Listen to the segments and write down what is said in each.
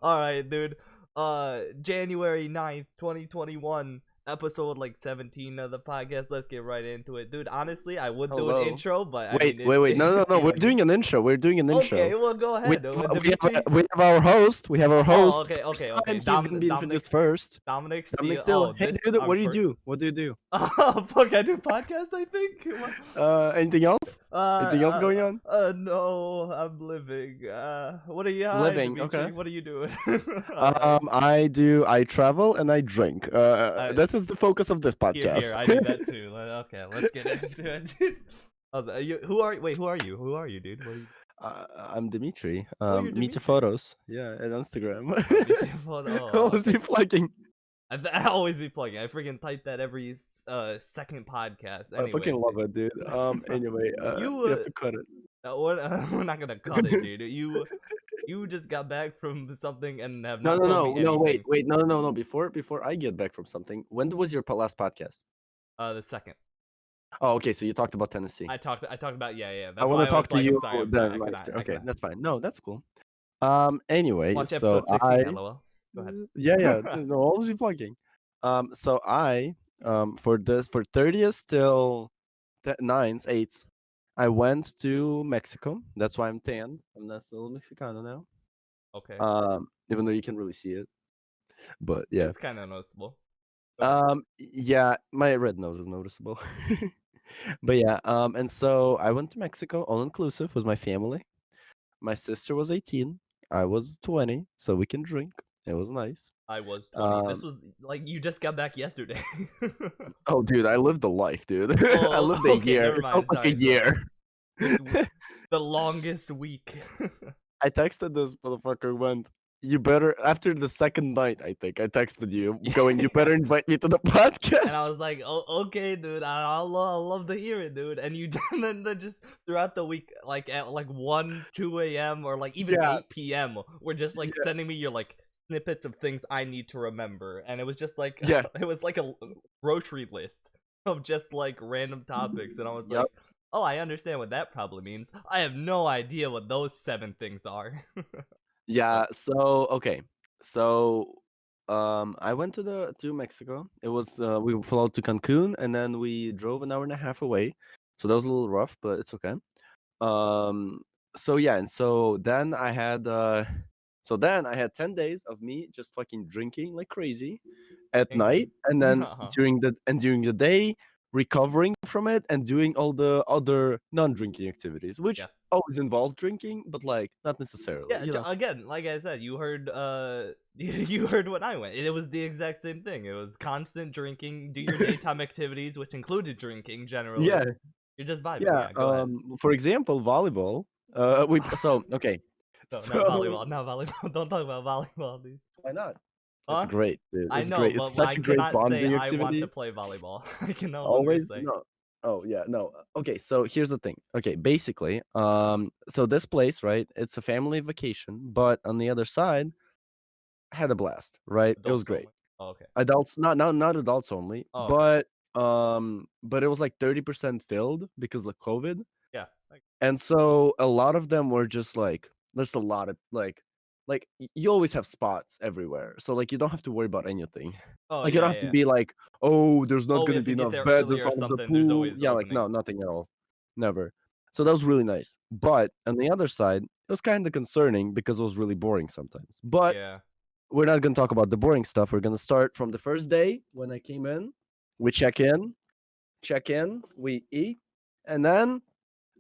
All right, dude. January 9th, 2021, episode like 17 of the podcast. Let's get right into it. Dude, honestly, I would do an Hello. intro, but I Wait, mean, wait, it's wait. No, no, it's no. We're you. doing an intro. We're doing an Okay, intro. well, go We ahead. have, we have, Dimitri? we have our host. We have our Oh, host. okay, First okay, time okay. he's gonna be introduced first. Dominic Dominic Steele. still. Oh, Hey, this, dude, what I'm do you first. do? What do you do? Oh, fuck, I do podcasts, I think. Anything else? Anything else going on? No, I'm living. What are you, hi, Living. Dimitri? Okay. What are you doing? Alright. I travel and I drink. This is the focus of this Here, podcast. I do that too. Okay, let's get into it, dude. Who are you? Who are you, dude? What are you? I'm Dmitry. Oh, you're Meet your Dimitri. photos. Yeah, and Instagram. Oh, Always be plugging. I always be plugging. I freaking type that every second podcast. I fucking Anyways, love it, dude. Anyway, you you have to cut it. we're not gonna cut it, dude. You just got back from something and have No, not no, told me no, no. Wait, anything. wait. No, no, no. Before I get back from something, when was your last podcast? The second. Oh, okay. So you talked about Tennessee. I talked about yeah. I That's want why to I was talk to like, you I'm sorry. then I later. cannot. Okay, that's fine. No, that's cool. Anyway, Watch so episode 16. LOL. Go ahead. yeah. No, always be plugging. So I for 30th till 9th, 8th, I went to Mexico. That's why I'm tanned. I'm not still Mexicano now. Okay. Even though you can really see it. But yeah. It's kind of noticeable. Yeah, my red nose is noticeable. But yeah, and so I went to Mexico, all inclusive, with my family. My sister was 18, I was 20, so we can drink. It was nice. I was 20. This was like you just got back yesterday. Oh, dude, I lived a life, dude. I Oh, lived a okay, year. never It mind. felt like a year. The longest week. I texted this motherfucker went, you better, after the second night, I think, I texted you, going, you better invite me to the podcast. And I was like, oh, okay, dude, I'll love to hear it, dude. And you then just throughout the week, like at like 1, 2 a.m. or like even 8 p.m., were just like sending me your like snippets of things I need to remember. And it was just like, it was like a grocery list of just like random topics. And I was like, oh, I understand what that probably means. I have no idea what those 7 things are. Yeah, so okay. So I went to Mexico. It was we flew to Cancun and then we drove an hour and a half away. So that was a little rough, but it's okay. So yeah, and so then I had 10 days of me just fucking drinking like crazy at night, and then during the day recovering from it and doing all the other non-drinking activities, which always involve drinking, but like not necessarily. Yeah, again, like I said, you heard you heard when I went. It was the exact same thing. It was constant drinking, do your daytime activities, which included drinking generally. Yeah. You're just vibing. Yeah. Go ahead. For example, volleyball. Okay. No, not volleyball. Not volleyball. Don't talk about volleyball, dude. Why not? Huh? It's great, dude. I It's know, great. but It's such I a great cannot say bonding I want activity. to play volleyball. I can no longer Always say. no. Oh yeah, no. Okay, so here's the thing. Okay, basically, so this place, right? It's a family vacation, but on the other side, I had a blast, right? It was Adults great. only. Oh, okay. Adults, not adults only, Oh, okay. but it was like 30% filled because of COVID. Yeah. And so a lot of them were just like, there's a lot of like you always have spots everywhere, so like you don't have to worry about anything. Oh, Like you don't have to be like, oh, there's not we gonna have be to get enough there beds in earlier or front of the something. There's pool. always Yeah, like no, opening. nothing at all, never. So that was really nice. But on the other side, it was kind of concerning because it was really boring sometimes. But Yeah. we're not gonna talk about the boring stuff. We're gonna start from the first day when I came in. We check in, we eat, and then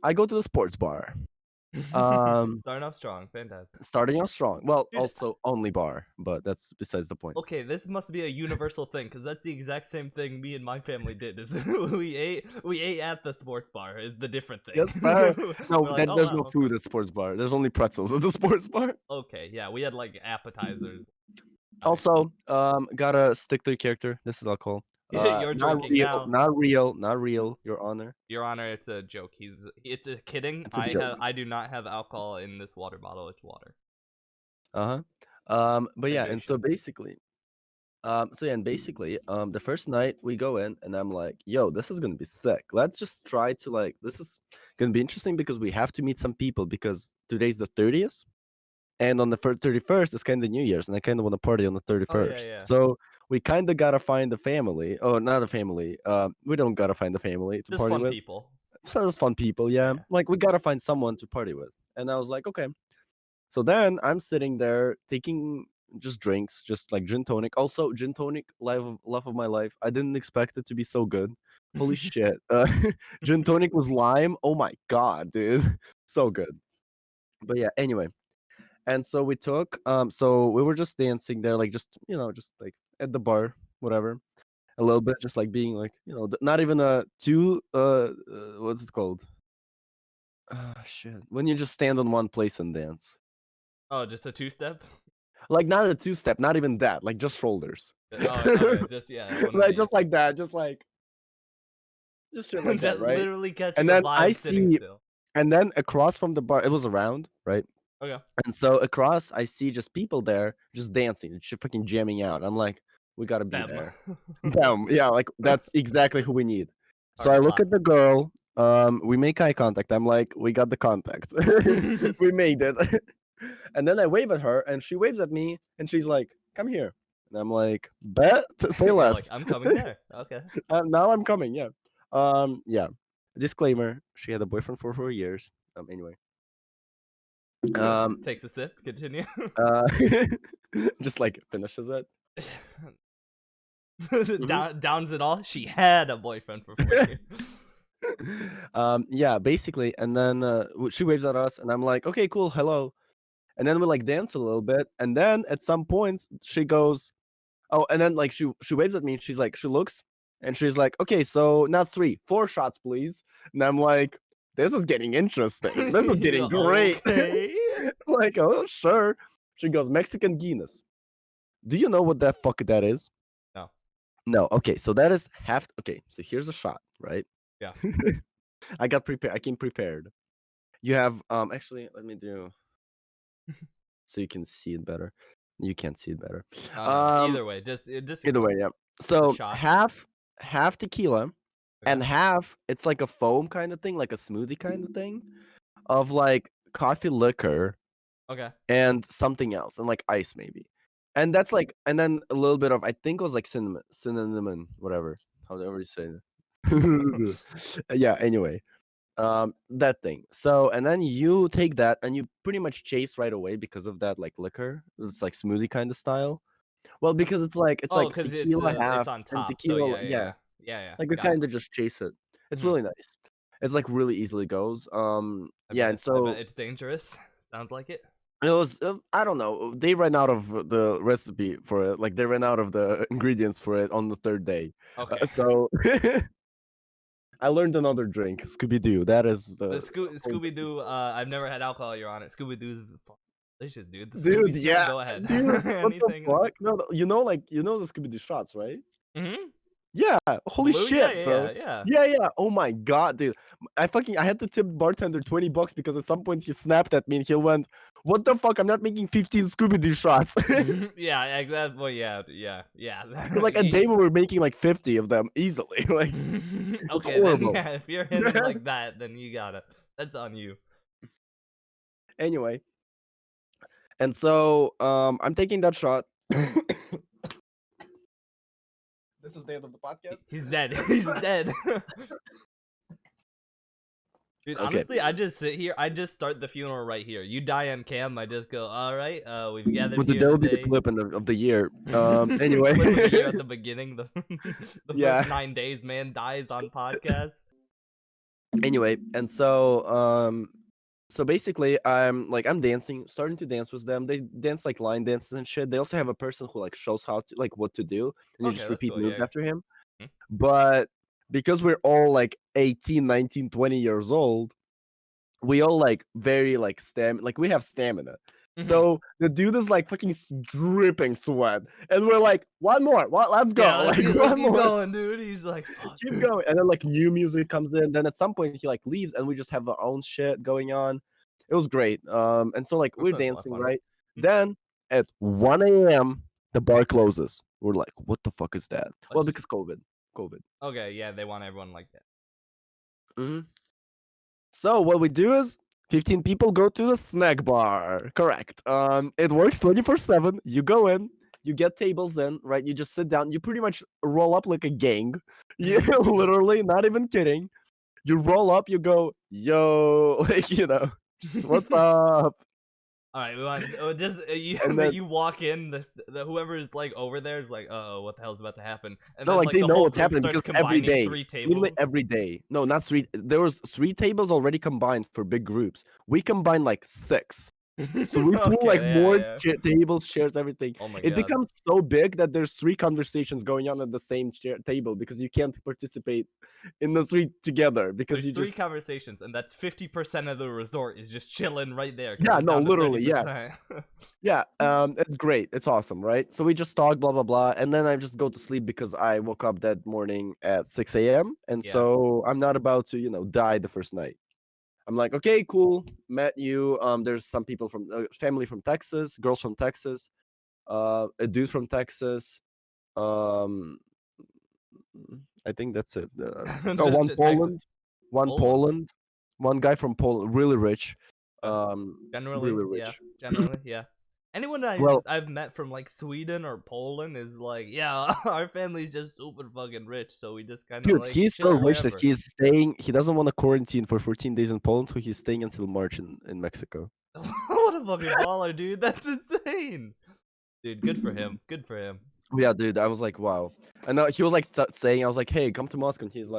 I go to the sports bar. Starting off strong, fantastic. Starting off strong. Well, Dude, also only bar, but that's besides the point. Okay, this must be a universal thing because that's the exact same thing me and my family did. Is we ate at the sports bar is the different thing. Yes, sir. No, like, there's no food at sports bar. There's only pretzels at the sports bar. Okay, yeah, we had like appetizers. Also, gotta stick to your character. This is alcohol. You're drinking now. Not real. Your Honor. Your Honor, it's a joke. It's a kidding. It's a joke. I do not have alcohol in this water bottle. It's water. But yeah, and so basically, the first night we go in, and I'm like, yo, this is gonna be sick. Let's just try to like, this is gonna be interesting because we have to meet some people because today's the 30th. and on the 31st it's kind of New Year's, and I kind of want to party on the Oh yeah, 31st. yeah. So we kind of gotta find a family. Oh, not a family. We don't gotta find a family to Just party fun with. people. So there's fun people, yeah. Yeah. Like we gotta find someone to party with. And I was like, okay. So then I'm sitting there taking just drinks, just like gin tonic. Also, gin tonic, love of my life. I didn't expect it to be so good. Holy shit. Gin tonic was lime. Oh my god, dude. So good. But yeah, anyway. And so we took so we were just dancing there, like just just like at the bar, whatever. A little bit, just like being like, not even a two what's it called? Ah, shit. When you just stand on one place and dance. Oh, just a two-step? Like not a two-step, not even that, like just shoulders. Oh, okay, just one of Like just these. like that, just shit like that, Just right? literally catching And a then I vibe sitting see still. and then across from the bar, it was around, right? Okay. And so across I see just people there just dancing, just fucking jamming out. I'm like, we gotta be Them. there. Them. Yeah, like that's exactly who we need. So Our I look spot. at the girl, we make eye contact. I'm like, we got the contact. We made it. And then I wave at her and she waves at me and she's like, come here. And I'm like, bet, say You're like, less. I'm coming there. Okay. Now I'm coming, yeah. Yeah. Disclaimer, she had a boyfriend for 4 years. Anyway. Takes a sip. Continue. Uh, just like finishes it. Downs it all. She had a boyfriend for 4 years. Yeah, basically, and then she waves at us, and I'm like, okay, cool, hello. And then we like dance a little bit, and then at some points she goes, oh, and then like she waves at me, and she's like, she looks, and she's like, okay, so not 3, 4 shots, please. And I'm like, this is getting interesting. This is getting great. Okay. Like, oh, sure. She goes, Mexican Guinness. Do you know what the fuck that is? No. No. Okay, so that is half. Okay, so here's a shot, right? Yeah. I got prepared. I came prepared. You have actually let me do so you can see it better. You can't see it better. Oh no. Either way, just Either way, yeah. just a So shot. half tequila and Okay. half it's like a foam kind of thing, like a smoothie kind of thing of like coffee liquor Okay. and something else and like ice maybe. And that's like and then a little bit of I think it was like cinnamon, whatever. However you say it. Yeah, anyway. That thing. So and then you take that and you pretty much chase right away because of that like liquor. It's like smoothie kind of style. Well, because it's Oh, like because tequila it's half on and top. So tequila, yeah, yeah. yeah, yeah, yeah. Like we Got it. kind of just chase it. It's Mhm. really nice. It's like really easily goes. Yeah, and I bet so it's dangerous. Sounds like it. it was. I don't know. They ran out of the recipe for it. Like they ran out of the ingredients for it on the third day. Okay. So I learned another drink, Scooby Doo. That is The the whole Scooby Doo. I've never had alcohol. You're on it. Scooby Doo's delicious, dude. The Scooby dude, snack. yeah, Go ahead. dude, what the Anything else? fuck? No, no, you know the Scooby Doo shots, right? Mhm. Yeah, holy Blue. Yeah, shit, yeah, bro. yeah, yeah. Yeah, yeah. Oh my god, dude. I had to tip bartender $20 because at some point he snapped at me and he went, "What the fuck? I'm not making 15 Scooby Doo shots." Yeah, that. Well, yeah, yeah, yeah. Because like a day we were making like 50 of them easily. Like it's Okay, then horrible. yeah. If you're hitting like that, then you got it. That's on you. Anyway, and so I'm taking that shot. This is the end of the podcast. He's dead. He's dead. Dude, Okay. honestly, I just sit here. I just start the funeral right here. You die on cam. I just go. All right. We've gathered here That'll be the today. clip of the year. Anyway. Clip of the year at the beginning. The Yeah. first 9 days, man dies on podcast. Anyway, and so basically I'm dancing, starting to dance with them. They dance like line dances and shit. They also have a person who like shows how to like what to do, and you Okay, just that's repeat cool. moves Yeah. after him. Hmm? But because we're all like 18, 19, 20 years old, we all like very like like we have stamina. So the dude is like fucking dripping sweat, and we're like, one more, let's go, Yeah, like let's one keep more, going, dude. He's like, fuck. keep going, and then like new music comes in. Then at some point he like leaves, and we just have our own shit going on. It was great. And so like That we're sounds a lot of dancing, fun. right? Then at 1 a.m. the bar closes. We're like, what the fuck is that? What? Well, because COVID. Okay, yeah, they want everyone like that. So what we do is 15 people go to the snack bar. Correct. It works 24/7. You go in, you get tables in, right? You just sit down. You pretty much roll up like a gang. You literally, not even kidding. You roll up. You go, yo, like just what's up? All right, we want just you. And then You walk in. Whoever is like over there is like, oh, what the hell's about to happen? And no, then like like they the know whole what's group happening starts because every combining day, 3 literally tables. every day. No, not three. There was 3 tables already combined for big groups. We combined like 6. So we pull like Okay, more yeah. tables, chairs, everything. Oh my It god. becomes so big that there's 3 conversations going on at the same table because you can't participate in the 3 together because There's you 3 just conversations, and that's 50% of the resort is just chilling right there because yeah, it's no, down to literally, yeah. 30%. Yeah, it's great. It's awesome, right? So we just talk, blah blah blah, and then I just go to sleep because I woke up that morning at 6 a.m. and Yeah. so I'm not about to, die the first night. I'm like, okay, cool, met you. There's some people from family from Texas, girls from Texas, a dude from Texas. Um, I think that's it. Oh, one Poland, Texas. one Poland? Poland, one guy from Poland, really rich, Generally, really yeah. rich. Generally, yeah. Anyone Well, I've met from like Sweden or Poland is like, yeah, our family's just super fucking rich, so we just kind of dude, like he's so chill rich that wherever. he's staying. He doesn't want to quarantine for 14 days in Poland, so he's staying until March in Mexico. What a fucking baller, dude! That's insane, dude. Good for him. Good for him. Yeah, dude, I was like, wow. And he was like saying, I was like, hey, come to Moscow. And he was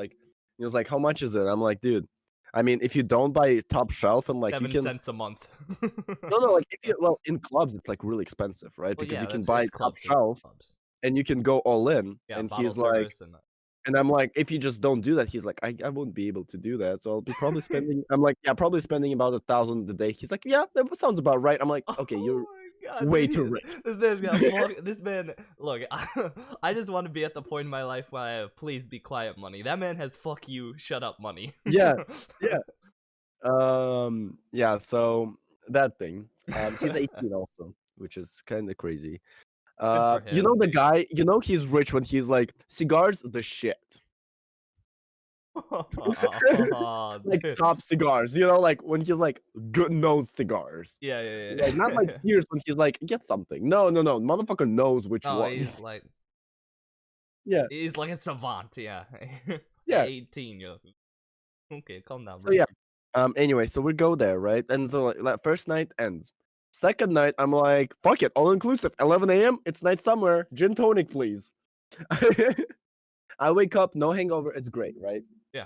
like, how much is it? I'm like, dude, I mean, if you don't buy top shelf and like you 7 can, cents a month. no, like if you, well, in clubs it's like really expensive, right? Well, Because you yeah, can that's buy it's top clubs. It's shelf clubs. and you can go all in. Yeah, And bottle he's like, service and and I'm like, if you just don't do that, he's like, I won't be able to do that. So I'll be probably spending. I'm like, yeah, probably spending about 1,000 a day. He's like, yeah, that sounds about right. I'm like, okay, you're oh my god, way dude! too rich. This man's got fuck. This man, look, I just want to be at the point in my life where I have please be quiet money. That man has fuck you, shut up money. Yeah, yeah. Yeah, so that thing. He's 18 also, which is kind of crazy. Good for You him, know the dude. guy, he's rich when he's like cigars the shit. Oh, Like dude. top cigars, like when he's like good nose cigars. Yeah, yeah, Like not like yeah. Pierce when he's like, get something. No, no, no. Motherfucker knows which Oh, he's ones. like Yeah. he's like a savant. Yeah. At Yeah. 18, you're like, okay, calm down, So bro. yeah. Anyway, so we go there, right? And so like, that first night ends. Second night, I'm like, fuck it, all inclusive. 11 a.m. It's night somewhere. Gin tonic, please. I wake up, no hangover. It's great, right? Yeah.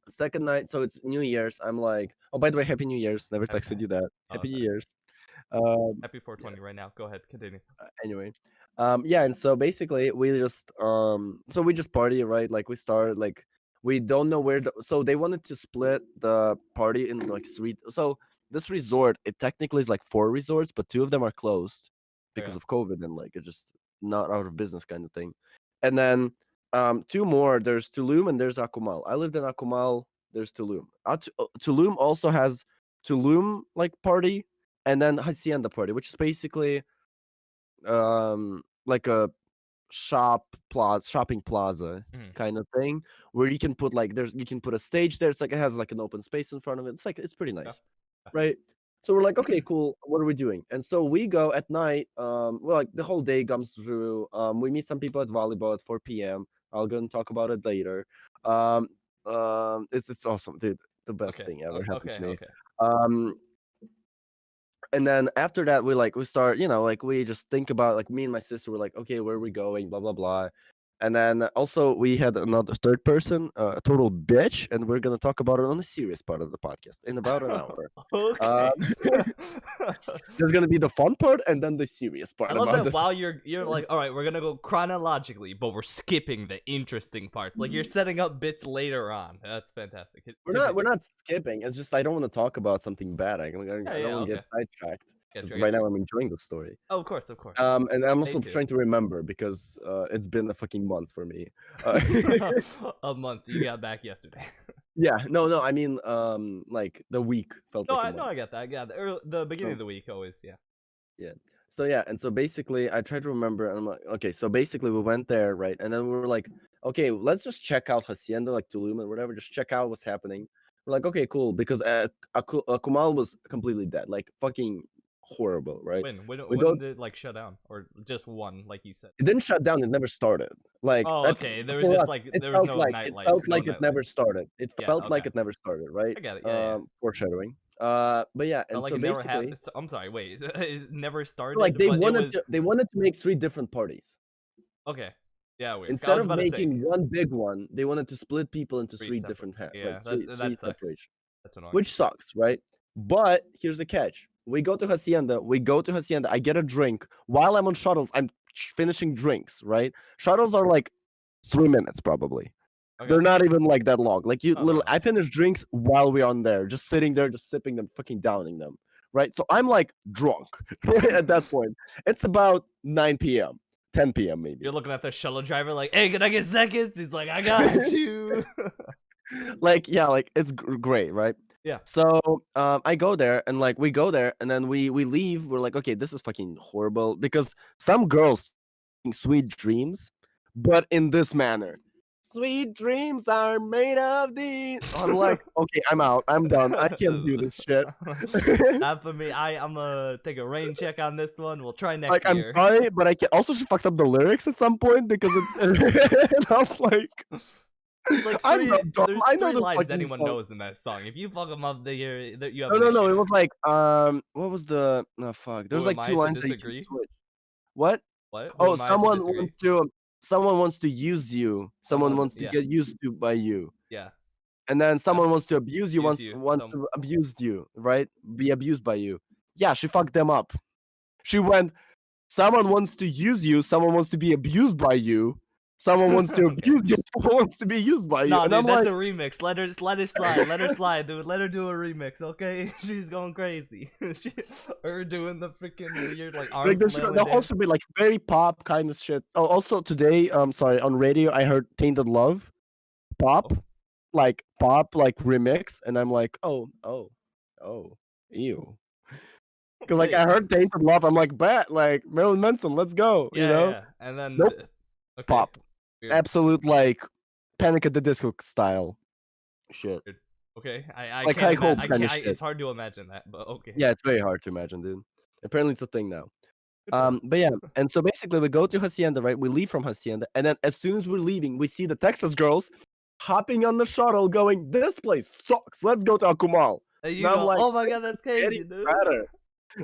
Second night, so it's New Year's. I'm like, oh, by the way, Happy New Year's. Never texted you that. Oh, Happy New sorry. Year's. Um, Happy yeah. 420 right now. Go ahead, continue. Anyway, yeah, and so basically so we just party, right? Like we start like we don't know where so they wanted to split the party in like 3. So this resort, it technically is like 4 resorts, but 2 of them are closed because Okay. of COVID and like it's just not out of business kind of thing. And then 2 more, there's Tulum and there's Akumal. I lived in Akumal, there's Tulum. Tulum also has Tulum like party and then Hacienda party, which is basically like a shopping plaza Mhm. kind of thing where you can put like you can put a stage there. It's like it has like an open space in front of it. It's pretty Yeah. nice, right? So we're like, okay, cool, what are we doing? And so we go at night. Well, like the whole day comes through. We meet some people at volleyball at 4 p.m. I'll go and talk about it later. um it's awesome, dude. The best Okay. thing ever happened to Okay. me. Okay. um and then after that we start, like we just think about, like, me and my sister were like, okay, where are we going, blah blah blah. And then also we had another third person, a total bitch, and we're gonna talk about it on the serious part of the podcast in about an hour. Okay. um, there's gonna be the fun part and then the serious I part love about that this. while you're like, all right, we're gonna go chronologically, but we're skipping the interesting parts. Like you're setting up bits later on. That's fantastic. We're Continue. not skipping. It's just I don't want to talk about something bad. I Yeah, don't yeah, want to okay. get sidetracked Get because you, right get now you. I'm enjoying the story. Oh, of course, of course. And I'm Me also too. trying to remember because it's been a fucking month for me. Uh, A month. You got back yesterday. yeah, no, I mean, like the week felt No, like a I month. get that. I got the beginning of So the week always. Yeah. yeah, so yeah, and so basically, I tried to remember, and I'm like, okay, so basically, we went there, right, and then we were like, okay, let's just check out Hacienda, like Tulum and whatever, just check out what's happening. We're like, okay, cool, because Akumal was completely dead, like fucking horrible, right? We When go. did it like shut down, or just one, like you said? It didn't shut down. It never started. Like Oh, that okay. There was for just us, like it there was felt no like it nightlife, felt no like it nightlife. never started. It Yeah, felt like okay. it never started, right? I get it. Yeah. Foreshadowing. But yeah, But and like so it never basically, happened. I'm sorry. Wait, it never like started, but it was they wanted to make 3 different parties. okay. Yeah, weird. I Instead was of about to say making one big one, they wanted to split people into three three separate. different like Yeah, three that sucks. separation, That's annoying. which sucks, right? But here's the catch: we go to Hacienda. I get a drink while I'm on shuttles. I'm finishing drinks, right? Shuttles are like 3 minutes probably. Okay. They're not even like that long. Like you, Oh, no. I finish drinks while we're on there, just sitting there, just sipping them, fucking downing them, right? So I'm like drunk right at that point. It's about 9 p.m., 10 p.m. maybe. You're looking at the shuttle driver like, hey, can I get seconds? He's like, I got you. Like yeah, like it's great, right? Yeah. So I go there and like we go there and then we leave. We're like, okay, this is fucking horrible because some girls sweet dreams, but in this manner. Sweet dreams are made of these. I'm like, okay, I'm out. I'm done. I can't do this shit. Not for me. I'm gonna take a rain check on this one. We'll try next Like, I'm year. sorry, but I can also she fucked up the lyrics at some point because it's. And I was like, It's like I'm not dumb. there's I know three the lines fucking anyone song. knows in that song. If you fuck them up, you have No, an no, issue. no. It was like, what was the? No, fuck. There's Who like am 2 I to lines that you can disagree? switch. What? What? Who Oh, am I to disagree? someone wants to use you. Someone wants to Yeah, get used to by you. yeah. And then someone wants to abuse you, Use wants you. wants to abuse you, right? Be abused by you. Yeah, she fucked them up. She went, someone wants to use you, someone wants to be abused by you, someone wants to Okay. abuse you, someone wants to be used by you. Nah, And dude, I'm that's like, a remix. Let her slide. Let her slide, dude. Let her do a remix, okay? She's going crazy. Her doing the freaking weird like arm flailing there'll dance. also be like very pop kind of shit. Oh, also today, sorry, on radio I heard Tainted Love, pop, like remix, and I'm like, oh, ew. Because like Wait. I heard Tainted Love, I'm like, bet, like Marilyn Manson, let's go, you know? Yeah. And then Nope, okay. pop, Weird. absolute like Panic at the Disco style shit. Weird. Okay, I Like can't high hopes imagine. kind of shit. It's hard to imagine that, but okay. Yeah, it's very hard to imagine, dude. Apparently, it's a thing now. Good for them. But yeah, and so basically, we go to Hacienda, right? We leave from Hacienda, and then as soon as we're leaving, we see the Texas girls hopping on the shuttle, going, "This place sucks. Let's go to Akumal." And you And I'm go, like, oh my god, that's crazy, getting dude. better.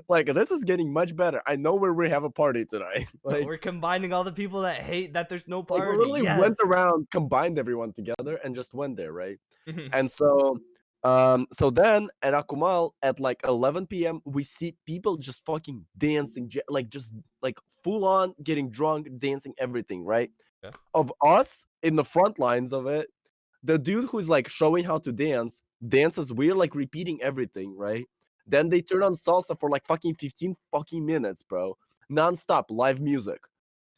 Like this is getting much better. I know where we have a party tonight. Like We're combining all the people that hate that there's no party. we literally Yes. went around, combined everyone together, and just went there, right? And so then at Akumal at like 11 p.m. we see people just fucking dancing, like just like full on getting drunk, dancing, everything, right? Yeah. Of us in the front lines of it, the dude who's like showing how to dance dances. We're like repeating everything, right? Then they turn on salsa for like fucking 15 fucking minutes, bro, nonstop live music.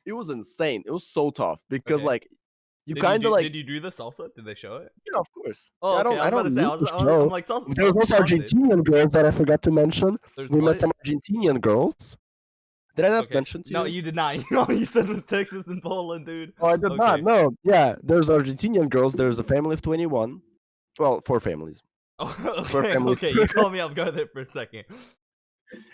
It was insane. It was so tough because Okay. like you kind of like, did you do the salsa? Did they show it? yeah, of course. Oh, Yeah, okay. I was about to say, I'm like, salsa. There's also Argentinian girls that I forgot to mention. We met some Argentinian girls. Did I not mention to you? No, you did not. All you said was Texas and Poland, dude. Oh, I did not. No. Yeah, there's Argentinian girls. There's a family of 21. Well, 4 families. Oh, okay, okay. You called me off guard there for a second.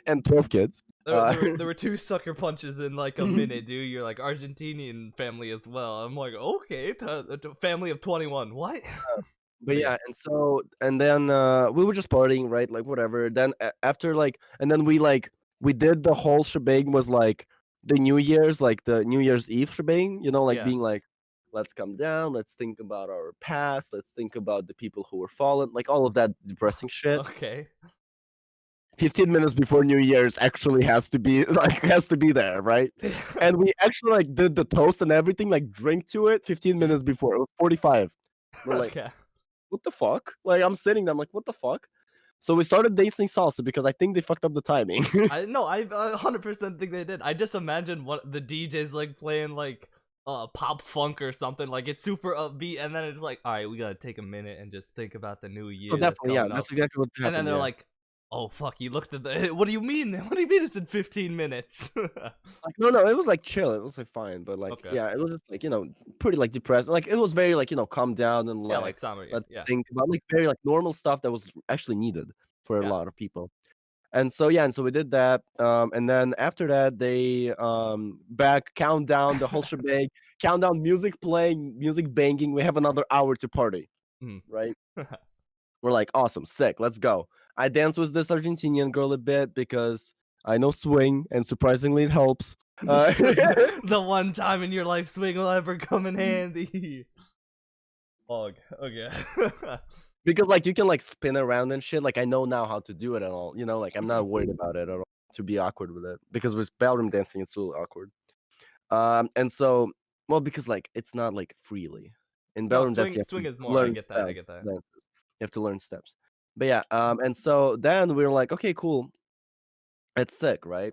And 12 kids. There were 2 sucker punches in like a minute, dude. You're like Argentinian family as well. I'm like, okay, family of 21. What? But yeah, and then we were just partying, right? Like whatever. Then after like, and then we did the whole shebang was like the New Year's, like the New Year's Eve shebang, like being like, let's come down, let's think about our past, let's think about the people who were fallen, like all of that depressing shit. Okay. 15 minutes before New Year's actually has to be there, right? And we actually like did the toast and everything, like drink to it 15 minutes before. It was 45. We're like, what the fuck? Like I'm sitting there, I'm like, what the fuck? So we started dancing salsa because I think they fucked up the timing. I 100% think they did. I just imagine what the DJ's like playing like pop funk or something, like it's super upbeat, and then it's like, all right, we gotta take a minute and just think about the new year. So definitely, yeah, that's exactly what happened. And then they're like, Oh fuck! You looked at the. What do you mean? What do you mean it's in 15 minutes? Like, no, it was like chill. It was like fine, but like Okay. yeah, it was just like pretty like depressed. Like it was very like calm down and Yeah, like like summer. let's Yeah. think about like very like normal stuff that was actually needed for a Yeah. lot of people. And so yeah, and so we did that. And then after that, they back countdown the whole shebang, countdown music playing, music banging. We have another hour to party, Mhm. right? We're like, awesome, sick, let's go. I danced with this Argentinian girl a bit because I know swing, and surprisingly, it helps. The one time in your life swing will ever come in handy. Oh, okay. Because like you can like spin around and shit. Like I know now how to do it and all. Like I'm not worried about it at all. To be awkward with it because with ballroom dancing, it's really awkward. And so, well, because like it's not like freely in No, ballroom dancing, you swing have is to more. I learn get that. I steps, get that. dances. You have to learn steps. But yeah, and so then we were like, okay, cool, it's sick, right?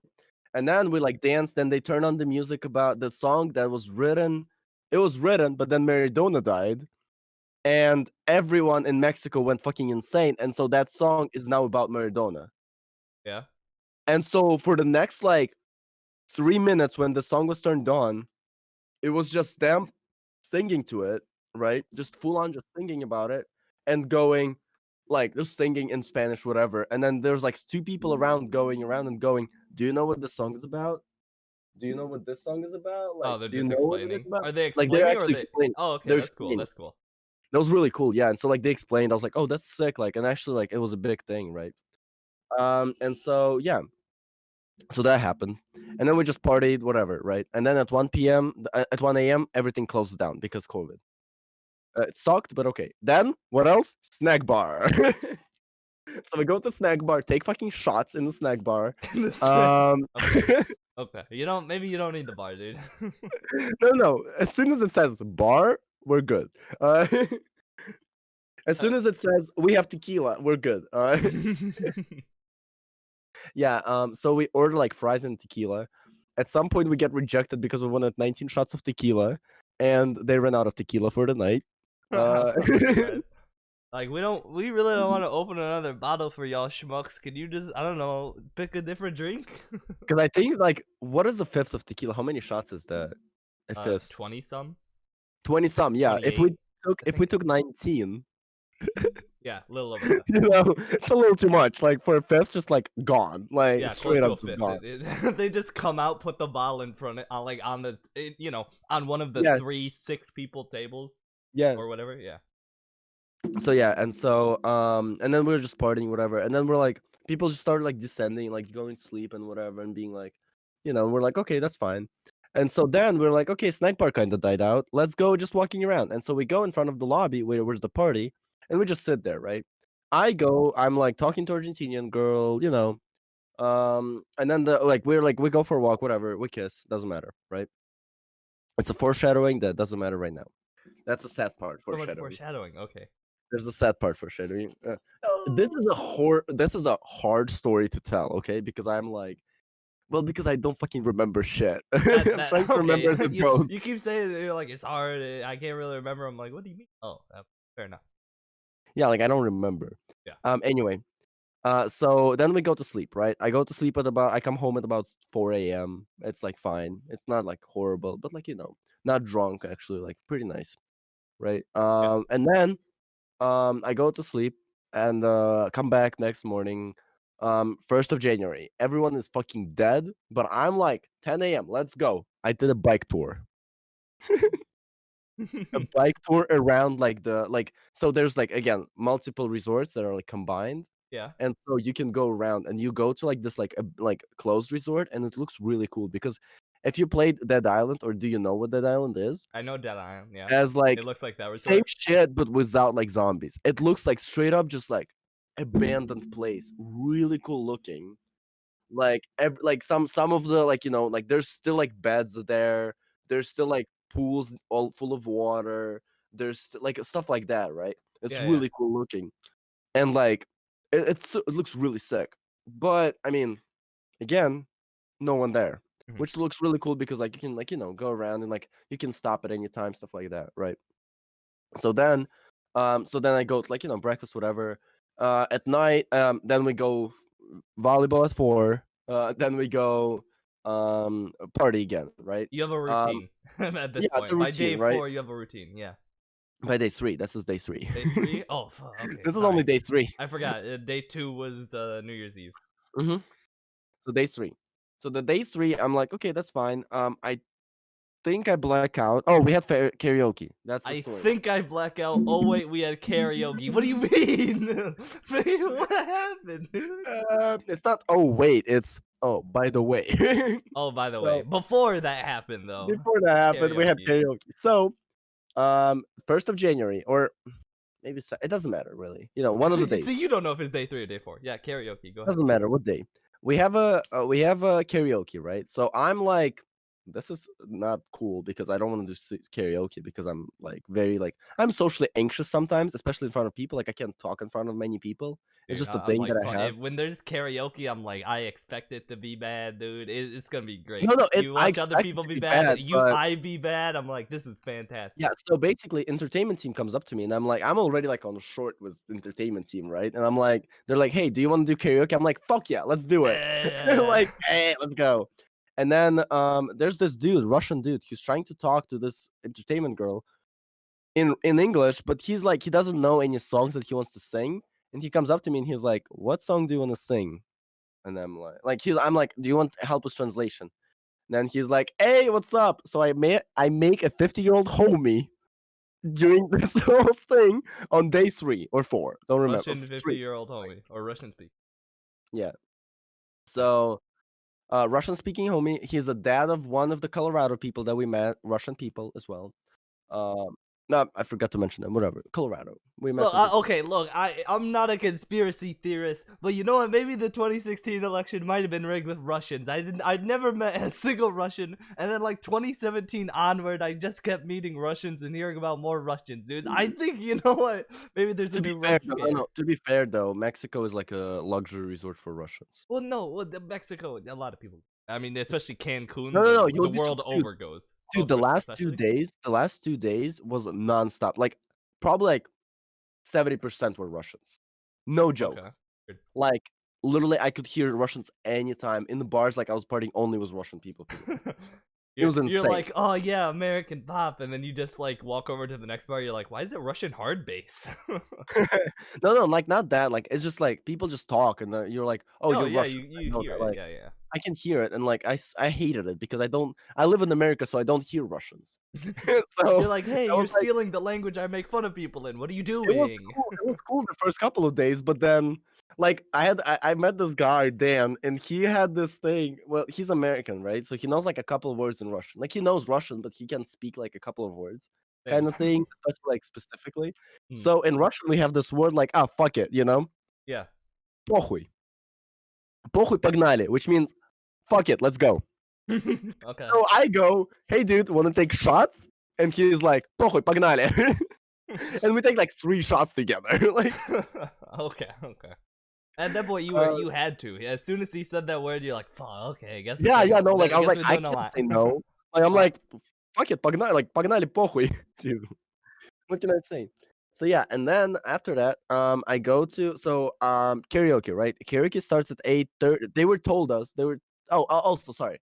And then we like danced, and they turned on the music about the song that was written. It was written, but then Maradona died, and everyone in Mexico went fucking insane, and so that song is now about Maradona. Yeah. And so for the next like 3 minutes, when the song was turned on, it was just them singing to it, right? Just full on just singing about it and going like just singing in Spanish, whatever. And then there's like two people around going around and going, do you know what the song is about? Do you know what this song is about? Oh, Like, they're do you just know what it is explaining. about? Are they Like they're explaining or are actually they? explaining. Oh, okay. They're That's cool. explaining. That's cool. That was really cool, yeah. And so like they explained, I was like, oh, that's sick. Like, and actually like it was a big thing, right? And so yeah, so that happened, and then we just partied, whatever, right? And then at 1 p.m., at 1 a.m., everything closed down because COVID. It sucked, but okay. Then what else? Snack bar. So we go to snack bar, take fucking shots in the snack bar. Okay. Okay. Maybe you don't need the bar, dude. No. As soon as it says bar, we're good. As soon as it says we have tequila, we're good. Yeah. So we order like fries and tequila. At some point, we get rejected because we wanted 19 shots of tequila, and they ran out of tequila for the night. I'm surprised. Like we really don't want to open another bottle for y'all schmucks. Can you just, I don't know, pick a different drink? Because I think like, what is a fifth of tequila? How many shots is that? A fifth? 20 some, 20 some. Yeah. If 28. we took 19, Yeah, a little over that. it's a little too much. Like for a fifth, just like gone, like Yeah, close straight to up a just fifth. gone. They just come out, put the bottle in front of, like on the, on one of the Yeah. 6 people tables. Yeah. Or whatever. Yeah. So yeah, and so and then we were just partying, whatever, and then we're like, people just started like descending, like going to sleep and whatever, and being like, we're like, okay, that's fine. And so then we're like, okay, snack bar kind of died out. Let's go just walking around. And so we go in front of the lobby where's the party, and we just sit there, right? I'm like talking to Argentinian girl, and then we go for a walk, whatever, we kiss, doesn't matter, right? It's a foreshadowing that doesn't matter right now. That's the sad part, So much foreshadowing. foreshadowing. Okay. There's a sad part for shadowing. This is a hard story to tell, okay? Because I'm like, well, because I don't fucking remember shit. I'm trying to Okay. remember the you notes. keep saying you're like, it's hard. I can't really remember. I'm like, what do you mean? Oh, fair enough. Yeah, like I don't remember. Yeah. Anyway, so then we go to sleep, right? I come home at about 4 a.m. It's like fine. It's not like horrible, but like not drunk actually, like pretty nice, right? Yeah. And then I go to sleep and come back next morning. 1st of January. Everyone is fucking dead, but I'm like 10 a.m. Let's go. I did a bike tour. A bike tour around so there's like again multiple resorts that are like combined. Yeah. And so you can go around and you go to like this like a like closed resort, and it looks really cool because if you played Dead Island, or do you know what Dead Island is? I know Dead Island. Yeah. As It like looks like that same resort. shit but without like zombies. It looks like straight up just like abandoned place, really cool looking. Like like some of the like like there's still like beds there. There's still like pools all full of water. There's like stuff like that, right? It's Yeah. Yeah. really cool looking, and like it looks really sick. But I mean, again, no one there, Mhm. which looks really cool because like you can like go around and like you can stop at any time, stuff like that, right? So then, I go to like breakfast, whatever. At night, then we go volleyball at 4. Then we go party again, right? You have a routine at this Yeah, the point. By routine, day right? 4, you have a routine. Yeah. By day 3. This is day 3. Day 3? Oh, okay. This is only Sorry. day 3. I forgot. Day 2 was New Year's Eve. Mm-hmm. So day 3. So the day 3, I'm like, okay, that's fine. I think I black out. Oh, we had karaoke. That's the I story. think I black out. Oh wait, we had karaoke. What do you mean? What happened, dude? It's not. Oh wait, it's. Oh, by the way. Oh, by the way, So before that happened though, before that happened, we had karaoke. karaoke. So 1st of January, or maybe it doesn't matter really. One of the days. See, you don't know if it's day 3 or day 4. Yeah, karaoke. Go ahead. Doesn't matter what day. We have a karaoke, right? So I'm like, this is not cool because I don't want to do karaoke because I'm like very like I'm socially anxious sometimes, especially in front of people. Like I can't talk in front of many people. It's Dude, just a I'm thing like, that I have. when there's karaoke, I'm like, I expect it to be bad, dude. It's gonna be great. No, You I watch other expect it people to be be bad, bad, but I be bad. I'm like, this is fantastic. yeah. So basically, entertainment team comes up to me, and I'm like, I'm already like on short with entertainment team, right? And I'm like, they're like, hey, do you want to do karaoke? I'm like, fuck yeah, let's do it. Like, hey, let's go. And then there's this dude, Russian dude, who's trying to talk to this entertainment girl in English, but he's like he doesn't know any songs that he wants to sing, and he comes up to me and he's like, "What song do you want to sing?" And I'm like, "Do you want help with translation?" And then he's like, "Hey, what's up?" So I make a 50-year-old homie during this whole thing on day 3 or 4. Don't remember. Russian 3. 50-year-old homie or Russian speak. Yeah. Yeah. So Russian speaking homie. He's a dad of one of the Colorado people that we met. Russian people as well. Um, no, I forgot to mention them. Whatever. Colorado. We met Look, some people. okay, look, I'm not a conspiracy theorist, but you know what? Maybe the 2016 election might have been rigged with Russians. I'd never met a single Russian, and then like 2017 onward, I just kept meeting Russians and hearing about more Russians, dude. I think you know what? Maybe there's a new red scare. No, to be fair though, Mexico is like a luxury resort for Russians. Well, no, Mexico, a lot of people. I mean, especially Cancun, No, the world over goes. Dude, the last 2 especially. days, was nonstop. Like probably like 70% were Russians. No joke. Okay. Good. Like literally, I could hear Russians anytime in the bars. Like I was partying only with Russian people. It was insane. You're like, oh yeah, American pop, and then you just like walk over to the next bar. You're like, why is it Russian hard bass? No, like not that. Like it's just like people just talk, and you're like, oh, Oh you're yeah, Russian. I you know hear that. it. Like Yeah. I can hear it, and like I hated it because I live in America, so I don't hear Russians. So You're like, hey, I you're was like, stealing the language I make fun of people in. What are you it was doing? cool. It was cool the first couple of days, but then like I met this guy Dan, and he had this thing. Well, he's American, right? So he knows like a couple of words in Russian. Like he knows Russian, but he can speak like a couple of words, Same. kind of thing, especially like specifically. Hmm. So in Russian we have this word like fuck it, Yeah. Похуй. Похуй погнали, which means fuck it, let's go. Okay. So I go, hey dude, wanna take shots? And he's like, похуй погнали. And we take like 3 shots together. Like Okay. At that point, you had to. As soon as he said that word, you're like, "Fuck, okay, I guess." yeah, no, like I was like, I doing a can't lot. say no. Like I'm like, fuck it, погнали, like погнали похуй, dude. What can I say? So yeah, and then after that, I go to karaoke, right? Karaoke starts at 8:30. They were told us they were. Oh, also sorry,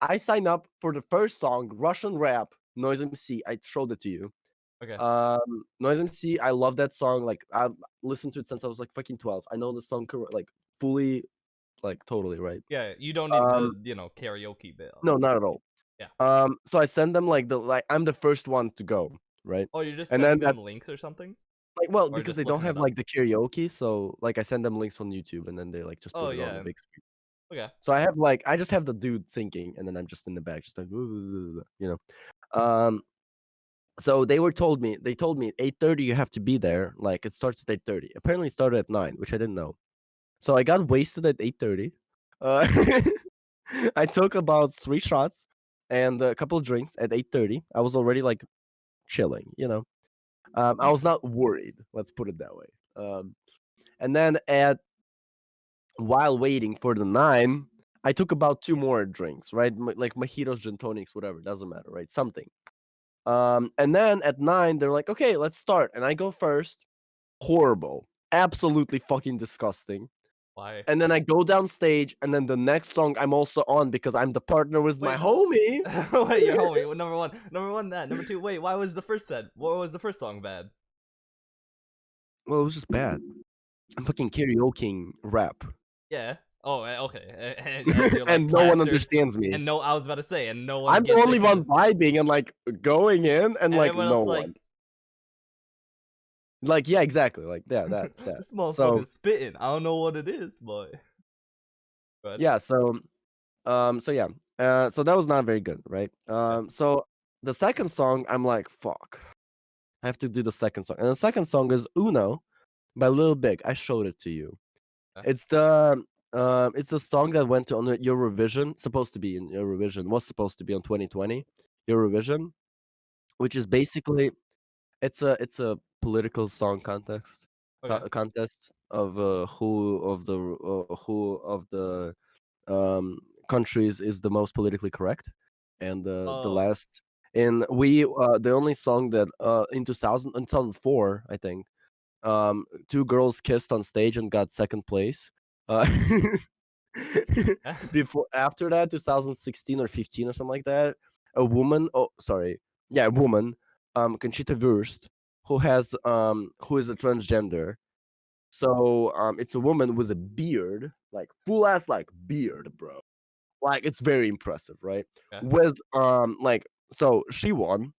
I signed up for the first song, Russian rap, Noise MC. I showed it to you. Okay. Noise MC. I love that song. Like I've listened to it since I was like fucking 12. I know the song like fully, like totally, right? Yeah, you don't need the karaoke bit. No, not at all. Yeah. So I send them like I'm the first one to go, right? Oh, you're just And sending then them links or something? like, well, Or because just they don't looking have it up? like the karaoke, so like I send them links on YouTube, and then they like just Oh put it on the yeah. big screen. Okay. So I just have the dude singing, and then I'm just in the back, just like So they told me at 8:30 you have to be there. Like it starts at 8:30. Apparently it started at 9, which I didn't know. So I got wasted at 8:30. Uh, I took about 3 shots and a couple of drinks at 8:30. I was already like chilling. I was not worried. Let's put it that way. And then while waiting for the 9, I took about 2 more drinks, right? Like mojitos, gin tonics, whatever. Doesn't matter, right? Something. And then at 9, they're like, okay, let's start. And I go first. Horrible. Absolutely fucking disgusting. Why? And then I go downstage, and then the next song I'm also on because I'm the partner with my Wait, homie. wait, your homie. Well, number one that. Number two, wait, why was the first set? What was the first song bad? Well, it was just bad. I'm fucking karaokeing rap. Yeah. Oh, okay. And you're like And no one plastered. understands me. And no, I was about to say, and no one I'm the gets only it 'cause one vibing and like going in, and like everyone no else one. like, Like, yeah, exactly. Like that. this So motherfucker's spitting. I don't know what it is, but yeah, so yeah. So that was not very good, right? yeah. So the second song, I'm like, fuck. I have to do the second song. And the second song is Uno by Lil Big. I showed it to you. Yeah. It's the song that went to on the Eurovision, supposed to be in Eurovision, was supposed to be on 2020 Eurovision, which is basically it's a political song Okay. contest of who of the um, countries is the most politically correct, and the Oh. last and we the only song that in 2004 I think two girls kissed on stage and got second place. Uh, before after that 2016 or 15 or something like that, a woman, oh sorry, yeah, a woman, Conchita Wurst, who is a transgender. So it's a woman with a beard, like full ass like beard, bro. Like it's very impressive, right? Yeah. With like so she won.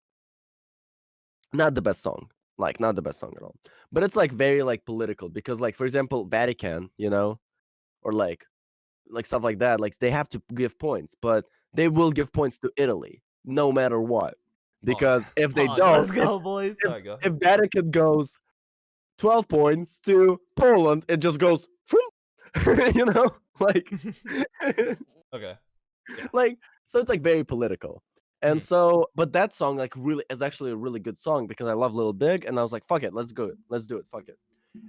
Not the best song. Like not the best song at all. But it's like very like political because like for example Vatican, or like stuff like that, like they have to give points, but they will give points to Italy no matter what. Oh, okay. Because if they Pog. don't, Let's go, boys. if, Sorry, go. if Vatican goes 12 points to Poland, it just goes like Okay. Yeah. like so it's like very political. And Mhm. so but that song like really is actually a really good song because I love Lil Big, and I was like, fuck it, let's go. Let's do it. Fuck it.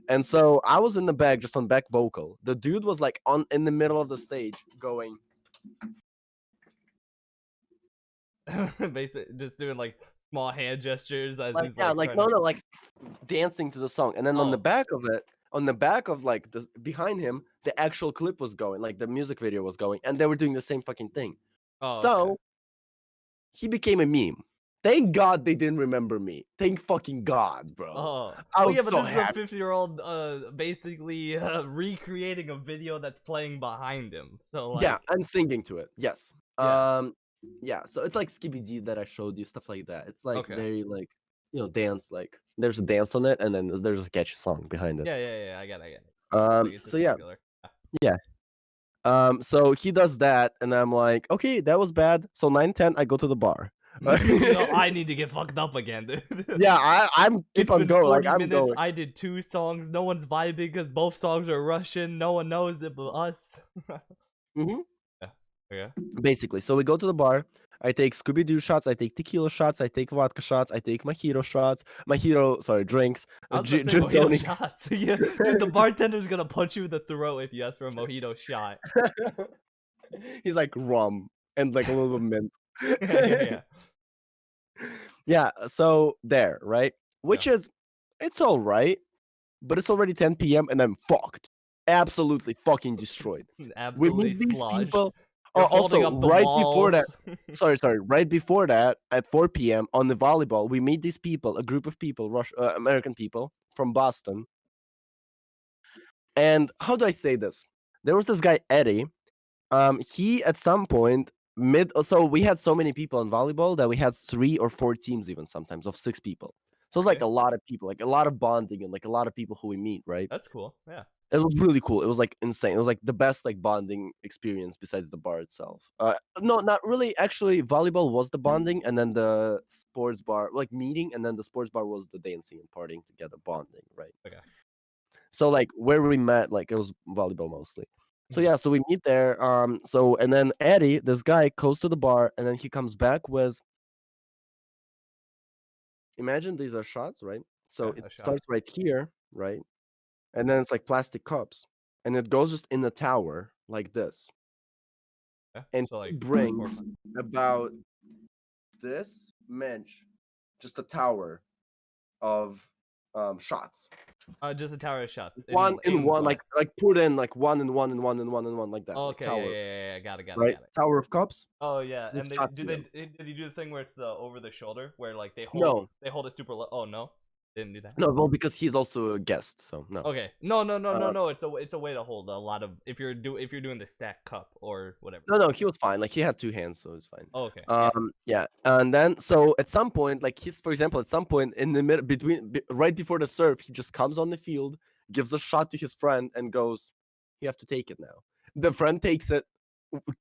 And so I was in the back, just on back vocal. The dude was like on in the middle of the stage going, Basically, just doing like small hand gestures as like, he's yeah, like like trying no, to. no, like dancing to the song. And then on the Oh. back of it, on the back of like the behind him, the actual clip was going, like the music video was going, and they were doing the same fucking thing. Oh, okay. So he became a meme. Thank God they didn't remember me. Thank fucking God, bro. Oh. I Well, was yeah, but so this is a happy. 50-year-old basically recreating a video that's playing behind him. So Yeah, like, and singing to it. Yes. yeah. Yeah, so it's like Skippy D that I showed you, stuff like that. It's like Okay. very like dance, like there's a dance on it and then there's a catchy song behind it. Yeah. I get it. Like it's So just yeah, popular. yeah. So he does that and I'm like, okay, that was bad. So 9:10 I go to the bar. Yo, I need to get fucked up again, dude. Yeah, I'm keep It's on been going. Like 40 I'm minutes. going. I did 2 songs. No one's vibing because both songs are Russian. No one knows it but us. Hmm. Yeah. Okay. Basically, so we go to the bar. I take Scooby Doo shots. I take tequila shots. I take vodka shots. I take mojito shots. Mojito, sorry, drinks. I was about to say Gin mojito tonic. shots. Yeah, dude, the bartender's gonna punch you in the throat if you ask for a mojito shot. He's like rum and like a little bit Yeah. mint. Yeah, so there, right? Yeah. Which is, it's all right, but it's already 10 p.m. and I'm fucked. Absolutely fucking destroyed. We Absolutely meet these sloshed. people. You're holding Also, up the right before that, walls. sorry, right before that, at 4 p.m. on the volleyball, we meet these people, a group of people, American people from Boston. And how do I say this? There was this guy, Eddie. He at some point so we had so many people in volleyball that we had 3 or 4 teams even sometimes of 6 people. So it's like Okay, a lot of people, like a lot of bonding and like a lot of people who we meet, right? that's cool. Yeah. It was really cool. It was like insane. It was like the best like bonding experience besides the bar itself. No, not really. Actually, volleyball was the bonding, and then the sports bar, like meeting, and then the sports bar was the dancing and partying together, bonding, right? Okay. So like where we met, like it was volleyball mostly. So Mhm. yeah, so we meet there. So and then Eddie, this guy, goes to the bar, and then he comes back with. Imagine these are shots, right? So Okay, it a shot. starts right here, right? And then it's like plastic cups, and it goes just in the tower like this. Yeah. And So he like 4 brings about this mensch, just a tower of shots. Just a tower of shots. One in one, what? like put in like one and one and one and one and one like that. Oh, like okay, tower, yeah. Got it. right? Tower of Cups Oh yeah, with and they shots do in they them. did you do the thing where it's the over the shoulder where like No, they hold it super low? Oh no, didn't do that. no, well because he's also a guest, so no. Okay, no. Uh, It's a way to hold a lot of if you're doing the stack cup or whatever. no, he was fine. Like he had two hands, so it's fine. Oh, okay, yeah. Yeah, and then so at some point, like he's for example, at some point in the middle right before the serve, he just comes on the field, gives a shot to his friend, and goes, "You have to take it now." The friend takes it,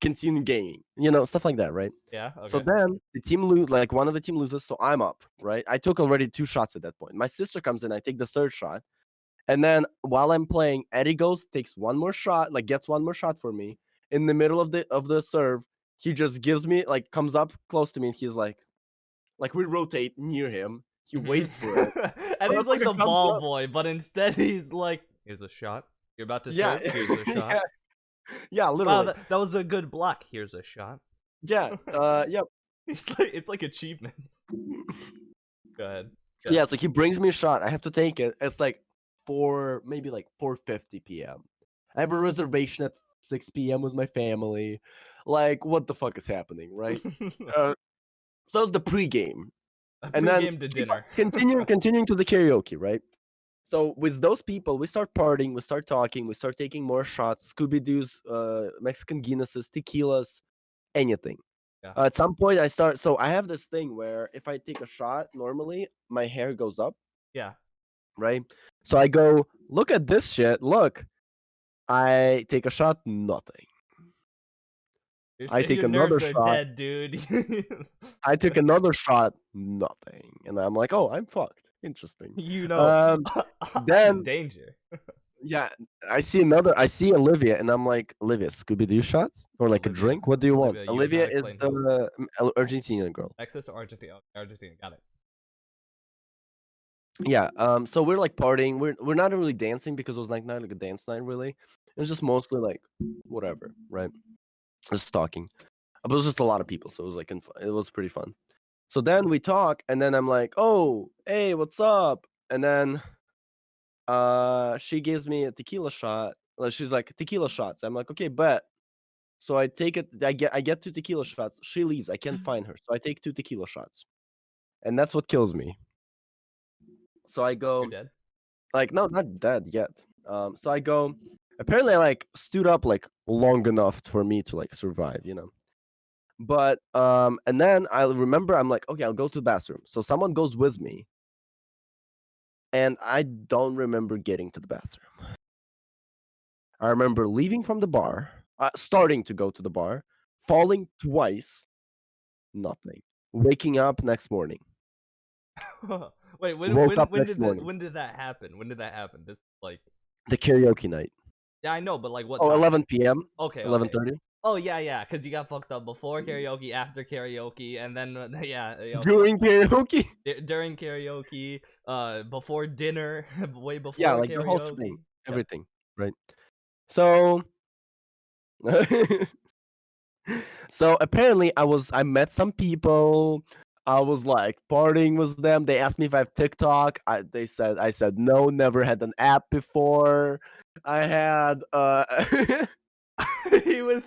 continue gaming, stuff like that, right? Yeah, So okay. then the team like one of the team loses, so I'm up, right? I took already two shots at that point. My sister comes in, I take the third shot, and then while I'm playing, Eddie goes, takes one more shot, like gets one more shot for me. In the middle of the serve, he just gives me like comes up close to me, and he's like we rotate near him. He waits for it. And he's like the Comes ball up. boy, but instead he's like, "Here's a shot. You're about to Yeah, serve. Here's a shot." yeah, yeah, Wow, literally. that was a good block. Here's a shot. Yeah, yep. It's like achievements. Go ahead. So yeah, so he brings me a shot. I have to take it. It's like maybe like 4:50 p.m. I have a reservation at 6 p.m. with my family. Like, what the fuck is happening, right? So that was the pregame, and then Pre-game to dinner. continuing to the karaoke, right? So with those people, we start partying, we start talking, we start taking more shots, Scooby Doo's, Mexican Guinnesses, tequilas, anything. Yeah. At some point, so I have this thing where if I take a shot, normally my hair goes up. Yeah. Right? So I go, look at this shit. Look, I take a shot, nothing. I take your another nerves are shot. dead, dude. I took another shot, nothing. And I'm like, oh, I'm fucked. Interesting. I'm Then in danger. yeah, I see Olivia, and I'm like, Olivia, Scooby Doo shots or like Olivia. a drink? What do you want? Olivia Olivia is the Argentinian girl. Access to Argentina. Argentina, got it. Yeah. So we're like partying. We're not really dancing because it was like not like a dance night really. It was just mostly like whatever, right? Just talking. But it was just a lot of people, so it was like it was pretty fun. So then we talk, and then I'm like, "Oh, hey, what's up?" And then she gives me a tequila shot. She's like, "Tequila shots." I'm like, "Okay, bet." So I take it. I get two tequila shots. She leaves. I can't find her, so I take two tequila shots, and that's what kills me. So I go, You're dead. like, no, not dead yet. So I go. Apparently, I like stood up like long enough for me to like survive. But and then I remember I'm like, okay, I'll go to the bathroom. So someone goes with me, and I don't remember getting to the bathroom. I remember leaving from the bar, starting to go to the bar, falling twice, nothing. Waking up next morning. Wait, Woke up next morning. when did that happen? When did that happen? This like The karaoke night. yeah, I know, but like what Oh, time? 11 p.m. Okay, 11:30. Oh yeah, because you got fucked up before karaoke, after karaoke, and then During karaoke. during karaoke, before dinner, way before Yeah, like the whole karaoke. shebang, everything, right? So, so apparently I met some people. I was like partying with them. They asked me if I have TikTok. I said no, never had an app before. I had He was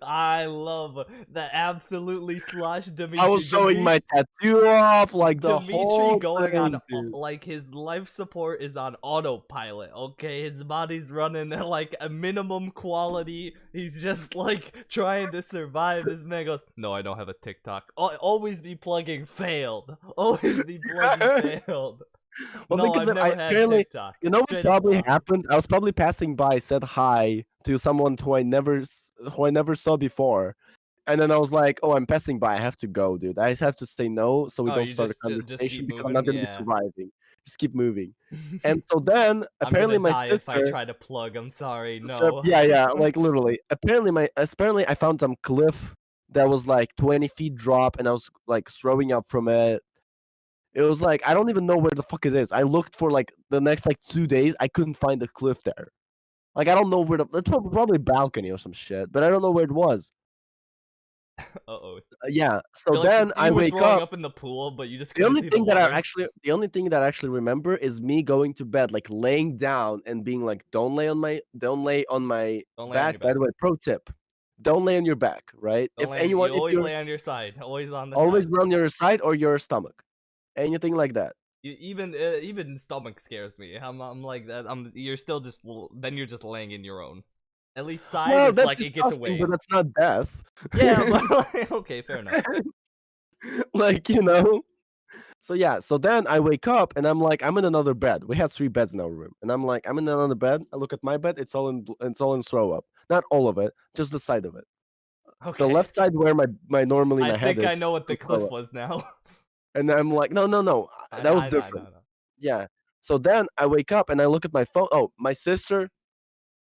I love the absolutely slosh Dmitry. I was showing my tattoo off, like the Dmitry whole going thing, on dude. like his life support is on autopilot. Okay, his body's running at like a minimum quality. He's just like trying to survive. This man goes, "No, I don't have a TikTok. Always be plugging failed. Always be plugging failed." Well, No, because I've never had apparently, TikTok. what Straight up probably lie. happened? I was probably passing by, said hi to someone who I never saw before, and then I was like, "Oh, I'm passing by. I have to go, dude. I have to say no, so we Oh, don't you start a just conversation keep because I'm moving. not gonna be Yeah. surviving. Just keep moving." And so then, I'm gonna apparently, my die if I sister. try to plug. I'm sorry. So, No. yeah, like literally. Apparently, I found some cliff that was like 20 feet drop, and I was like throwing up from it. It was like I don't even know where the fuck it is. I looked for like the next like 2 days. I couldn't find the cliff there. Like I don't know where it's probably balcony or some shit, but I don't know where it was. Uh-oh. Yeah. So You're like then I you were wake throwing up. up in the pool, but you just The couldn't only see the thing that I water. actually the only thing that I actually remember is me going to bed, like laying down and being like, don't lay on my Don't lay on your back. By back. the way, pro tip. Don't lay on your back, right? Don't lay. You If always you're lay on your side. Always on the always side. on your side or your stomach, anything like that. Even stomach scares me. I'm like that. You're still just then you're just laying in your own. At least side Well, is that's like it gets disgusting, but away. that's not death. Yeah, but like, okay, fair enough. Like, you know. So yeah, so then I wake up and I'm like, I'm in another bed. We had 3 beds in our room, and I'm like, I'm in another bed. I look at my bed. It's all in throw up. Not all of it, just the side of it. The Okay, left side where my normally I my head think is, I know what the still throw cliff up. was now. And I'm like, no, no, no, that was I different. know. Yeah. So then I wake up and I look at my phone. Oh, my sister,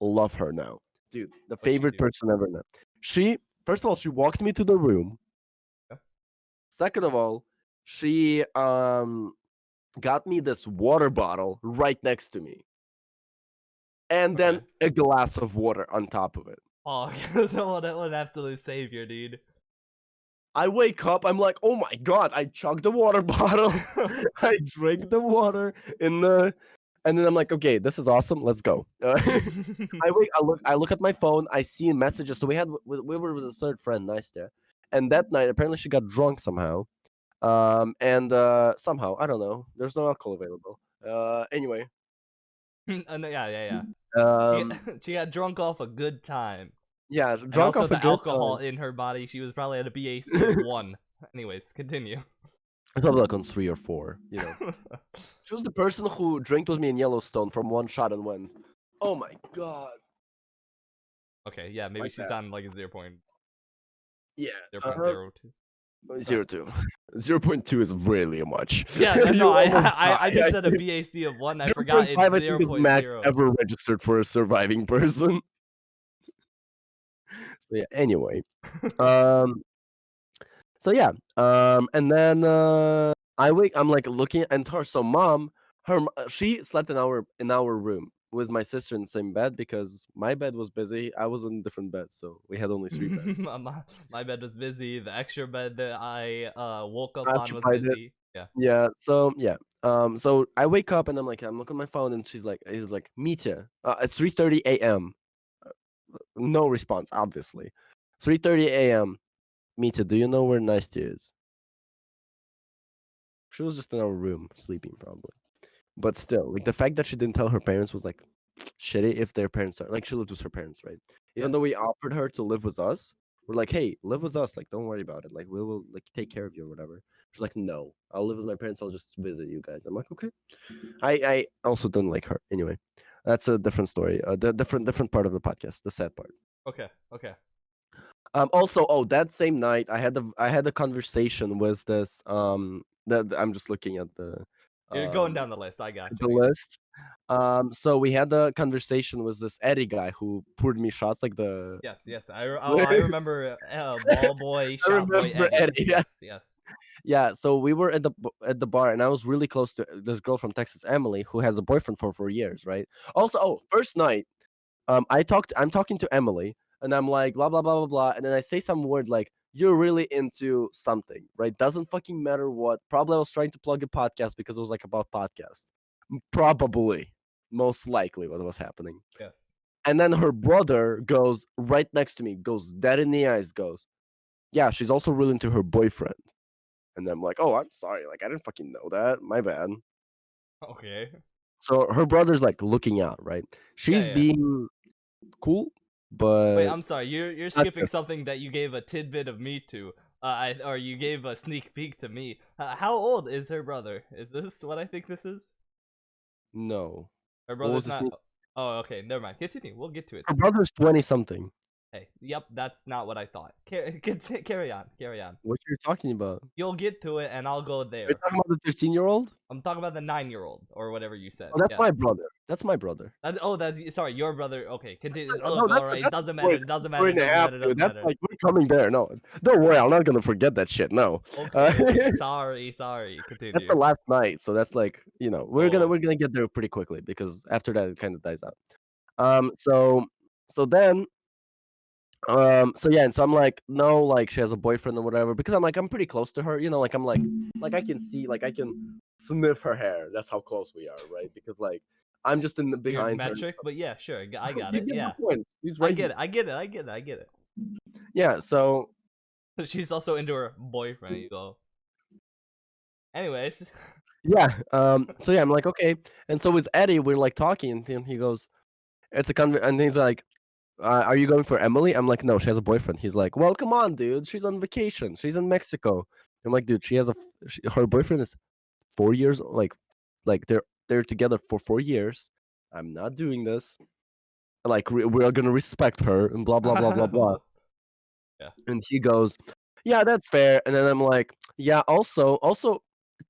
love her now, dude. The What'd she favorite do? person ever now. She First of all, she walked me to the room. Yeah. Second of all, she got me this water bottle right next to me, and then Okay. a glass of water on top of it. Oh, what an absolute savior, dude. I wake up, I'm like, oh my god, I chugged the water bottle. I drink the water in the, and then I'm like, okay, this is awesome. Let's go. I look at my phone. I see messages. So we were with a third friend, Nastya, and that night apparently she got drunk somehow. And somehow I don't know. There's no alcohol available. Anyway, No, yeah. um, She got drunk off a good time. yeah, And drunk also off a the good alcohol time. in her body, she was probably at a BAC of 1. Anyways, continue. Probably like on 3 or 4. You know, she was the person who drank with me in Yellowstone from one shot and went, "Oh my god." Okay, yeah, maybe Like she's that. on like a 0. Yeah. 0.02. 0.02. 0.2 is really much. Yeah, no, You almost I die. just said a BAC of 1. I forgot 0.5, it's I zero think, is point max 0.0. ever registered for a surviving person. So yeah. Anyway, um, so yeah, and then I'm like looking and her. So mom, she slept in our room with my sister in the same bed because my bed was busy. I was in a different bed, so we had only 3 beds. My bed was busy. The extra bed that I woke I up on was occupied it. busy. Yeah. Yeah. So yeah. So I wake up and I'm looking at my phone and he's like, Mitya. It's 3:30 a.m. No response, obviously. 3:30 a.m. Mitya, do you know where Nastya is? She was just in our room sleeping, probably. But still, like the fact that she didn't tell her parents was like shitty. If their parents are like, she lived with her parents, right? Even Yes. though we offered her to live with us, we're like, hey, live with us. Like, don't worry about it. Like, we will like take care of you or whatever. She's like, no, I'll live with my parents. I'll just visit you guys. I'm like, okay. I also don't like her. Anyway, that's a different story. The different part of the podcast. The sad part. Okay. Also, oh, that same night, I had a conversation with this. That I'm just looking at You're going um down the list. I got you. the list. So we had a conversation with this Eddie guy who poured me shots like the. Yes. I remember ball boy, I shot boy remember Eddie. Eddie. Yeah, Yes. yeah. So we were at the bar, and I was really close to this girl from Texas, Emily, who has a boyfriend for 4 years, right? Also, oh, first night, I'm talking to Emily, and I'm like blah blah blah blah blah, and then I say some word like you're really into something, right? Doesn't fucking matter what. Probably I was trying to plug a podcast because it was like about podcast. Probably, most likely, what was happening. Yes. And then her brother goes right next to me, goes dead in the eyes, goes, yeah, she's also really into her boyfriend. And I'm like, oh, I'm sorry, like I didn't fucking know that. My bad. Okay. So her brother's like looking out, right? She's Yeah. being cool, Wait, but I'm sorry. You're not skipping something that you gave a tidbit of me to. Or you gave a sneak peek to me. How old is her brother? Is this what I think this is? no. Her What was brother's this? not. Oh, okay. Never mind. Continue. We'll get to it. Her brother's 20 something. Hey, yep, that's not what I thought. Carry on. Carry on. What you're talking about? You'll get to it, and I'll go Are you there. talking about the 15-year-old? I'm talking about the 9-year-old or whatever you said. Oh, that's Yes. my brother. That's my brother. That's sorry, your brother. Okay, continue. Oh, No, all right. that's Doesn't a matter. story. Doesn't Story matter. and a Doesn't half, matter. dude. Doesn't That's matter. like we're coming there. No, don't worry. I'm not gonna forget that shit. No. Okay. Sorry. That's the Continue. last night, so that's like Oh. we're gonna get there pretty quickly because after that it kind of dies out. So then So yeah, and so I'm like, no, like she has a boyfriend or whatever, because I'm like, I'm pretty close to her, you know, like I'm like I can see, like I can sniff her hair. That's how close we are, right? Because like I'm just in the Weird behind her. metric, but yeah, sure, I got You it. get the Yeah, point. He's I right get here. it. I get it. I get it. I get it. Yeah. So She's also into her boyfriend. You go. Anyways. yeah. So yeah, I'm like, okay. And so with Eddie, we're like talking, and then he goes, it's a and he's like, are you going for Emily? I'm like, no, she has a boyfriend. He's like, well, come on, dude. She's on vacation. She's in Mexico. I'm like, dude, she has her boyfriend is 4 years, like they're together for 4 years. I'm not doing this. Like we are gonna respect her and blah blah blah blah blah. Yeah. And he goes, yeah, that's fair. And then I'm like, yeah, also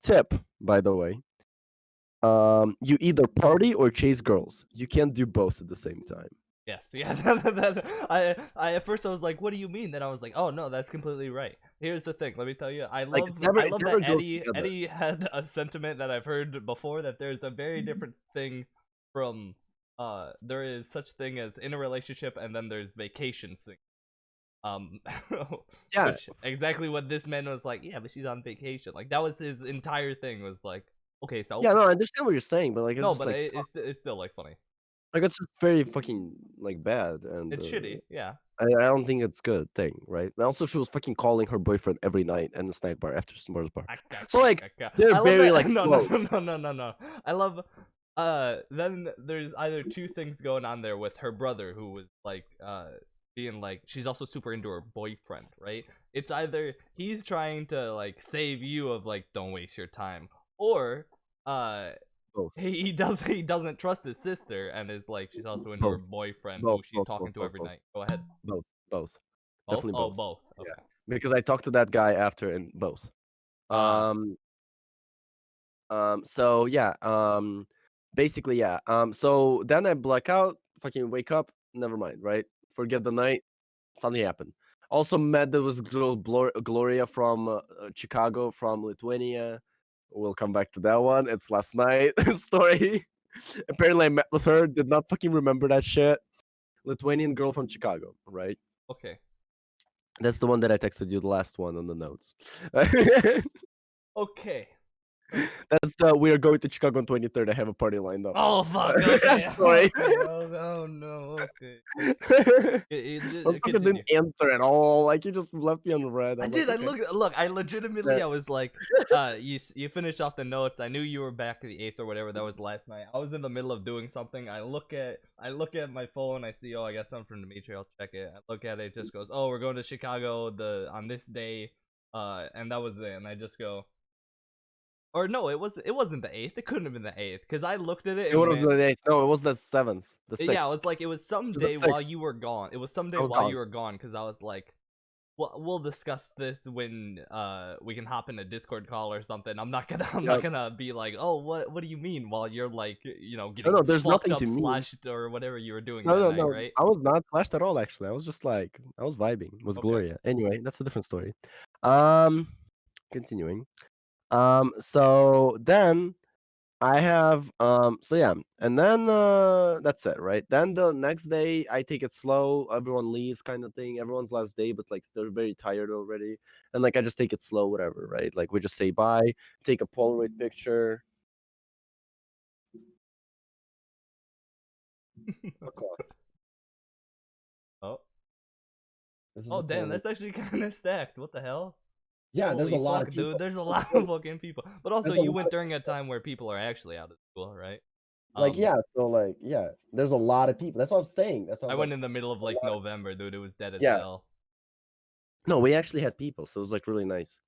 tip, by the way. You either party or chase girls. You can't do both at the same time. Yes, yeah. I at first I was like, "What do you mean?" Then I was like, "Oh no, that's completely right." Here's the thing. Let me tell you, Like I it love never that goes together. Eddie had a sentiment that I've heard before, that there's a very different thing from there is such thing as in a relationship, and then there's vacation thing. Um, Yeah, which exactly what this man was like. Yeah, but she's on vacation. Like that was his entire thing. Was like, okay, so yeah, no, I understand what you're saying, but like it's no, just but like it's still like funny. it's just very fucking like bad, and It's shitty. Yeah. I don't think it's good thing, right? And also, she was fucking calling her boyfriend every night in the snack bar after S'mores bar. So like they're I love very like that. No, no, close. no, no, no, no, no. I love. Then there's either two things going on there with her brother, who was like, being like, she's also super into her boyfriend, right? It's either he's trying to like save you of like, don't waste your time, or uh, Both, he doesn't trust his sister and is like, she's also into her both, boyfriend who both, she's both, both, talking to both, every both, night. Go ahead. both, both. Both? Definitely Oh, both. both. Yeah, Okay. because I talked to that guy after, and both. Ah. Um, So yeah. Basically yeah. So then I black out. Fucking wake up. Never mind. Right. Forget the night. Something happened. Also met there was girl Gloria from Chicago, from Lithuania. We'll come back to that one. It's last night story. Apparently I met with her. Did not fucking remember that shit. Lithuanian girl from Chicago, right? Okay. That's the one that I texted you, the last one on the notes. Okay. That's the we are going to Chicago on 23rd. I have a party lined up. Oh fuck. Okay. Sorry. Okay. Oh no. Okay. Motherfucker didn't Continue. answer at all. Like, he just left me on red. I I'm did. like, I okay. look. I legitimately. Yeah. I was like, you finished off the notes. I knew you were back at the 8th or whatever. That was last night. I was in the middle of doing something. I look at my phone. I see. Oh, I got something from Dmitry. I'll check it. I look at it. It just goes, oh, we're going to Chicago on this day. And that was it. And I just go, or no, it wasn't the 8th. It couldn't have been the 8th because I looked at it It and would have man, been the 8th. No, it was the 7th. The yeah, it 6th. was like it was some It was day the while 6th. you were gone. It was some day I was while gone. you were gone because I was like, well, we'll discuss this when we can hop in a Discord call or something. I'm not Yep. gonna be like, oh, what do you mean, while you're like, No, getting there's fucked nothing up to me. slashed or whatever you were doing No, that no, night, no. right? I was not flashed at all, actually. I was just like, I was vibing with Okay. Gloria. Anyway, that's a different story. Um, Continuing. So then I have so yeah, and then that's it, right? Then the next day I take it slow, everyone leaves kind of thing. Everyone's last day, but like they're very tired already. And like I just take it slow, whatever, right? Like we just say bye, take a Polaroid picture. Fuck off. Oh, This is oh, a damn, Polaroid. that's actually kind of stacked. What the hell? Yeah, there's a Holy lot fuck, of dude. people. There's a lot of fucking people. But also, There's a you lot went of during a people. time where people are actually out of school, right? Like Um, yeah, so like yeah, there's a lot of people. That's what I'm saying. That's what I I was went like, in the middle of a like lot of November, dude. It was dead as yeah. hell. No, we actually had people, so it was like really nice.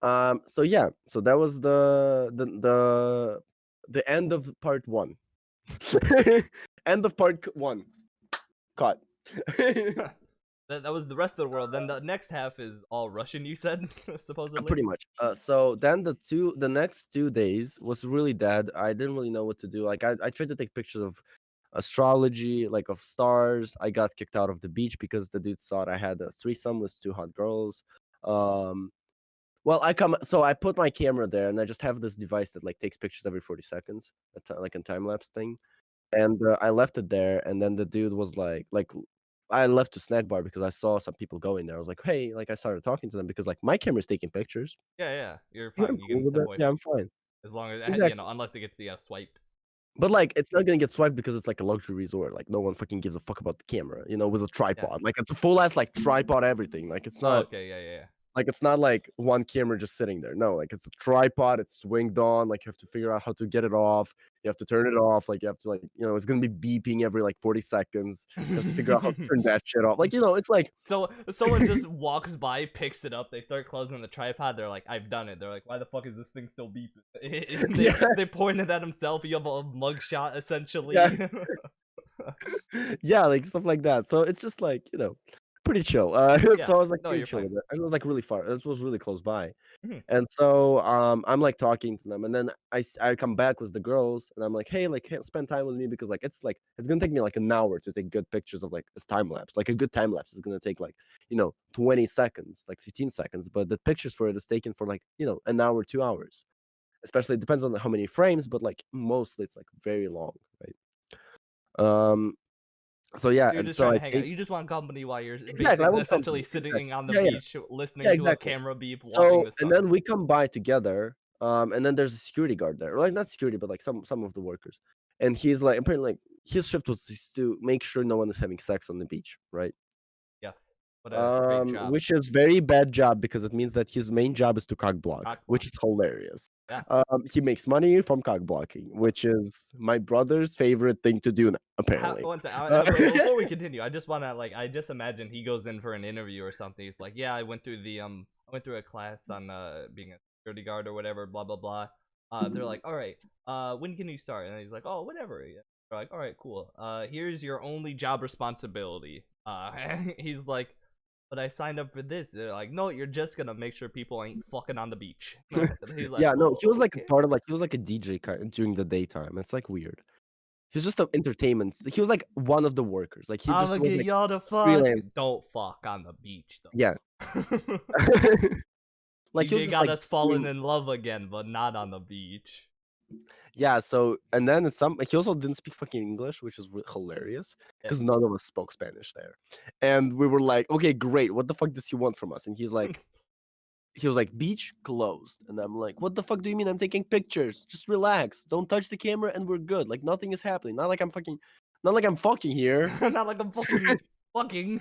So yeah, so that was the end of part one. End of part 1. Caught. That was the rest of the world. Then the next half is all Russian. You said supposedly. Pretty much. So then the next 2 days was really dead. I didn't really know what to do. Like I tried to take pictures of astrology, like of stars. I got kicked out of the beach because the dude thought I had a threesome with 2 hot girls. Um, Well, so I put my camera there, and I just have this device that like takes pictures every 40 seconds, like a time lapse thing. And I left it there, and then the dude was like, I left the snack bar because I saw some people going there. I was like, hey, like I started talking to them because like my camera's taking pictures. Yeah, you're Yeah, fine. I'm You cool can with step that. away Yeah, from I'm fine. as long as Exactly. unless it gets swiped. But like, it's not gonna get swiped because it's like a luxury resort. Like, no one fucking gives a fuck about the camera, with a Yeah. tripod. Like, it's a full ass like tripod everything. Like, it's Oh, not. okay. Yeah. Like, it's not like one camera just sitting there. No, like, it's a tripod, it's swinged on, like, you have to figure out how to get it off. You have to turn it off, like, you have to, like, it's gonna be beeping every, like, 40 seconds. You have to figure out how to turn that shit off. Like, it's like So someone just walks by, picks it up, they start closing the tripod. They're like, "I've done it." They're like, "Why the fuck is this thing still beeping?" And they yeah, they pointed at himself. You have a mugshot yeah, essentially. yeah, like, stuff like that. So it's just, like, pretty chill. Yeah. So I was, like, No, pretty you're chill fine. with it. And it was, like, really far. This was really close by. Mhm. And so, I'm, like, talking to them, and then I come back with the girls, and I'm like, "Hey, like, can't spend time with me because, like, it's gonna take me, like, an hour to take good pictures of, like, this time lapse. Like, a good time lapse is gonna take, like, 20 seconds, like, 15 seconds, but the pictures for it is taken for, like, an hour, 2 hours. Especially it depends on how many frames, but, like, mostly it's, like, very long, right? Um, so yeah, You're and just so trying I to hang out. take You just want company while you're exactly, I want essentially company, exactly. sitting on the Yeah, yeah. beach, listening Yeah, to a exactly. camera beep, watching So the and then stars. we come by together, and then there's a security guard there. Like, not security, but, like, some of the workers. And he's, like, apparently, like, his shift was just to make sure no one is having sex on the beach, right? Yes. What a great job. Which is very bad job because it means that his main job is to cock block, which Cockblocked. is hilarious. Yeah. He makes money from cock blocking, which is my brother's favorite thing to do, apparently. One second. Uh, Before we continue, I just wanna I just imagine he goes in for an interview or something. He's like, yeah, I went through a class on being a security guard or whatever, blah blah blah. They're like, all right, when can you start? And he's like, oh, whatever. Yeah. They're like, all right, cool. Here's your only job responsibility. And he's like, but I signed up for this. They're like, no, you're just gonna make sure people ain't fucking on the beach. And he's like, yeah, no, he was like a okay. part of like he was like a DJ during the daytime. It's like weird. He was just an entertainment. He was like one of the workers. Like he I'm just gonna was get like y'all to fuck. freelance. Don't fuck on the beach Yeah. though. Like he was DJ just got like us falling doing in love again, but not on the beach. yeah, so and then it's some he also didn't speak fucking English, which is hilarious Yeah. because none of us spoke Spanish there. And we were like, okay, great. What the fuck does he want from us? And he was like, beach closed. And I'm like, what the fuck do you mean? I'm taking pictures. Just relax. Don't touch the camera and we're good. Like nothing is happening. Not like I'm fucking here. Not like I'm fucking.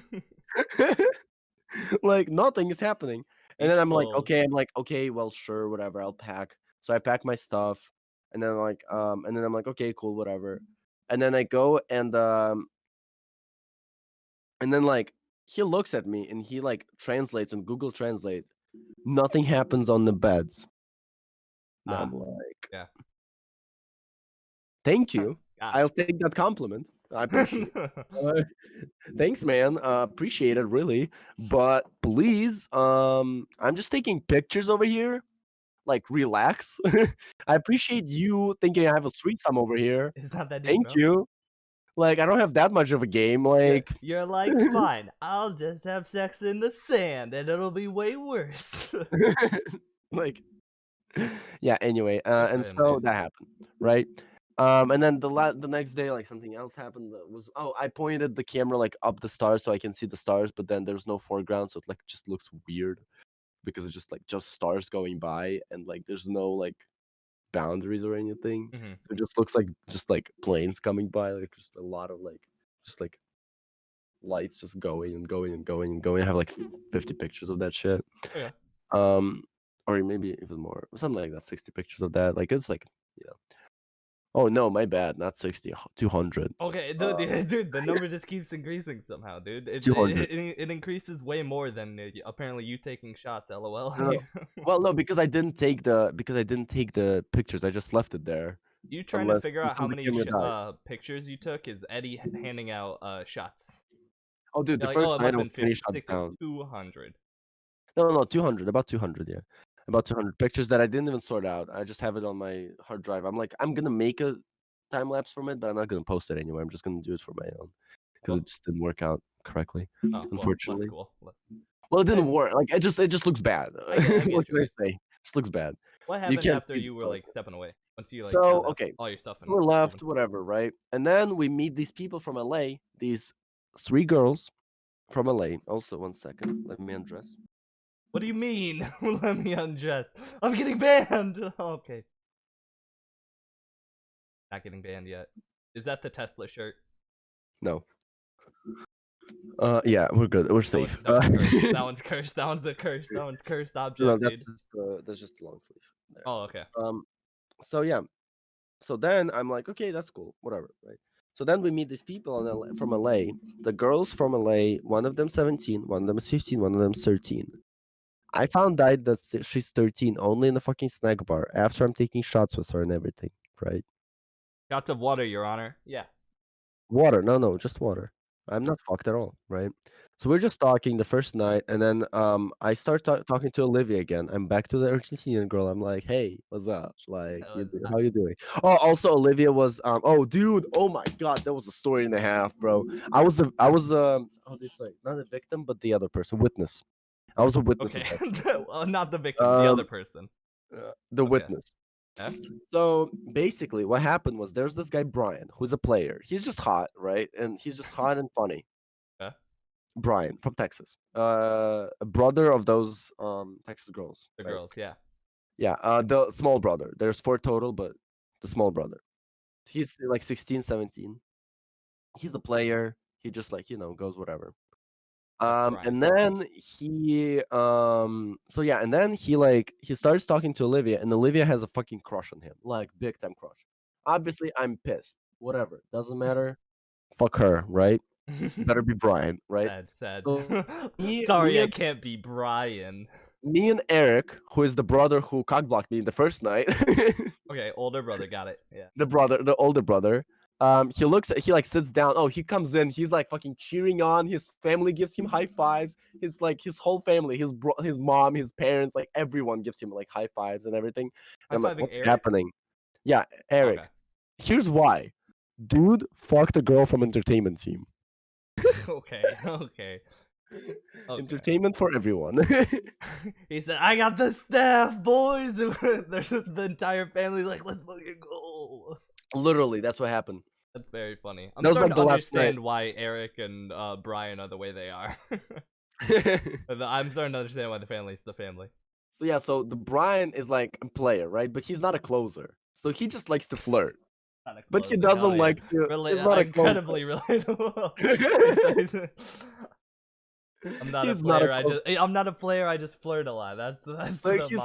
Like nothing is happening. And then Beach I'm closed. like, okay, well, sure, whatever, I'll pack. So I pack my stuff, and then I'm like, okay, cool, whatever. And then I go and then like he looks at me and he like translates on Google Translate. Nothing happens on the beds. And I'm Ah, like, yeah. thank you. Ah. I'll take that compliment. I appreciate it. Thanks, man. Appreciate it, really. But please, I'm just taking pictures over here. Like, relax. I appreciate you thinking I have a sweet time over here. It's not that deep, Thank bro. you. Like, I don't have that much of a game. Like, You're like, fine, I'll just have sex in the sand and it'll be way worse. like, yeah. Anyway, Good for and him, so dude. that happened, right? And then the next day, like something else happened. That was I pointed the camera like up the stars so I can see the stars, but then there's no foreground, so it like just looks weird because it's just like just stars going by and like there's no like boundaries or anything. Hmm. So it just looks like just like planes coming by, like just a lot of like just like lights just going and going and going and going. I have like 50 pictures of that shit. Okay. Um or maybe even more. Something like that, 60 pictures of that. Like it's like yeah. Oh no, my bad. Not 60, 200. Okay, Uh dude, the number just keeps increasing somehow, dude. 200. It increases way more than apparently you taking shots. LOL. No, no. Well, no, because I didn't take the pictures. I just left it there. You trying to Unless figure out how the many camera died. pictures you took is Eddie handing out shots. Oh, dude, You're the like, oh, first it night must I have was been 20 50, shots 60, down. 200. No, no, no, 200, about 200, yeah. About 200 pictures that I didn't even sort out. I just have it on my hard drive. I'm like, I'm gonna make a time lapse from it, but I'm not gonna post it anywhere. I'm just gonna do it for my own because Cool. it just didn't work out correctly, Oh well, less unfortunately. cool. Well, it didn't Hey, work. Like it just looks bad. I What get you. can I say? It just looks bad. What You happened can't after see the you were photo. like stepping away? Once you like So got okay, all your stuff so and we're moving. left, whatever, right? And then we meet these people from LA, these three girls, from LA. Also, 1 second. Let me undress. What do you mean? Let me undress. I'm getting banned. Okay. Not getting banned yet. Is that the Tesla shirt? No. Yeah, we're good. We're safe. That one's cursed. That one's cursed. That one's a curse. That one's cursed object, No, dude. that's just a long sleeve. There. Oh, okay. So yeah. So then I'm like, okay, that's cool, whatever, right? So then we meet these people in LA, from LA. The girls from LA, one of them 17, one of them is 15, one of them 13. I found out that she's 13 only in the fucking snack bar after I'm taking shots with her and everything, right? Shots of water, Your Honor. Yeah. Water, no, just water. I'm not fucked at all, right? So we're just talking the first night, and then I start talking to Olivia again. I'm back to the Argentinian girl. I'm like, hey, what's up? Like, how you doing? Oh, also Olivia was oh dude, oh my god, that was a story and a half, bro. I was how do you say, not a victim, but the other person, witness. I was a witness. Okay. Well, not the victim, the other person. The witness. Yeah. So basically, what happened was there's this guy Brian, who's a player. He's just hot, right? And he's just hot and funny. Yeah. Brian from Texas, a brother of those Texas girls. The right? girls, yeah. Yeah, the small brother. There's 4 total, but the small brother. He's like 16, 17. He's a player. He just like, goes whatever. And then so yeah, and then he starts talking to Olivia, and Olivia has a fucking crush on him, like big time crush. Obviously, I'm pissed. Whatever, doesn't matter. Fuck her, right? Better be Brian, right? Sad. So Sorry, I can't be Brian. Me and Eric, who is the brother who cockblocked me the first night. Okay, older brother, got it. Yeah. The older brother. He like sits down. Oh, he comes in. He's like fucking cheering on. His family gives him high fives. His whole family, his mom, his parents, like everyone gives him like high fives and everything. And I'm like, what's happening? Yeah, Eric. Okay. Here's why. Dude fucked a girl from entertainment team. Okay. Entertainment for everyone. He said, "I got the staff, boys." There's the entire family like, "Let's fucking go." Literally, that's what happened. That's very funny. I'm starting to understand why Eric and Brian are the way they are. I'm starting to understand why the family's the family. So yeah, so the Brian is like a player, right? But he's not a closer. So he just likes to flirt. But he doesn't like to. He's not incredibly relatable. I'm not a player. I'm not a player. I just flirt a lot. That's like he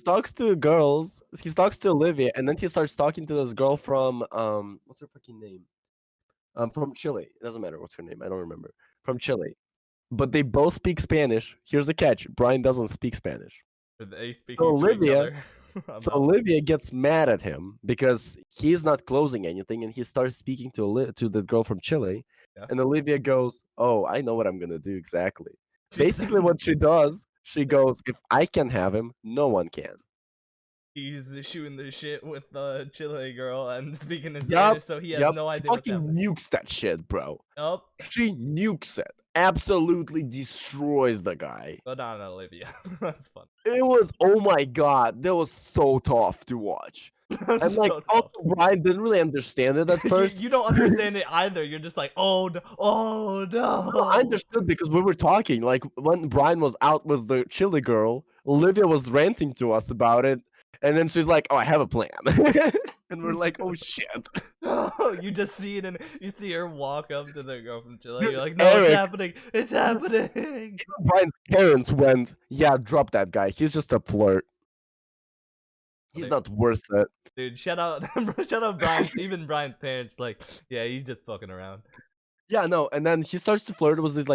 talks to girls. He talks to Olivia, and then he starts talking to this girl from what's her fucking name? From Chile. It doesn't matter what's her name. I don't remember. From Chile, but they both speak Spanish. Here's the catch: Brian doesn't speak Spanish. They speak to each other. So Olivia gets mad at him because he's not closing anything, and he starts speaking to the girl from Chile. Yeah. And Olivia goes, "Oh, I know what I'm gonna do exactly." Basically, what she does, she goes, "If I can have him, no one can." He's shooting the shit with the Chile girl and speaking in Spanish, so he has no idea what's happening. Fucking nukes that shit, bro. Yup. She nukes it. Absolutely destroys the guy. But not Olivia. That's fun. It was, oh my god, that was so tough to watch. And like, Brian didn't really understand it at first. You don't understand it either. You're just like, oh no. No, I understood because we were talking. Like when Brian was out with the Chile girl, Olivia was ranting to us about it. And then she's like, "Oh, I have a plan," and we're like, "Oh shit!" You just see it, and you see her walk up to the girl from Chile. You're like, "No, Eric, it's happening! It's happening!" Brian's parents went, "Yeah, drop that guy. He's just a flirt. He's not worth it." Dude, shout out Brian. Even Brian's parents, like, yeah, he's just fucking around. Yeah, no, and then he starts to flirt with these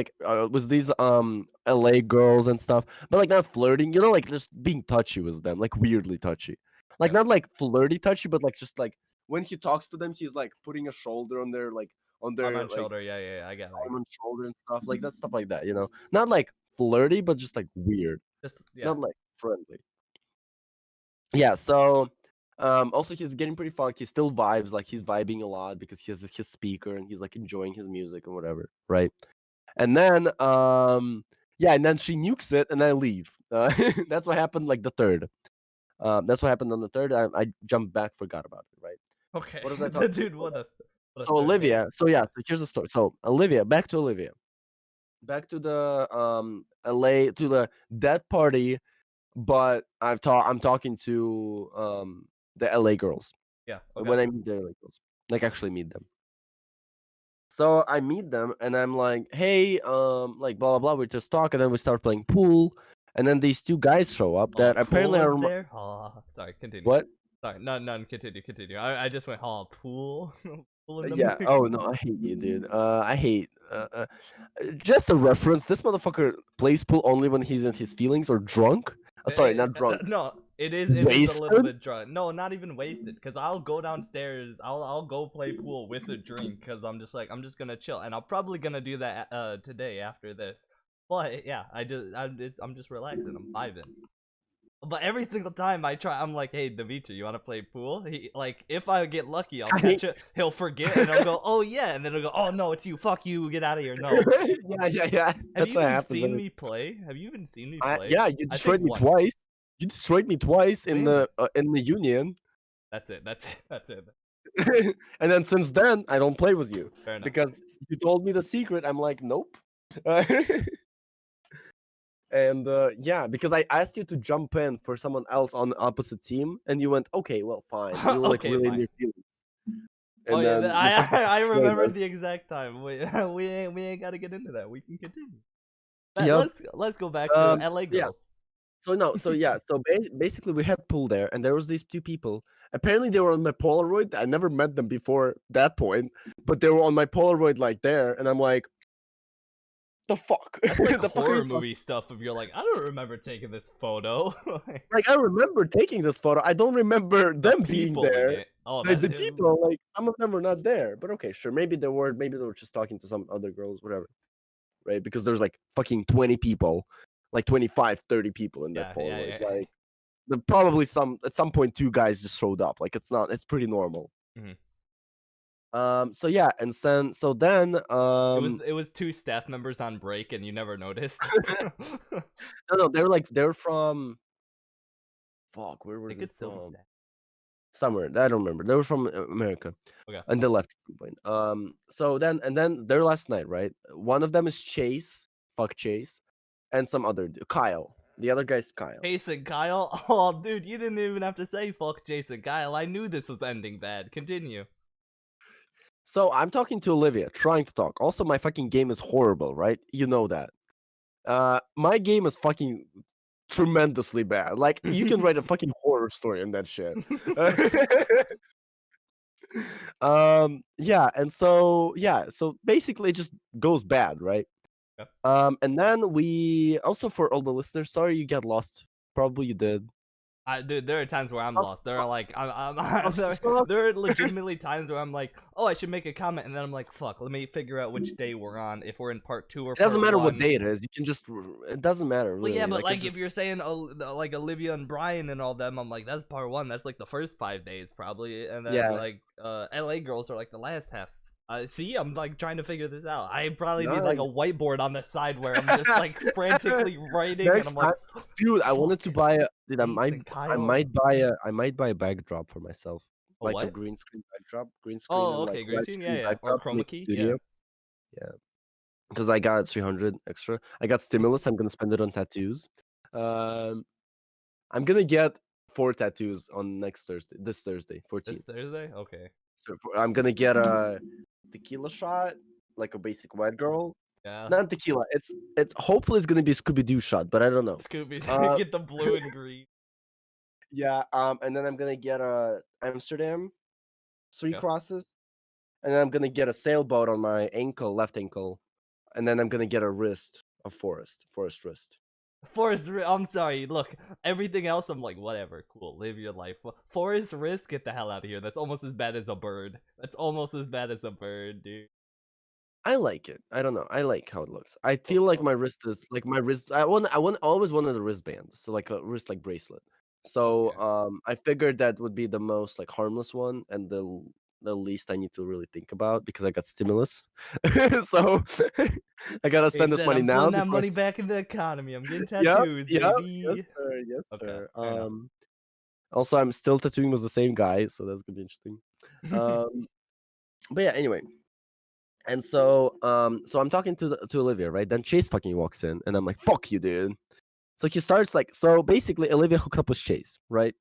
LA girls and stuff, but like not flirting, like just being touchy with them, like weirdly touchy, like not like flirty touchy, but like just like when he talks to them, he's like putting a shoulder on their arm and shoulder, yeah, I got it. Arm and shoulder and stuff like that, stuff like that, not like flirty, but just like weird, not like friendly. Yeah, so. Also, he's getting pretty funky. He still vibes, like he's vibing a lot because he has his speaker and he's like enjoying his music and whatever, right? And then, and then she nukes it and I leave. That's what happened, like the third. That's what happened on the third. I jumped back, forgot about it, right? Okay. What was I talking? Dude, what a so Olivia. So yeah. So here's the story. So Olivia, back to Olivia. back to the LA to the that party, but I'm talking to the LA girls. Yeah. Okay. When I meet the LA girls, like actually meet them. So I meet them and I'm like, hey, like blah blah blah. We just talk and then we start playing pool, and then these two guys show up Oh, that pool apparently was are there. Oh, sorry. Continue. what? Sorry. None. Continue. Continue. I just went. Oh, pool. Pool in the Yeah. mix. Oh no, I hate you, dude. I hate. Just a reference. This motherfucker plays pool only when he's in his feelings or drunk. Sorry, not drunk. No, it is a little Wasted. bit drunk. No, not even wasted. Cause I'll go downstairs. I'll go play pool with a drink. Cause I'm just like I'm just gonna chill, and I'm probably gonna do that today after this. But yeah, I'm just relaxing. I'm vibing. But every single time I try, I'm like, "Hey, Dmitry, you want to play pool?" He like, if I get lucky, I'll I hate. catch it. He'll forget, and I'll go, "Oh yeah," and then he'll go, "Oh no, it's you. Fuck you. Get out of here." No. Yeah. Have That's you what even happens. seen me play? Have you even seen me play? Yeah, you I think destroyed me once. twice. You destroyed me twice When? in the union. That's it. That's it. That's it. And then since then, I don't play with you Fair enough. because you told me the secret. I'm like, nope. And yeah, because I asked you to jump in for someone else on the opposite team, and you went, okay, well, fine. And you were like Okay, really in fine. your feelings. Oh And yeah, then you fucking I destroyed remember us. the exact time. We ain't got to get into that. We can continue. But Yep. let's go back to LA Yeah. girls. So no, so yeah, so basically we had pool there, and there was these two people. Apparently they were on my Polaroid. I never met them before that point, but they were on my Polaroid like there, and I'm like, the fuck, That's like the fuck are you horror talking? movie stuff. If you're like, I don't remember taking this photo. Like I remember taking this photo. I don't remember The them being people in there. it. Oh, Like that the is. people, like some of them were not there. But okay, sure, maybe they were. Maybe they were just talking to some other girls, whatever. Right? Because there's like fucking 20 people, like 25, 30 people in that Yeah, yeah, Polaroid. yeah. Like probably some at some point two guys just showed up. Like it's not. It's pretty normal. Mhm. So yeah, and then It was two staff members on break, and you never noticed. no, they're from fuck, where were They they could still be from? staff. Somewhere, I don't remember. They were from America, Okay. and they left at some point. So then their last night, right? One of them is Chase, fuck Chase, and some other Kyle. The other guy's Kyle. Jason Kyle. Oh, dude, you didn't even have to say fuck Jason Kyle. I knew this was ending bad. Continue. So I'm talking to Olivia, trying to talk. Also, my fucking game is horrible, right? You know that. My game is fucking tremendously bad. Like you can write a fucking horror story in that shit. Yeah, and so basically it just goes bad, right? Yep. And then we also, for all the listeners, sorry you get lost. Probably you did. Dude, there are times where I'm Stuff- lost. There are like, stuff- there, stuff. there are legitimately times where I'm like, oh, I should make a comment, and then I'm like, fuck, let me figure out which day we're on. If we're in part 2 or It doesn't part matter what 1. day it is. You can just. It doesn't matter Well, yeah, really. but Like like it's just. if you're saying like Olivia and Brian and all them, I'm like, that's part 1. That's like the first 5 days probably, and then Yeah. like LA girls are like the last half. See, I'm like trying to figure this out. I probably need like Nice. a whiteboard on the side where I'm just like frantically writing, and Next I'm like, dude, I wanted to buy a. Dude, Jason I Kyle. might buy a backdrop for myself, A like a what? green screen backdrop, green screen Oh, and like okay, green white screen, yeah, screen yeah, or backdrop to chroma make the key, yeah. studio. Yeah, because I got 300 extra. I got stimulus. I'm gonna spend it on tattoos. Um, I'm gonna get 4 tattoos on next Thursday. This Thursday, This 14th. Thursday, okay, So I'm gonna get a tequila shot, like a basic white girl. yeah. Not tequila. It's hopefully it's gonna be a Scooby Doo shot, but I don't know. Scooby, Uh, get the blue and green. yeah. And then I'm gonna get a Amsterdam, 3 crosses, and then I'm gonna get a sailboat on my ankle, left ankle, and then I'm gonna get a wrist, a forest wrist. I'm sorry. Look, everything else, I'm like, whatever, cool, live your life. Forest Risk, get the hell out of here. That's almost as bad as a bird. That's almost as bad as a bird, dude. I like it. I don't know. I like how it looks. I Oh, feel like oh, my wrist is like my wrist. Always wanted a wristband, so like a wrist like bracelet. So okay. I figured that would be the most like harmless one and the least I need to really think about because I got stimulus. So I gotta He spend this said, money I'm now putting that before money it's. back in the economy. I'm getting Yep, tattoos, yep, yes baby. sir, yes Okay, sir. fair enough. Also I'm still tattooing with the same guy, so that's gonna be interesting. Um, but yeah, anyway. And so I'm talking to Olivia, right? Then Chase fucking walks in, and I'm like, "Fuck you, dude." So he starts like, so basically, Olivia hooked up with Chase, right?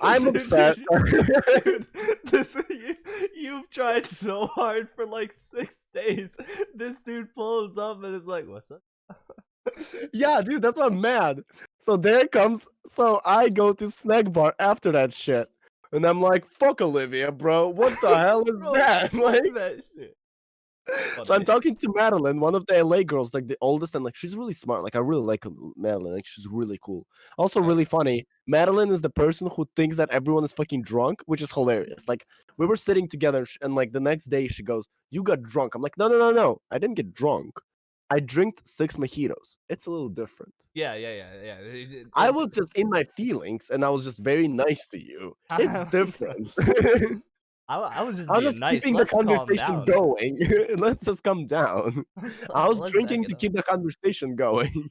I'm upset. Dude, you've tried so hard for like 6 days. This dude pulls up and is like, "What's up?" Yeah, dude, that's why I'm mad. So there comes. So I go to snack bar after that shit, and I'm like, "Fuck Olivia, bro. What the hell is Bro, that?" fuck Like, that shit. so I'm Funny. talking to Madeline, one of the LA girls, like the oldest, and like she's really smart. Like I really like Madeline. Like she's really cool. Also really funny. Madeline is the person who thinks that everyone is fucking drunk, which is hilarious. Like we were sitting together, and like the next day she goes, "You got drunk." I'm like, "No, no, no, no. I didn't get drunk. I drank 6 mojitos. It's a little different. Yeah. I was just in my feelings, and I was just very nice to you. It's different." I was just I was being just nice. keeping the Let's calm conversation down. going. Let's just calm down. I was Let's back drinking it to up. keep the conversation going.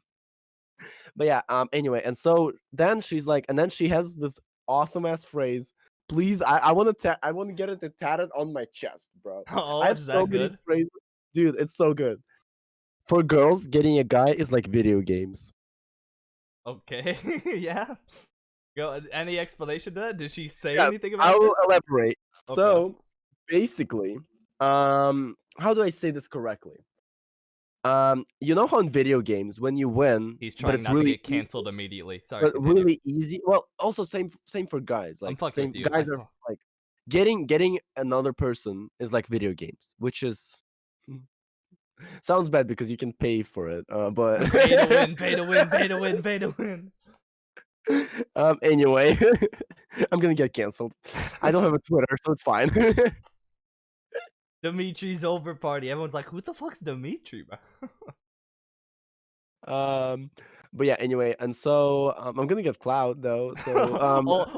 But yeah, anyway, and so then she's like, and then she has this awesome ass phrase. Please, I want to I want to get it tatted on my chest, bro. I Oh, have is so that many good? phrases. Dude, it's so good. For girls, getting a guy is like video games. Okay, yeah. Go. Any explanation to that? Did she say Yes, anything I about will this? elaborate. Okay. So basically, how do I say this correctly? You know how in video games when you win, He's but trying it's not to really get canceled immediately. Sorry, but continue. really easy. Well, also same for guys. I'm Like fucking same with you. guys are like getting another person is like video games, which is sounds bad because you can pay for it. But Pay to win, pay to win, pay to win, pay to win. Anyway, I'm gonna get canceled. I don't have a Twitter, so it's fine. Dimitri's over party. Everyone's like, who the fuck's Dimitri, bro? Um, but yeah, anyway, and so I'm gonna get cloud though. So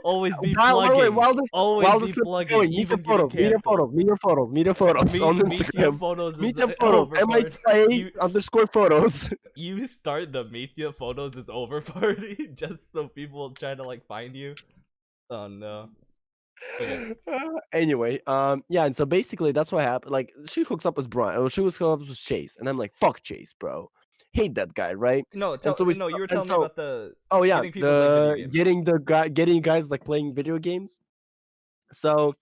Always be wait, plugging. while Always this be clip is plugging, going, meet your even getting photos, meet your canceled. photos, meet your photos, meet your photos on Meteor Instagram. photos Meet is your photos. over party. MITIA_photos. You start the Meteor photos is over party just so people try to like find you. Oh no. Okay. Anyway, yeah, and so basically that's what happened. Like she hooks up with Brian, or she was hooked up with Chase, and I'm like, fuck Chase, bro. Hate that guy, right? No, And so no, you were and telling me so about the oh yeah, getting people's like video games. getting guys like playing video games. So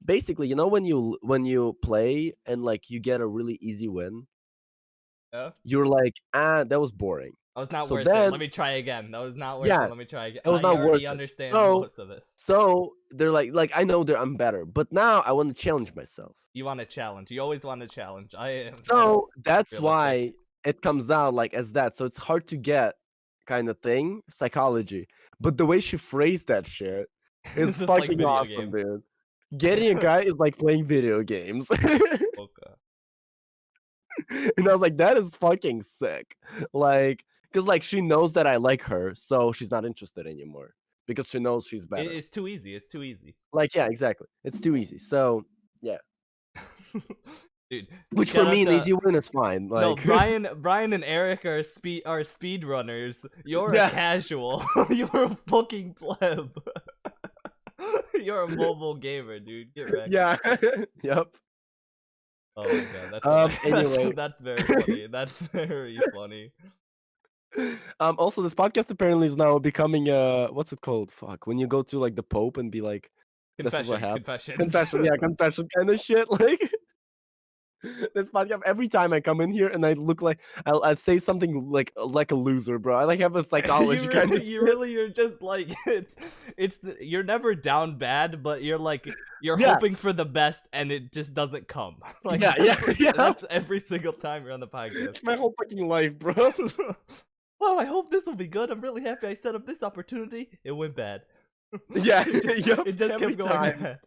basically, you know when you play and like you get a really easy win, Yeah. you're like, that was boring. That was not So worth it. then Let me try again. That was not worth it. yeah, Let me try again. it was I not worth already it. understand So most of this. so they're like I know that I'm better, but now I want to challenge myself. You want a challenge. You always want a challenge. I am. So that's realistic. why it comes out like as that. So it's hard to get kind of thing, psychology. But the way she phrased that shit is It's just like fucking video awesome, game. dude. Getting a guy is like playing video games. Okay. And I was like, that is fucking sick. Like, because like she knows that I like her, so she's not interested anymore. Because she knows she's better. It's too easy. It's too easy. Like, yeah, exactly. It's too easy. So yeah. Dude, Which for shout out me, an to easy win is fine. no Like Brian and Eric are speed runners. You're a yeah. casual. You're a fucking pleb. You're a mobile gamer, dude. Get wrecked. Yeah. Yep. Oh my god, Anyway. that's very funny. That's very funny. Also this podcast apparently is now becoming what's it called? Fuck. When you go to like the Pope and be like, this is what happened. Confessions. Yeah, confession kind of shit. Like this podcast, every time I come in here and I look like I say something like a loser, bro. I like have a psychology kind of. You're just like it's you're never down bad, but you're like you're Yeah. hoping for the best and it just doesn't come. Like yeah. that's every single time you're on the podcast. It's my whole fucking life, bro. Well, I hope this will be good. I'm really happy I set up this opportunity. It went bad. Yeah, it just every kept going time.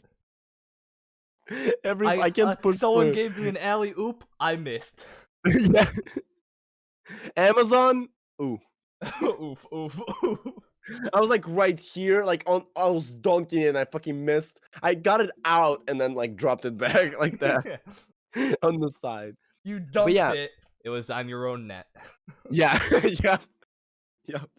bad. I can't put someone through. gave me an alley oop. I missed. Yeah. Amazon. Ooh. Oof. I was like right here, like I was dunking it and I fucking missed. I got it out and then like dropped it back like that on the side. You dunked it. It was on your own net. Yeah. Yep.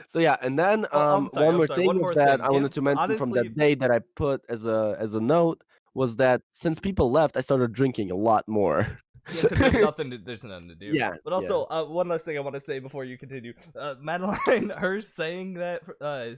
So yeah, and then one more thing is that I wanted to mention from that day that I put as a note was that since people left, I started drinking a lot more. Yeah, because there's nothing to do. Yeah, But also, one last thing I want to say before you continue. Madeline, her saying that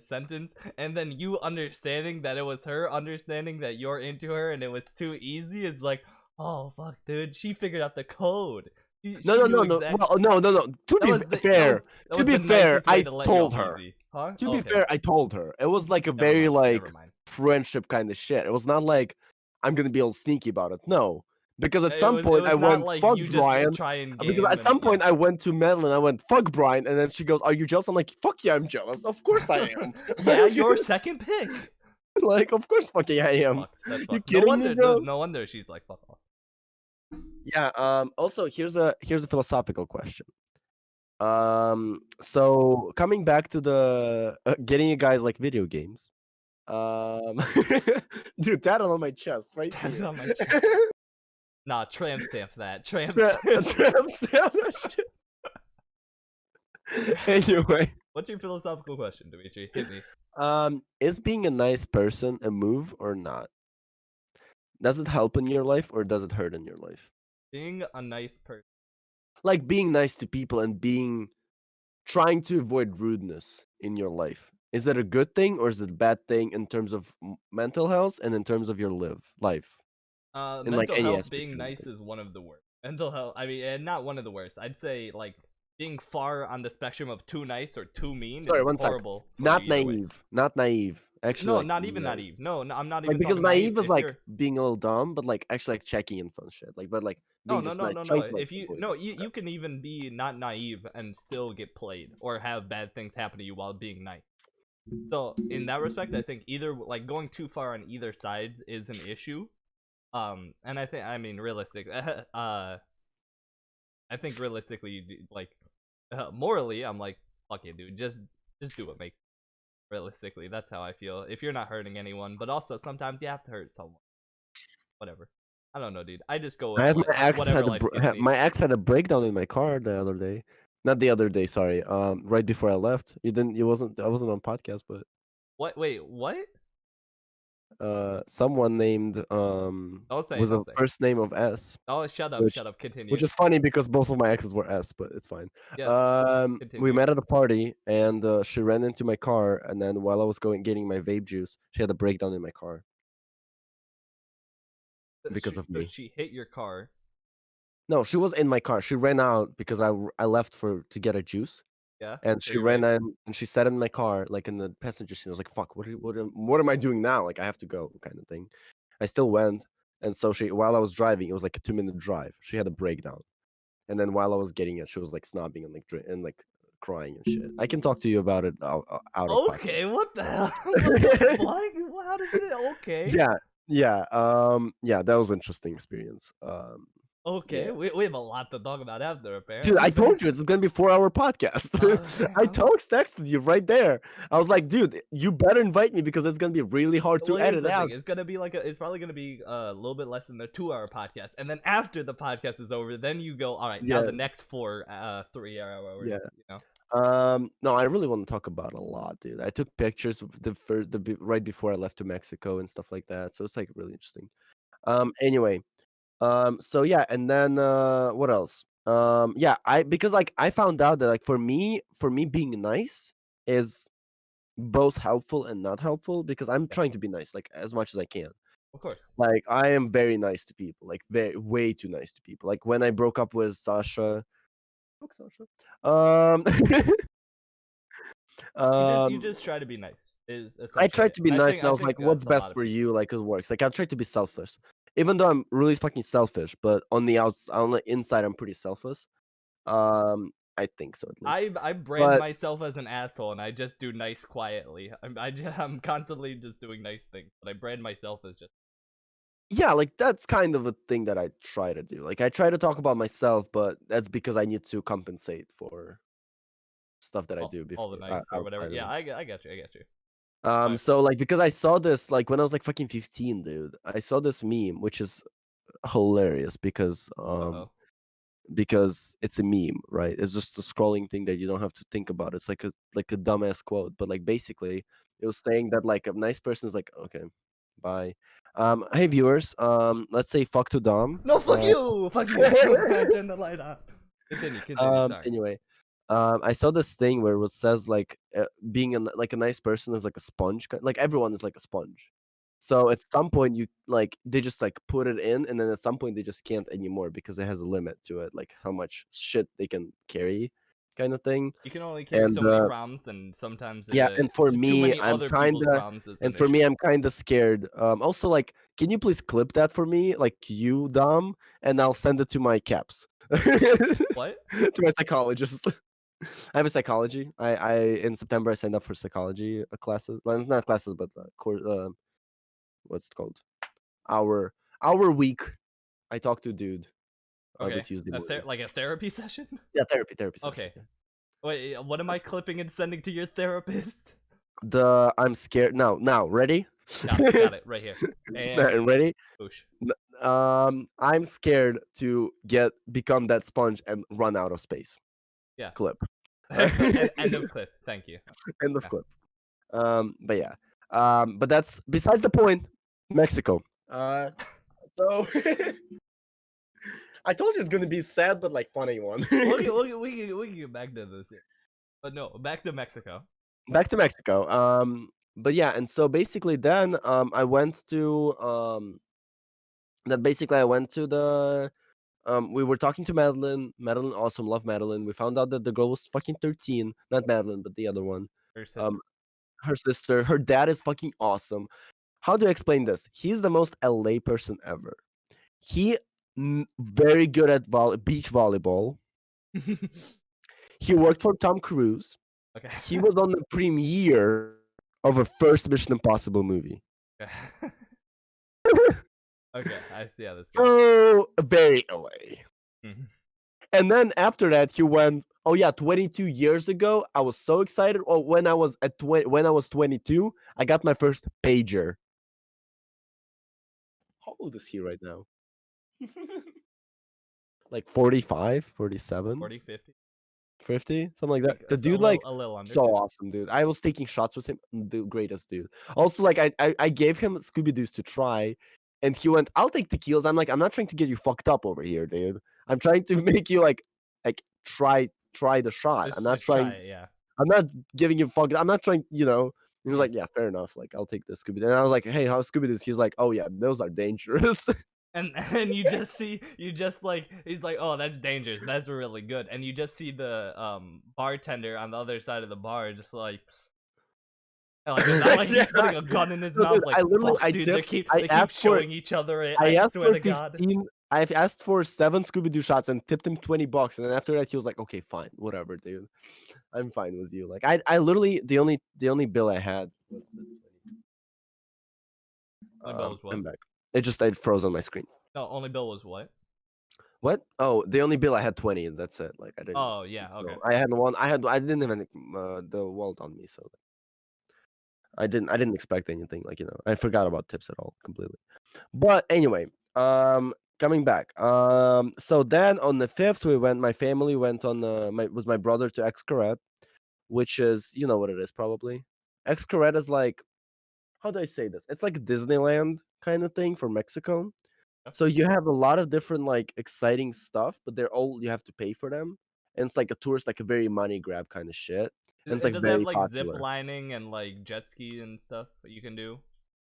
sentence, and then you understanding that it was her understanding that you're into her and it was too easy is like, oh fuck, dude, she figured out the code. No, She no, knew no, no. exactly. Well, no, no, no. To That be was the fair, that to was be the fair, nicest way I to let you told off her. easy, huh? To be Okay, fair, I told her. It was like a never very mind. like Never mind. friendship kind of shit. It was not like I'm gonna be all sneaky about it. No, because at It some was it point I was not went like fuck you just Brian. try and Because game at and some point I went to Madeline. I went fuck Brian, and then she goes, "Are you jealous?" I'm like, "Fuck yeah, I'm jealous. Of course I am." yeah, your second pick. Like, of course fucking I am. That's You fucked. No kidding me, wonder, bro? dude, no wonder she's like fuck off. Yeah. Also, here's a philosophical question. So coming back to the getting you guys like video games. Um, dude, tatted on my chest right here. On my chest. Nah, tramp stamp that. Tramp stamp. Tramp stamp that shit. Anyway, What's your philosophical question, Dmitry? Hit me. is being a nice person a move or not? Does it help in your life or does it hurt in your life? Being a nice person. Like being nice to people and trying to avoid rudeness in your life. Is it a good thing or is it a bad thing in terms of mental health and in terms of your life? In like Mental any health, aspect being of your nice life. is one of the worst. Mental health, I mean, and not one of the worst. I'd say like being far on the spectrum of too nice or too mean Sorry, is one sec. horrible for you Not either way. naive. Not naive. Actually, No, like not even naive. nice. No, I'm not Like even because talking naive. naive is If like you're being a little dumb, but like actually like checking in fun shit. Like, but like no, being no, just no, nice, no, no. trying to like If you avoid no, it. you can even be not naive and still get played or have bad things happen to you while being nice. So in that respect, I think either like going too far on either sides is an issue. And I mean realistic. I think realistically, like morally, I'm like, fuck it, dude. Just do what makes. Realistically, that's how I feel. If you're not hurting anyone, but also sometimes you have to hurt someone. Whatever. I don't know, dude. I just go I with had whatever life gives me. my ex had a breakdown in my car the other day. Not the other day, sorry. Right before I left. I wasn't on podcast, but What? Wait, what? someone named Don't say. was a Don't say. first name of S, Oh, shut up. which Shut up. Continue. which is funny because both of my exes were S, but it's fine. Yes. We Continue. met at a party and she ran into my car, and then while I was going getting my vape juice, she had a breakdown in my car because of So me. she hit your car. No, she was in my car. She ran out because I left for to get a juice, Yeah. and So she your ran vape. in and she sat in my car like in the passenger seat. I was like, "Fuck, what am I doing now? Like I have to go," kind of thing. I still went, and so she while I was driving, it was like a 2 minute drive. She had a breakdown, and then while I was getting it, she was like snobbing and like and like crying and shit. I can talk to you about it out of podcast. Okay. What the hell? What the fuck? How did it? Okay. Yeah, yeah, yeah. That was an interesting experience. Okay. Yeah. We have a lot to talk about after, Dude, I apparently. told you it's gonna be 4 hour podcast. I texted you right there. I was like, dude, you better invite me because it's gonna be really hard to Well, here's edit the thing. out. It's gonna be it's probably gonna be a little bit less than a 2 hour podcast, and then after the podcast is over, then you go, all right, now Yeah, the next 3 hours. yeah. You know. No, I really want to talk about it a lot, dude. I took pictures of right before I left to Mexico and stuff like that, so it's like really interesting. Anyway, so yeah, and then what else? Yeah, I because like I found out that like for me being nice is both helpful and not helpful because I'm Yeah, trying to be nice like as much as I can. of course. Like I am very nice to people, like very way too nice to people. Like when I broke up with Sasha, fuck Sasha. Um, You um, just try to be nice is I essentially tried it. to be And nice, and I I was like, think "What's that's a best lot of for people. you?" Like it works. Like I tried to be selfish, even though I'm really fucking selfish. But on the inside, I'm pretty selfish. I think so at least. I brand But myself as an asshole, and I just do nice quietly. I'm constantly just doing nice things, but I brand myself as just yeah, like that's kind of a thing that I try to do. Like I try to talk about myself, but that's because I need to compensate for stuff that I do all the before nice or whatever. outside of Yeah, it. I got you. I got you. All right. So like because I saw this like when I was like fucking 15, dude. I saw this meme which is hilarious Uh oh. because it's a meme, right? It's just a scrolling thing that you don't have to think about. It's like a dumbass quote, but like basically it was saying that like a nice person is like, okay, Bye. Hey viewers. Let's say fuck to Dom. No, fuck you! Fuck you! I turned the light off. Continue, sorry. Anyway, I saw this thing where it says like being like a nice person is like a sponge. Like everyone is like a sponge. So at some point you like they just like put it in, and then at some point they just can't anymore because it has a limit to it, like how much shit they can carry, kind of thing. You can only carry And so many ROMs, and sometimes yeah, and for too me, many other people's ROMs is an for me, issue. I'm kind of scared. Also, like, can you please clip that for me, like you, Dom, and I'll send it to my caps. What? To my psychologist. I have a psychology. I in September I signed up for psychology classes. Well, it's not classes, but course. What's it called? Our our week. I talk to a dude every Okay, Tuesday morning. like a therapy session? Yeah, therapy session. Okay. Yeah. Wait, what am I clipping and sending to your therapist? I'm scared now. Ready? Got it, right here. And Ready? boosh. I'm scared to become that sponge and run out of space. Yeah. Clip. End of clip. Thank you. End of clip. But yeah. But that's besides the point. Mexico. So I told you it's gonna be sad, but like funny one. we can get back to this, but no, back to Mexico. Back to Mexico. But yeah, and so basically then I went to the we were talking to Madeline. Madeline, awesome, love Madeline. We found out that the girl was fucking 13. Not Madeline, but the other one. Her sister. Um, her sister. Her dad is fucking awesome. How do I explain this? He's the most LA person ever. He very good at beach volleyball. He worked for Tom Cruise. Okay. He was on the premiere of a first Mission Impossible movie. Okay, I see how this goes. So very LA. Mhm. And then after that, he went. Oh yeah, 22 years ago, I was so excited. Oh, when I was 22, I got my first pager. How old is he right now? Like 45, 47, 40, 50? 50, something like that. The So dude, like, a little under. so awesome, dude. I was taking shots with him, the greatest dude. Also, like, I gave him Scooby Doo's to try, and he went, "I'll take tequilas." I'm like, I'm not trying to get you fucked up over here, dude. I'm trying to make you like try the shot. I'm not Just try trying. it, yeah. I'm not giving you fuck. I'm not trying. He was like, "Yeah, fair enough. Like, I'll take the Scooby Doo." And I was like, "Hey, how's Scooby Doo's?" He's like, "Oh yeah, those are dangerous." And you just see like he's like, oh, that's dangerous, that's really good, and you just see the bartender on the other side of the bar just like Yeah. he's putting a gun in his No, mouth, dude, like, I literally, fuck, dude, they keep asked for, showing each other it, I I asked swear for to God. 15. I've asked for 7 Scooby Doo shots and tipped him $20, and then after that he was like, "Okay, fine, whatever, dude. I'm fine with you." Like, I literally the only bill I had was the 20. Only bill was what? I'm back. It froze on my screen. No, only bill was what? What? Oh, the only bill I had 20, and that's it. Like, I didn't. Oh yeah, okay. So I didn't have any, the wallet on me, so I didn't expect anything. Like, I forgot about tips at all completely. But anyway, coming back. So then on the 5th, my family went on, my brother to Xcaret, which is, you know what it is probably. Xcaret is like, how do I say this? It's like Disneyland kind of thing for Mexico. Yep. So you have a lot of different like exciting stuff, but you have to pay for them. And it's like a tourist, like a very money grab kind of shit. And it's It like does have very like zip popular. lining and like jet ski and stuff that you can do,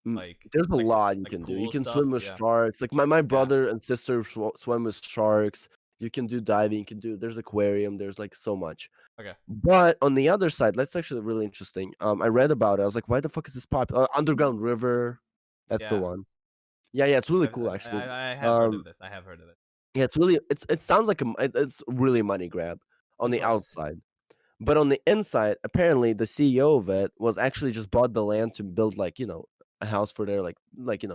There's a like lot you can do. You pool can stuff, swim with yeah. sharks. Like my Yeah. brother and sister swim with sharks. You can do diving. There's aquarium. There's like so much. Okay. But on the other side, that's actually really interesting. I read about it. I was like, why the fuck is this popular? Underground River. That's the Yeah. one. Yeah, it's really cool actually. I have heard of this. I have heard of it. Yeah, it sounds like it's really money grab on Of the course. outside. But on the inside, apparently the CEO of it was actually just bought the land to build like, a house for their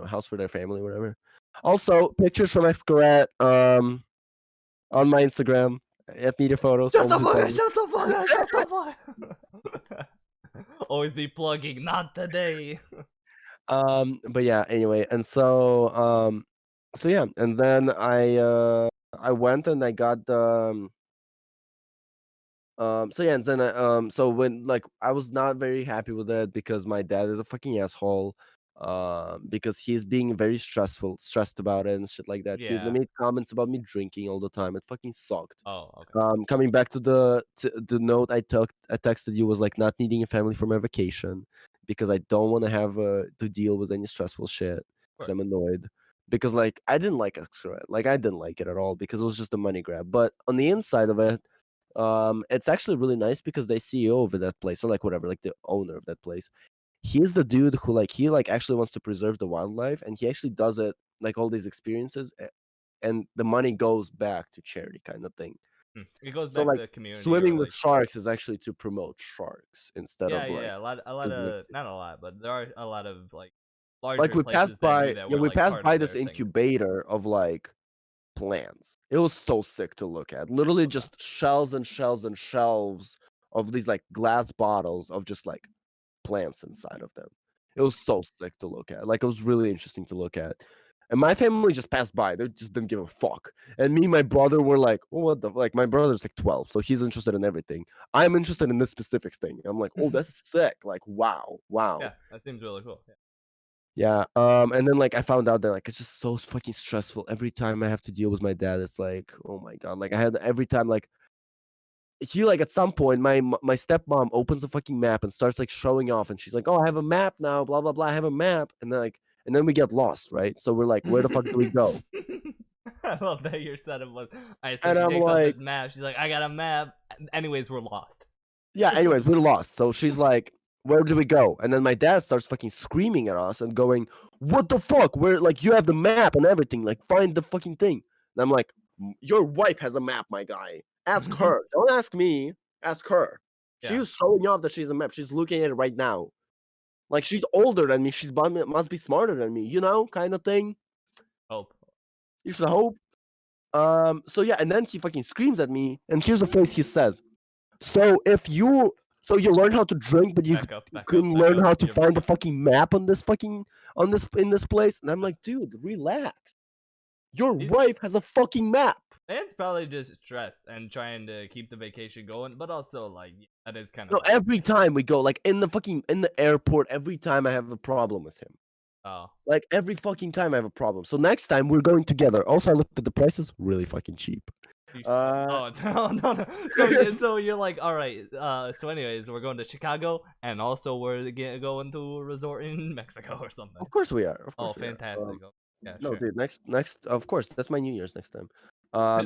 house for their family or whatever. Also, pictures from Xcaret on my Instagram at Media Photos. Shut the always fuck up! funny. Shut the fuck up! Shut the fuck up! Always be plugging, not today. But yeah, anyway, and so yeah, and then I went and I got the so yeah, and then so when like I was not very happy with it because my dad is a fucking asshole. because he's being very stressed about it and shit like that. He Yeah. made comments about me drinking all the time. It fucking sucked. Oh, okay. Coming back to the note I texted you was like not needing a family for my vacation because I don't want to have to deal with any stressful shit because I'm annoyed. Because like I didn't like Xcaret, like I didn't like it at all because it was just a money grab. But on the inside of it, it's actually really nice because the CEO of that place, or like whatever, like the owner of that place, he's the dude who like he like actually wants to preserve the wildlife, and he actually does it like all these experiences, and the money goes back to charity kind of thing. It goes So back to like the community, or swimming with like sharks is actually to promote sharks instead yeah, of like yeah. A lot using of it. not a lot, but there are a lot of like Like larger we passed places that do by, that. yeah, Were we like passed part by of this their thing. incubator of like plants. It was so sick to look at. Literally just shelves and shelves and shelves of these like glass bottles of just like plants inside of them. It was so sick to look at. Like it was really interesting to look at. And my family just passed by. They just didn't give a fuck. And me and my brother were like, oh, what the like my brother's like 12, so he's interested in everything. I'm interested in this specific thing. I'm like, oh, that's sick. Like, wow, wow. Yeah, that seems really cool. Yeah. Yeah. And then like I found out that like it's just so fucking stressful. Every time I have to deal with my dad, it's like, oh my god. Like I had every time like he like at some point my stepmom opens a fucking map and starts like showing off, and she's like, oh, I have a map now, blah blah blah, I have a map. And then like and then we get lost, right? So we're like, where the fuck do we go? I love that your setup was. Alright, so And she I'm takes out like, this map. She's like, I got a map. Anyways, we're lost. yeah, anyways, we're lost. So she's like, where do we go? And then my dad starts fucking screaming at us and going, what the fuck? Where, like, you have the map and everything. Like, find the fucking thing. And I'm like, your wife has a map, my guy. Ask her. Don't ask me. Ask her. Yeah. She's showing off that she's a map. She's looking at it right now. Like, she's older than me. She's must be smarter than me, you know, kind of thing. Hope. You should hope. So yeah, and then he fucking screams at me, and here's the phrase he says. So if you so you learn how to drink, but you Back up. couldn't learn how to You're find the back up. fucking map on this fucking on this in this place. And I'm like, dude, relax. Your wife has a fucking map. It's probably just stress and trying to keep the vacation going, but also like that is kind So of every time we go, like in the airport, every time I have a problem with him. Oh. Like every fucking time I have a problem. So next time we're going together. Also, I looked at the prices, really fucking cheap. Oh no. So you're like, all right. So anyways, we're going to Chicago, and also we're going to a resort in Mexico or something. Of course we are. Of Oh, course we are. fantastic. Yeah, No, sure. dude. Next. Of course, that's my New Year's next time.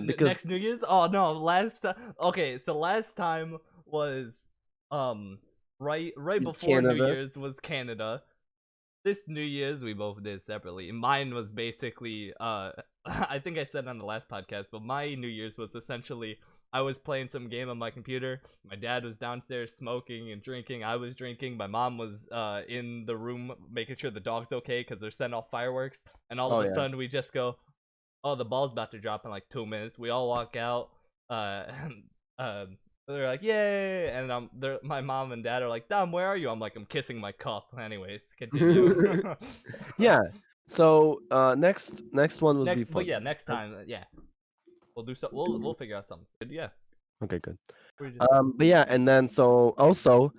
Because Next New Year's? Oh no, okay, so last time was right before New Canada. Year's was Canada. This New Year's we both did separately. Mine was basically I think I said on the last podcast, but my New Year's was essentially I was playing some game on my computer. My dad was downstairs smoking and drinking. I was drinking. My mom was in the room making sure the dog's okay because they're setting off fireworks. And all of a sudden we just go, oh, the ball's about to drop in like 2 minutes. We all walk out. And they're like, yay! And my mom and dad are like, Dom, where are you? I'm like, I'm kissing my cup. Anyways, continue. Yeah. So next one will be fun. But yeah, next time, yeah, we'll do so. We'll figure out something. Yeah. Okay, good. But yeah, and then so also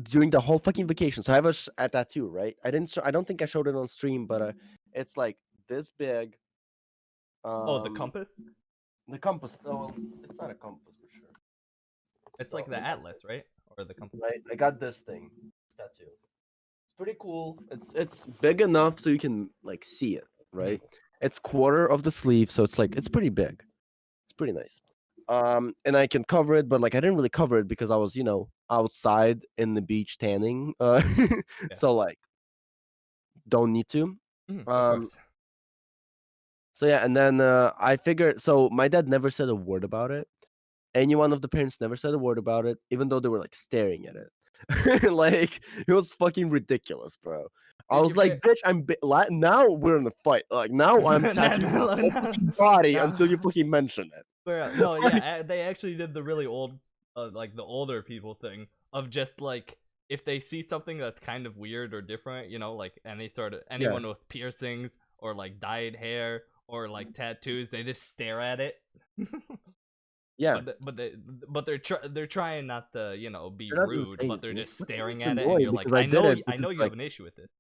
during the whole fucking vacation, so I have a tattoo, right? I don't think I showed it on stream, but it's like this big. Oh, the compass. The compass. No, it's not a compass for sure. It's like the atlas, right? Or the compass. Right. I got this thing. Tattoo. It's pretty cool. It's big enough so you can like see it, right? It's quarter of the sleeve, so it's like it's pretty big. It's pretty nice. And I can cover it, but like I didn't really cover it because I was, you know, outside in the beach tanning. So like don't need to. Of course. So yeah, and then I figured so my dad never said a word about it. Any one of the parents never said a word about it, even though they were like staring at it. Like it was fucking ridiculous, bro. I was like, bitch, now we're in a fight. Like now I'm touching your whole fucking body until you fucking mention it. No, yeah, they actually did the really old, like the older people thing of just like if they see something that's kind of weird or different, you know, like anyone with piercings or like dyed hair or like tattoos, they just stare at it. Yeah, but they're trying not to, you know, be rude, but they're just staring at it, and annoying you're like, because I know you have an issue with it.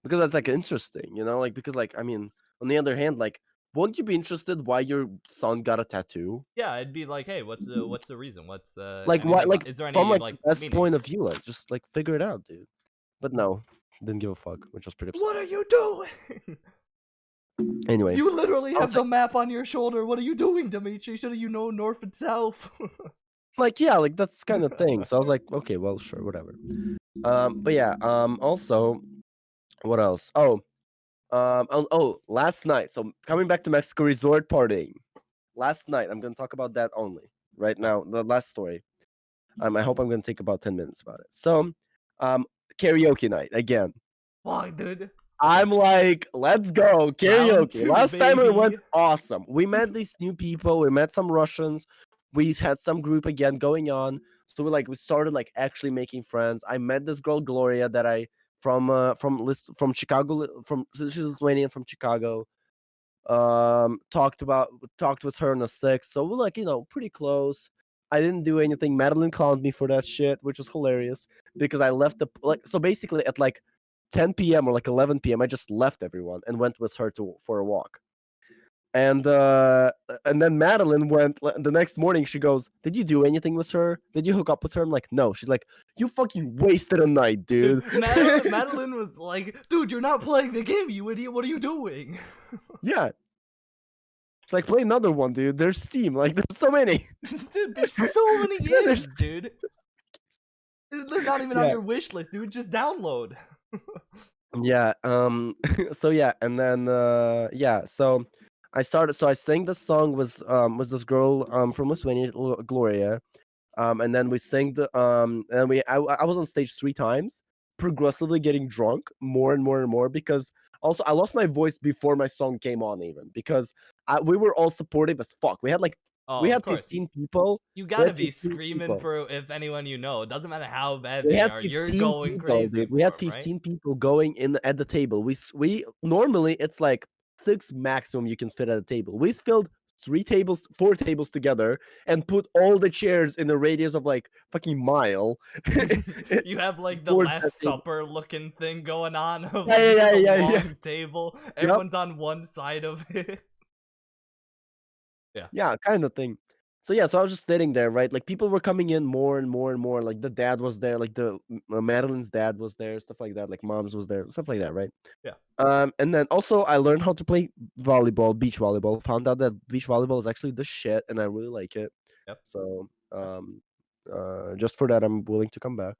because that's like interesting, like because like I mean, on the other hand, like won't you be interested why your son got a tattoo? Yeah, I'd be like, hey, what's the reason? What's Like why? anything? Like Is there from any like like the best meaning? point of view, like just like figure it out, dude. But no, didn't give a fuck, which was pretty upsetting. What are you doing? Anyway, You literally I was have the map on your shoulder. What are you doing, Dmitry? Should you know north and south? like yeah, like that's kind of thing. So I was like, okay, well, sure, whatever. But yeah, also, what else? Last night. So coming back to Mexico resort partying. Last night, I'm gonna talk about that only. Right now, the last story. I hope I'm gonna take about 10 minutes about it. So, um, karaoke night again. Fuck, dude. I'm like, let's go Round karaoke. 2, Last time I went, baby. awesome. We met these new people. We met some Russians. We had some group again going on. So we started like actually making friends. I met this girl Gloria that I from Chicago she's Lithuanian from Chicago. Talked with her in a six, so we're like pretty close. I didn't do anything. Madeline clowned me for that shit, which was hilarious because I left so basically at like 10 p.m. or like 11 p.m. I just left everyone and went with her for a walk. And then Madeline went the next morning. She goes, "Did you do anything with her? Did you hook up with her?" I'm like, "No." She's like, "You fucking wasted a night, dude." Dude, Madeline was like, dude, you're not playing the game, you idiot. What are you doing? Yeah. It's like, play another one, dude. There's Steam. Like, there's so many. Dude, there's so many Yeah, games, dude. They're not even on Yeah. your wish list, dude. Just download. Yeah. So yeah, and then So I started. So I sang the song was this girl from Lithuania, Gloria. And then we sang and I was on stage 3 times, progressively getting drunk more and more and more because also I lost my voice before my song came on even because we were all supportive as fuck. We Oh, of had course. 15 people. You We gotta had be 15 screaming people. for if anyone you know. It doesn't matter how bad We they had are. You're 15 going people, crazy dude. We for had them, right? 15 people going in at the table. We normally it's like 6 maximum you can fit at a table. We filled 4 tables together and put all the chairs in a radius of like fucking mile. You have like the Towards that Last table. Supper looking thing going on of Yeah, like it's yeah, just a yeah, yeah, yeah. long table. Yep. Everyone's on one side of it. Yeah. Yeah, kind of thing. So yeah, so I was just sitting there, right? Like people were coming in more and more and more. Like the dad was there, like Madeline's dad was there, stuff like that. Like mom's was there, stuff like that, right? Yeah. And then also I learned how to play volleyball, beach volleyball. Found out that beach volleyball is actually the shit, and I really like it. Yep. So just for that, I'm willing to come back.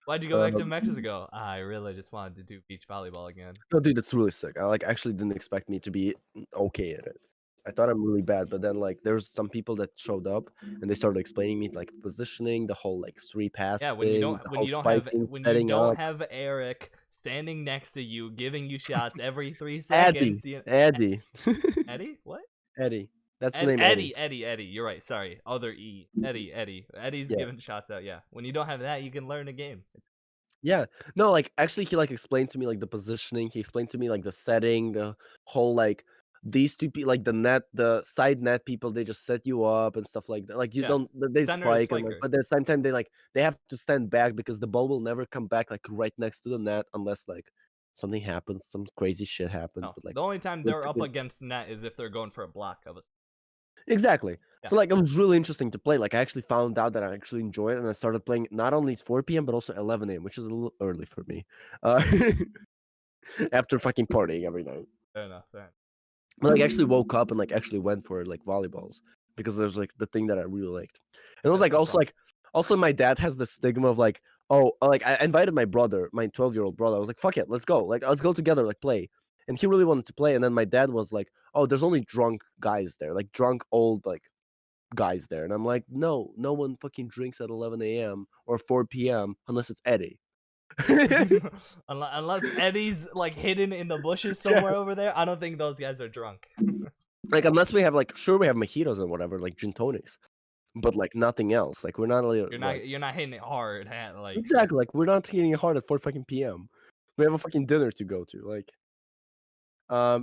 Why'd you go back to Um, Mexico? I really just wanted to do beach volleyball again. no, dude, it's really sick. I like actually didn't expect me to be okay at it. I thought I'm really bad, but then like there's some people that showed up and they started explaining me like positioning, the whole like 3 pass Yeah, thing, the whole spiking, when you setting don't up. have Eric standing next to you giving you shots every 3 seconds. Eddie. Eddie? What? Eddie. That's the name, Eddie. Eddie. You're right. Sorry, other E. Eddie. Eddie's Yeah. giving shots out. Yeah. When you don't have that, you can learn a game. Yeah. No, like actually he like explained to me like the positioning. He explained to me like the setting, the whole like these two people like the side net people, they just set you up and stuff like that. Like you Yeah. don't they Center spike and like spiker. but at the same time they have to stand back because the ball will never come back like right next to the net unless like something happens, some crazy shit happens. No, But like the only time they're up basically against net is if they're going for a block of it. exactly. Yeah. So like it was really interesting to play. Like I actually found out that I actually enjoy it and I started playing not only 4 p.m. but also 11 a.m., which is a little early for me. After fucking partying every night. Fair enough. Fair enough. But like actually woke up and like actually went for like volleyballs because there's like the thing that I really liked. And it was That's like no also problem. like also my dad has the stigma of like, oh, like I invited my brother, my 12-year-old brother. I was like, fuck it, let's go. Like let's go together, like play. And he really wanted to play. And then my dad was like, oh, there's only drunk guys there, like drunk old like guys there. And I'm like, no, no one fucking drinks at 11 a.m. or 4 p.m. unless it's Eddie. Unless Eddie's like hidden in the bushes Yeah. somewhere over there, I don't think those guys are drunk. Like unless we have like sure we have mojitos and whatever, like gin tonics. But like nothing else. Like we're not really like You're not hitting it hard, like exactly like we're not hitting it hard at 4 fucking p.m. We have a fucking dinner to go to. Like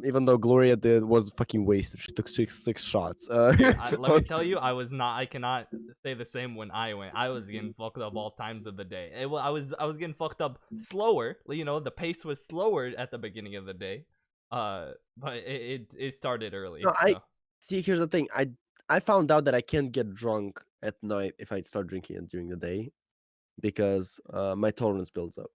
Even though Gloria was fucking wasted. She took six shots. Dude, let me tell you, I cannot say the same when I went. I was getting fucked up all times of the day. I was getting fucked up slower. You know, the pace was slower at the beginning of the day. But it started early. No, so. See. Here's the thing. I found out that I can't get drunk at night if I start drinking it during the day, because my tolerance builds up.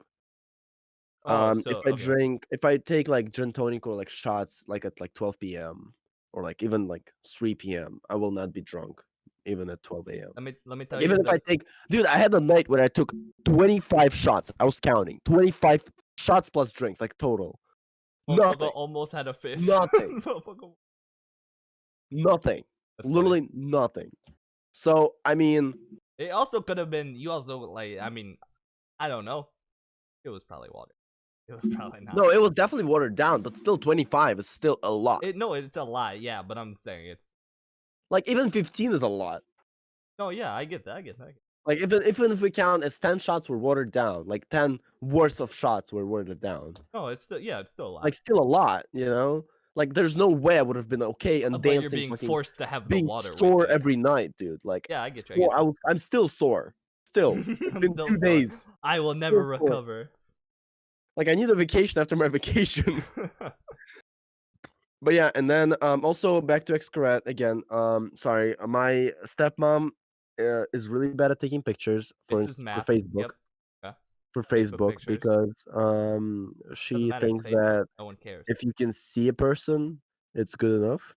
If I take like gin tonic or like shots like at like 12 p.m. or like even like 3 p.m., I will not be drunk even at 12 a.m. Let me tell like, you. Even if I take, dude, I had a night where I took 25 shots. I was counting 25 shots plus drinks, like total. Nothing. Almost had a fifth. Nothing. Nothing. That's Literally funny. nothing. So I mean, it also could have been. You also like. I mean, I don't know. It was probably water. It was probably not. No, it was definitely watered down, but still 25 is still a lot. No, it's a lot, yeah, but I'm saying it's like even 15 is a lot. No, yeah, I get that. Like even if we count as 10 shots were watered down, like 10 worth of shots were watered down. No, it's still a lot. Like still a lot, you know? Like there's no way I would have been okay and dancing. You're being forced to have being the water sore with every night, dude. Like yeah, I get you. I'm still sore. Still, in still 2 days. I will never recover. Like I need a vacation after my vacation. But yeah, and then also back to Xcaret again. Sorry, my stepmom is really bad at taking pictures for Facebook. Yep. For Facebook because she thinks that no one cares. if you can see a person, it's good enough,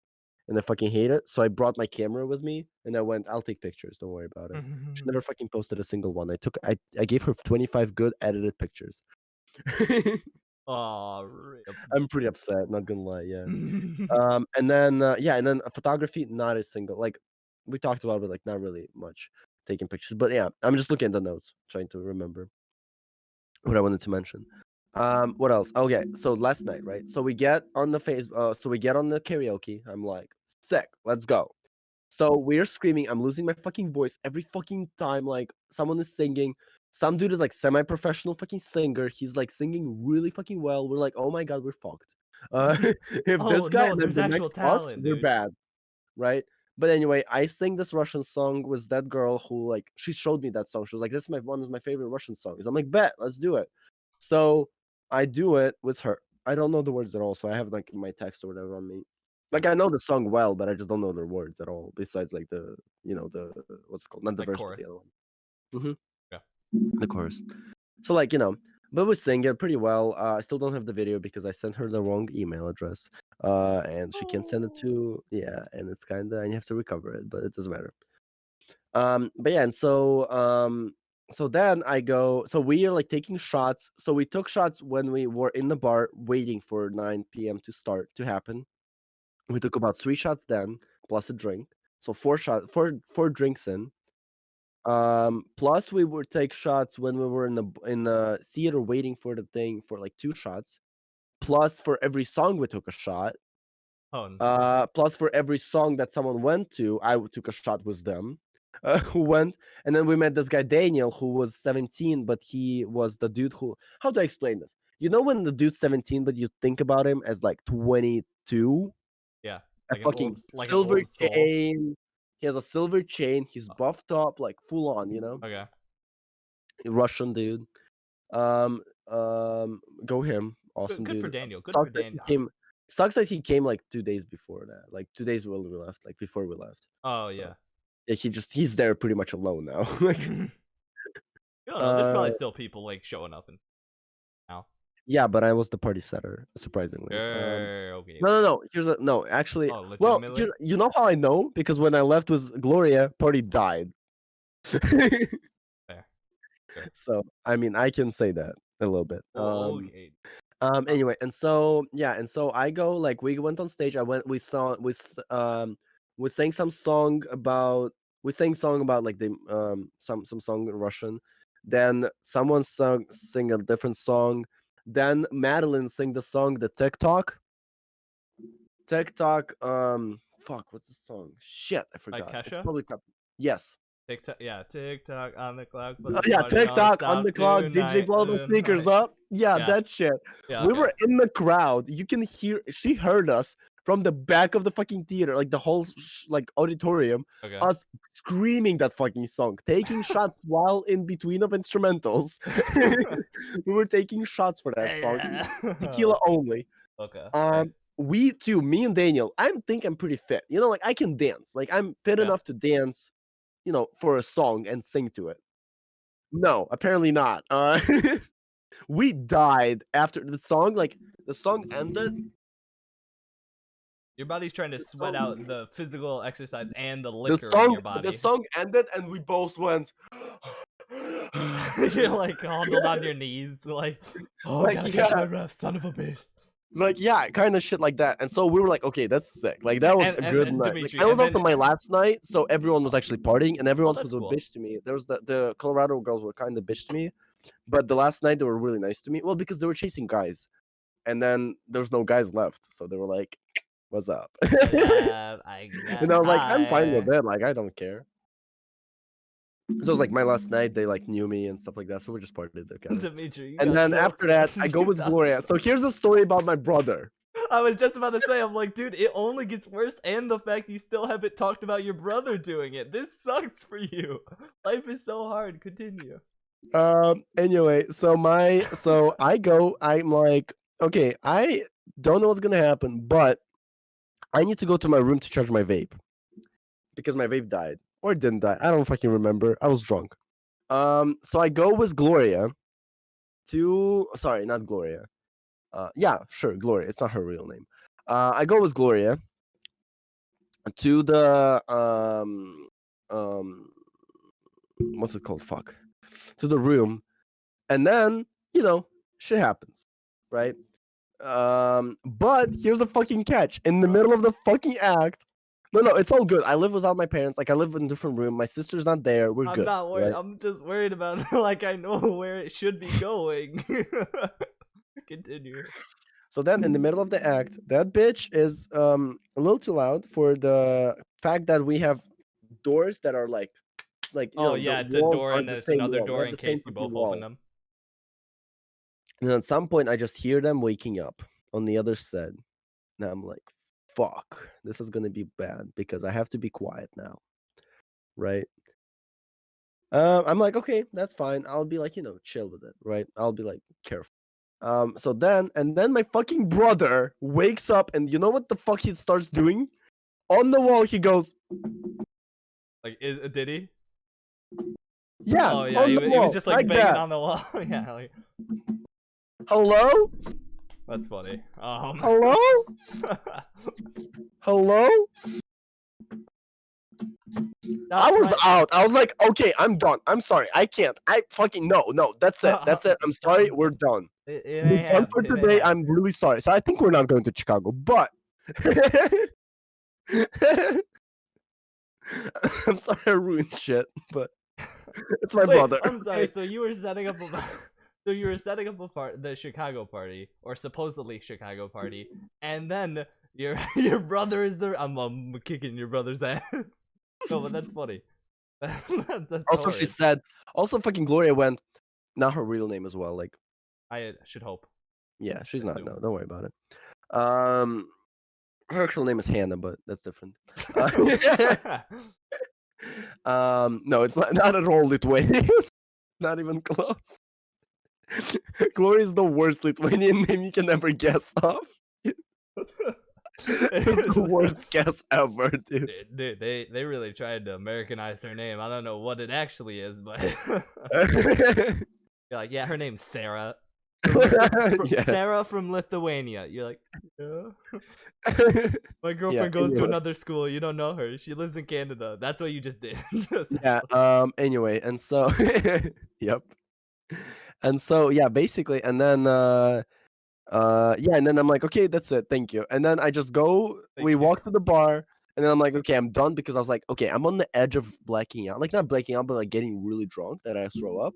and I fucking hate it. So I brought my camera with me, and I went, I'll take pictures. Don't worry about it. She never fucking posted a single one. I gave her 25 good edited pictures. Oh, I'm pretty upset. Not gonna lie. Yeah. And then photography, not a single. Like we talked about it, like not really much taking pictures. But yeah, I'm just looking at the notes, trying to remember what I wanted to mention. What else? Okay, so last night, right? So we get on the so we get on the karaoke. I'm like, sick, let's go. So we're screaming. I'm losing my fucking voice every fucking time. Like someone is singing. Some dude is like semi-professional fucking singer. He's like singing really fucking well. We're like, oh my god, we're fucked. If this guy and then the next us, we're bad, right? But anyway, I sing this Russian song with that girl who like she showed me that song. She was like, "This is one of my favorite Russian songs." I'm like, "Bet, let's do it." So I do it with her. I don't know the words at all, so I have like my text or whatever on me. Like I know the song well, but I just don't know the words at all. Besides like the what's it called? Not the verse, but the other one. Yeah. The chorus. So like but we sing it pretty well. I still don't have the video because I sent her the wrong email address. And she can't send it to and it's kinda, and you have to recover it, but it doesn't matter. But yeah, and so then I go. So we are like taking shots. So we took shots when we were in the bar waiting for 9 p.m. to happen. We took about 3 shots then, plus a drink. So 4 drinks in. Plus we would take shots when we were in the theater waiting for the thing for like 2 shots. Plus for every song we took a shot. Plus for every song that someone went to, I took a shot with them. Who went, and then we met this guy Daniel who was 17, but he was the dude who. How do I explain this? You know when the dude's 17, but you think about him as like 22. Yeah, like a fucking silver chain. He has a silver chain. He's buffed up, like full on. Okay. Russian dude. Go him. Awesome good dude. For Daniel. Good for Daniel. Sucks that he came like 2 days before that. Like 2 days when we left. Like before we left. Oh so. Yeah. He's there pretty much alone now. Like. There's probably still people like showing up now. Yeah, but I was the party setter, surprisingly. Okay. No. Actually, well, you know how I know? Because when I left with Gloria, party died. Fair. So I mean, I can say that a little bit. Okay. Anyway, and so I go, like, we went on stage. We sang some song about like the some song in Russian. Then someone sing a different song. Then Madeline sang the song the TikTok. Fuck, what's the song? Shit, I forgot. It's probably yes. TikTok on the clock, but the Yeah, party don't TikTok on stop the clock, DJ tonight. blow the speakers up. Yeah, Yeah, that shit. yeah, We okay. were in the crowd. You can hear. She heard us from the back of the fucking theater, like the whole like auditorium. Okay. Us screaming that fucking song, taking shots while in between of instrumentals. We were taking shots for that song, tequila only. Okay. Nice. We too, me and Daniel. I think I'm pretty fit. You know, like I can dance. Like I'm fit enough to dance. You know, for a song and sing to it. No, apparently not. We died after the song. Like the song ended. Your body's trying to sweat out the physical exercise and the The liquor in song, your body. the song ended, and we both went. You're like huddled on your knees, like, oh, Like, I gotta catch my breath, son of a bitch. Like, yeah, kind of shit like that. And so we were like, okay, that's sick. Like that was a good night. Dmitry, Like, I was out for my last night, so everyone was actually partying, and everyone was a bitch to me. There was the Colorado girls were kind of bitch to me, but the last night they were really nice to me. Well, because they were chasing guys, and then there was no guys left, so they were like, "What's up?" And I was like, "I'm fine with it. Like, I don't care." So it was like my last night. They like knew me and stuff like that, so we just partied there. Dmitry, and then after that, I go with Gloria. So here's the story about my brother. I was just about to say, I'm like, dude, it only gets worse, and the fact you still haven't talked about your brother doing it. This sucks for you. Life is so hard. Continue. Anyway, so I go. I'm like, okay, I don't know what's gonna happen, but I need to go to my room to charge my vape because my vape died or didn't die. I don't fucking remember. I was drunk. So I go with Gloria to. Sorry, not Gloria. Yeah, sure, Gloria. It's not her real name. I go with Gloria to the what's it called? Fuck. To the room, and then shit happens, right? But here's the fucking catch. In the middle of the fucking act, no, it's all good. I live without my parents. Like I live in a different room. My sister's not there. We're good. I'm not worried. Right? I'm just worried about like I know where it should be going. Continue. So then, in the middle of the act, that bitch is a little too loud for the fact that we have doors that are like oh yeah, it's a door and it's another door in case you both open them. And at some point, I just hear them waking up on the other side. Now I'm like, fuck, this is gonna be bad because I have to be quiet now, right? I'm like, okay, that's fine. I'll be like, chill with it, right? I'll be like, careful. So then my fucking brother wakes up, and you know what the fuck he starts doing? On the wall, he goes. Like, did he? Yeah. Oh yeah, he was just like banging on the wall. Yeah. Like... Hello. That's funny. Hello. Hello. I was out. I was like, okay, I'm done. I'm sorry. I can't. I fucking no. That's it. That's it. I'm sorry. We're done. We're done for today. I'm really sorry. So I think we're not going to Chicago, but I'm sorry I ruined shit, but it's my brother. I'm sorry. So you were setting up the Chicago party, or supposedly Chicago party, and then your brother is there. I'm kicking your brother's ass. No, but that's funny. That's also, hilarious. she said. Also, fucking Gloria went. Not her real name as well. Like, I should hope. Yeah, she's not. No, don't worry about it. Her actual name is Hannah, but that's different. No, it's not at all Lithuanian. Not even close. Gloria is the worst Lithuanian name you can ever guess of. It's the worst guess ever, dude. Dude, they really tried to Americanize her name. I don't know what it actually is, but you're like, yeah, her name's Sarah. Sarah from Lithuania. You're like, yeah. My girlfriend goes to another school. You don't know her. She lives in Canada. That's what you just did. Yeah. Anyway, and so yep. And so yeah, basically, and then yeah, and then I'm like, okay, that's it, thank you. And then I just go. We walk to the bar, and then I'm like, okay, I'm done because I was like, okay, I'm on the edge of blacking out, like not blacking out, but like getting really drunk that I throw up.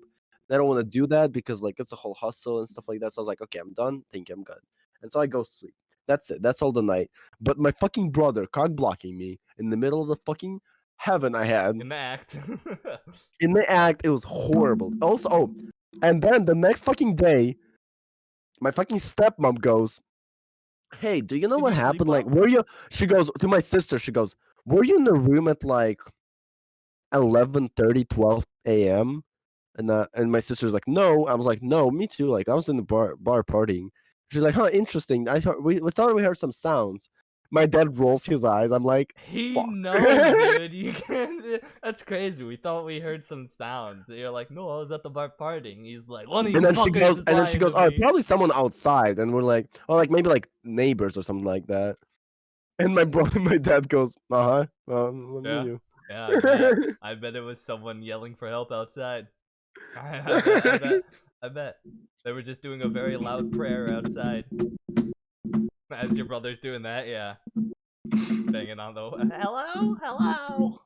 I don't want to do that because like it's a whole hustle and stuff like that. So I was like, okay, I'm done. Thank you, I'm good. And so I go sleep. That's it. That's all the night. But my fucking brother cock blocking me in the middle of the fucking heaven I had. In the act. In the act, it was horrible. Also, and then the next fucking day, my fucking stepmom goes, "Hey, do you know Did what you sleep happened? Like, well? were you?" She goes to my sister. She goes, "Were you in the room at like 11:30, 12 a.m.?" And my sister's like, "No." I was like, "No, me too. Like, I was in the bar partying." She's like, "Huh, interesting. We thought we heard some sounds." My dad rolls his eyes. I'm like, He "Fuck." knows, dude. You can't. That's crazy. We thought we heard some sounds. You're like, no, I was at the bar partying. He's like, one of you fuckers is lying to "Oh, me. probably someone outside." And we're like, "Oh, like maybe like neighbors or something like that." And my brother, my dad goes, "Uh huh. What Yeah, you?" yeah. I bet. I bet it was someone yelling for help outside. I bet. I bet. I bet. They were just doing a very loud prayer outside. As your brother's doing that, yeah. Banging on the hello, hello.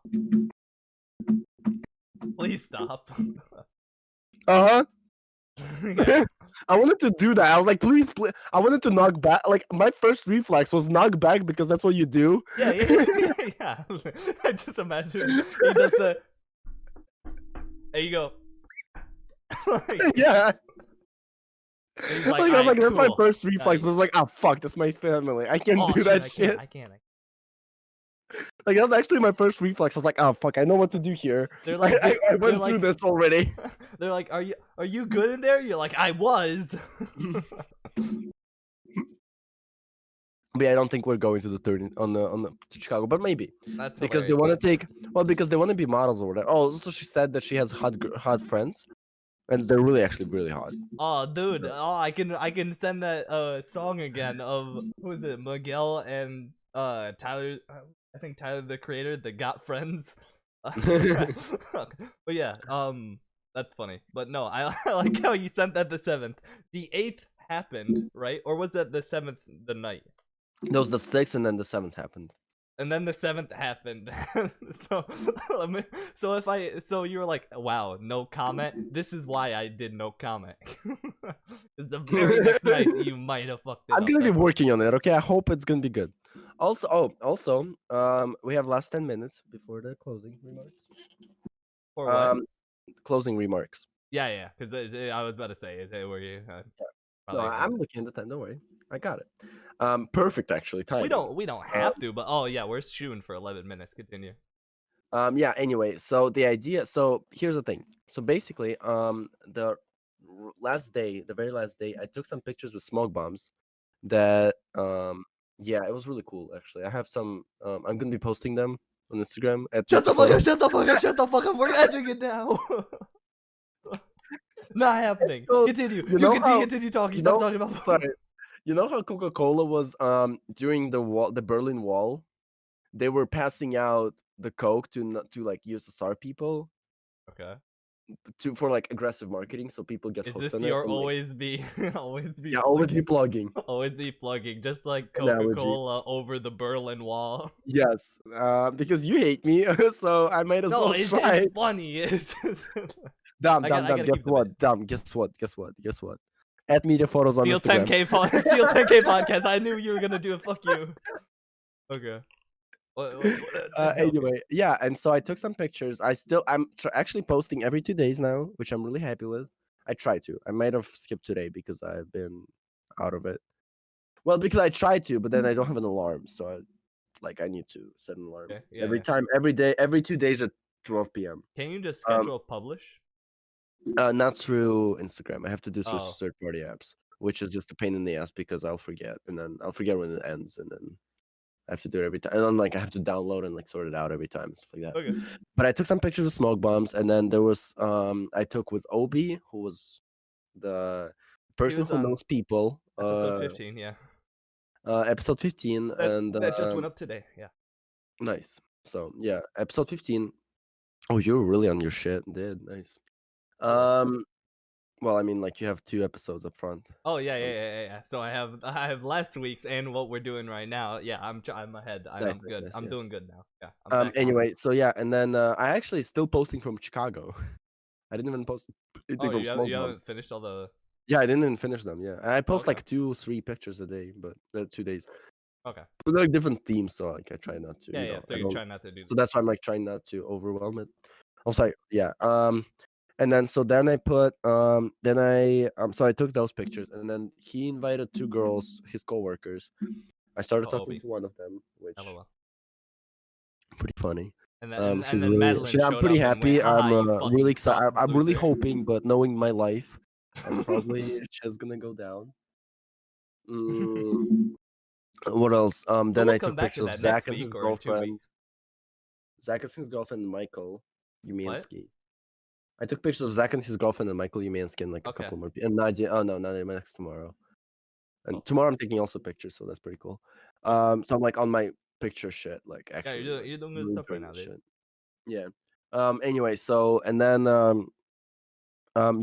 Please stop. Uh Yeah. huh. I wanted to do that. I was like, please, please. I wanted to knock back. Like, my first reflex was knock back because that's what you do. Yeah, yeah. I just imagine he does the. There you go. Yeah. And he's like, Like, I was alright, like, that's my cool. first reflex. But I was like, oh, fuck, that's my family. I can't Oh do shit, that I shit. can't. Like, that was actually my first reflex. I was like, oh, fuck, I know what to do here. They're like, I went through this already. They're like, are you good in there? You're like, I was. But yeah, I don't think we're going to the third on the to Chicago, but maybe That's because they hilarious. want to take because they want to be models or whatever. Oh, also she said that she has hot friends, and they're really actually really hot. Oh, dude. Oh, I can send that song again of who is it? Miguel and Tyler. I think Tyler the Creator. The Got Friends. But yeah, that's funny. But no, I like how you sent that the 7th. The 8th happened, right? Or was that the 7th the night? That was the 6th, and then the 7th happened. And then the 7th happened. so so you were like, wow, no comment. This is why I did no comment. It's the very next night you might have fucked it I'm up. gonna be working on it. Okay, I hope it's gonna be good. Also, we have last 10 minutes before the closing remarks. For what? Closing remarks. Yeah. Because I was about to say, were you? No, I'm looking at the time. Don't worry, I got it. Perfect actually. Timing. We don't have to, but oh yeah, we're shooting for 11 minutes. Continue. Yeah, anyway, so the idea, so here's the thing. So basically, the very last day, I took some pictures with smoke bombs that yeah, it was really cool actually. I have some I'm going to be posting them on Instagram at Shut Mr. the fuck Photo. up! Shut the fuck up! Shut the fuck up! We're edging it now. Not happening. So, Continue. Continue talking. Stop talking about. Sorry. You know how Coca-Cola was during the Berlin Wall? They were passing out the Coke to like USSR people Okay. for like aggressive marketing, so people get Is hooked this on it. your And, like, always be yeah, always be plugging. always be plugging, just like Analogy. Coca-Cola over the Berlin Wall? Yes, because you hate me, so I might as well try. It's funny. It's just... Damn. I gotta Guess keep the what? Damn. Guess what? Add me the photos on Seal Instagram. 10K Seal 10K podcast. I knew you were gonna do it. Fuck you. Okay. Anyway, yeah, and so I took some pictures. I'm actually posting every 2 days now, which I'm really happy with. I try to. I might have skipped today because I've been out of it. Well, because I try to, but then I don't have an alarm, so I need to set an alarm every time, every day, every 2 days at 12 p.m. Can you just schedule a publish? Not through Instagram. I have to do through Oh. third-party apps, which is just a pain in the ass because I'll forget, and then I'll forget when it ends, and then I have to do it every time. And then like I have to download and like sort it out every time, stuff like that. Okay. But I took some pictures of smoke bombs, and then there was I took with Obi, who was the person who knows people. Episode 15, yeah. Episode 15, and that just went up today. Yeah. Nice. So yeah, episode 15. Oh, you're really on your shit, dude. Nice. Well, I mean, like you have 2 episodes up front. Oh yeah. So I have last week's and what we're doing right now. Yeah, I'm ahead. I'm good. Nice, I'm doing good now. Yeah. Anyway, so yeah, and then I actually still posting from Chicago. I didn't even post anything from Smoke you Bomb. haven't finished all the. Yeah, I didn't even finish them. Yeah, I post Okay. like 2-3 pictures a day, but 2 days. Okay. But they're like different themes, so like I try not to, Yeah. So I you're don't. trying not to do. So that's why I'm like trying not to overwhelm it. I'm sorry, yeah. And then I put so I took those pictures, and then he invited two girls, his coworkers. I started talking Obi. to one of them, which LOL. pretty funny. And then She's Madeline I'm showed pretty up and went, happy. haha, I'm you really fucking excited. soft I'm really loser. hoping, but knowing my life, probably shit's gonna go down. Mm, what else? But Then we'll I come took back to pictures of that next Zach and his week or in 2 girlfriend. weeks. Zach and his girlfriend Michael What? Umansky. I took pictures of Zach and his girlfriend and Michael Umansky and like a Okay. couple more people. And Nadia. Oh no, Nadia next tomorrow. And Oh. tomorrow I'm taking also pictures, so that's pretty cool. So I'm like on my picture shit, like Yeah, actually, like you're doing good really stuff right enjoying now, this dude. shit. Yeah. Anyway, so and then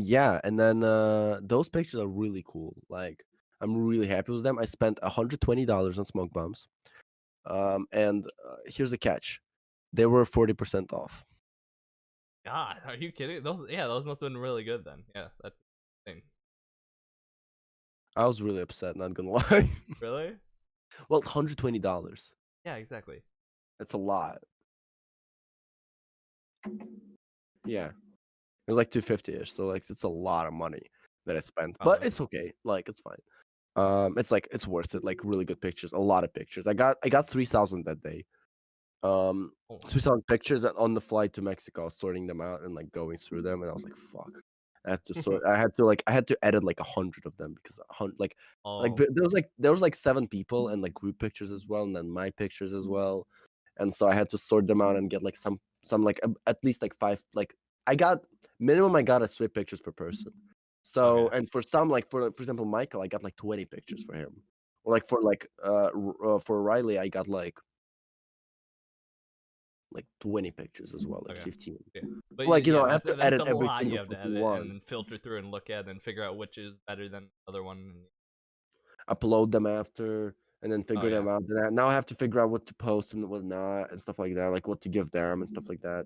yeah, and then those pictures are really cool. Like I'm really happy with them. I spent $120 on smoke bombs. And here's the catch. They were 40% off. God, are you kidding? Those must have been really good then. Yeah, that's the thing. I was really upset, not gonna lie. Really? Well, $120. Yeah, exactly. That's a lot. Yeah. It was like 250-ish, so like it's a lot of money that I spent. But Probably. it's okay. Like it's fine. It's like it's worth it. Like really good pictures, a lot of pictures. I got 3,000 that day. Oh my. 2,000 pictures on the flight to Mexico. I was sorting them out and like going through them, and I was like, fuck. I had to sort. I had to edit like 100 of them because Oh. there was like 7 people and like group pictures as well, and then my pictures as well, and so I had to sort them out and get like some like at least like 5 like I got minimum I got a 3 pictures per person. So Okay. and for some like for example Michael I got like 20 pictures for him, or like for Riley I got like 20 pictures as well, like Okay. 15. Yeah. But Like, yeah, I have to that's edit a every lot you single have to fucking edit and one, then filter through and look at and figure out which is better than the other one. upload them after, and then Oh figure yeah. them out. Now I have to figure out what to post and what not, and stuff like that, like what to give them and stuff like that.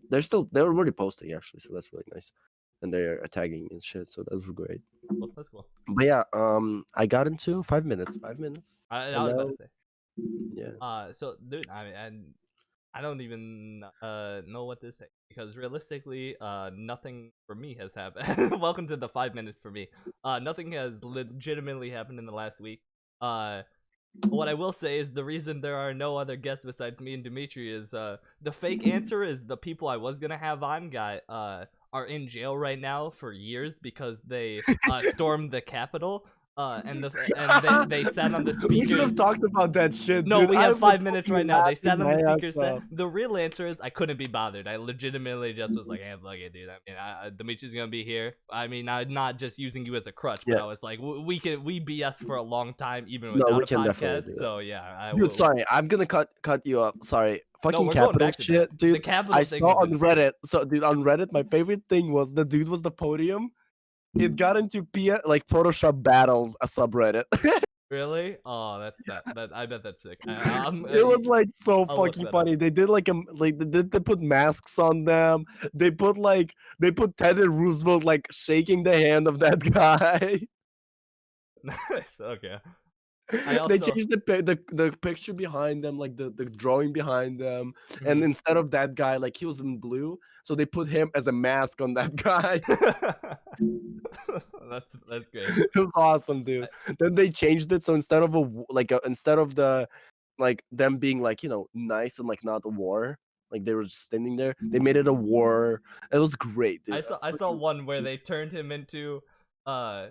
They're already posting actually, so that's really nice. And they're tagging me and shit, so that's great. Well, that's cool. But yeah, I got into 5 minutes. 5 minutes. I And was about now to say. yeah. So dude, I don't even know what to say because realistically, nothing for me has happened. Welcome to the 5 minutes for me. Nothing has legitimately happened in the last week. What I will say is the reason there are no other guests besides me and Dmitry is the fake answer is the people I was gonna have on are in jail right now for years because they stormed the Capitol. They sat on the We should speakers. have talked about that shit, No, dude. we I have was 5 minutes right fucking now. They laughing sat on the my ass speaker set. off. The real answer is I couldn't be bothered. I legitimately just was like, hey, fuck it, dude. I mean, Dimitri's gonna be here. I mean, I'm not just using you as a crutch, but Yeah. I was like, we BS for a long time even No, without we a can definitely podcast. do that. So yeah, Dude, sorry, I'm gonna cut you up. Sorry. No, Fucking we're going Capital back to that. shit, dude. The Capitol I thing saw was on insane. Reddit. So dude, on Reddit, my favorite thing was the dude was the podium. It got into like Photoshop battles, a subreddit. Really? Oh, that. I bet that's sick. It was like so I'll look fucking that up. funny. They did like they put masks on them. They put Teddy Roosevelt like shaking the hand of that guy. Nice. Okay. They changed the picture behind them, like the drawing behind them, and Mhm. instead of that guy, like he was in blue, so they put him as a mask on that guy. That's great. It was awesome, dude. Then they changed it, so instead of the like them being like nice and like not a war, like they were just standing there, they made it a war. It was great, dude. I saw one where they turned him into uh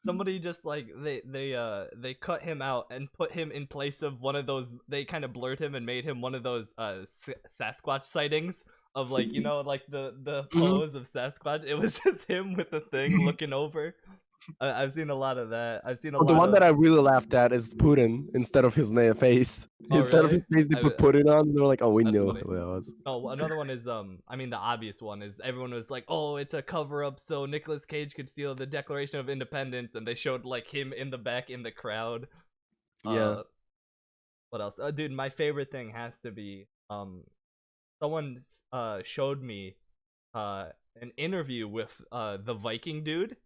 somebody just like they cut him out and put him in place of one of those. They kind of blurred him and made him one of those Sasquatch sightings of like like the Mhm. pose of Sasquatch. It was just him with the thing looking over. I've seen a lot of that. I've seen a But the lot one of. that I really laughed at is Putin instead of his face. Oh Instead of his really? face, they put Putin on. They're like, oh, we That's knew funny. who that was. Oh, another one is I mean the obvious one is everyone was like, "Oh, it's a cover up so Nicolas Cage could steal the Declaration of Independence," and they showed like him in the back in the crowd. Yeah. What else? Dude, my favorite thing has to be someone showed me an interview with the Viking dude.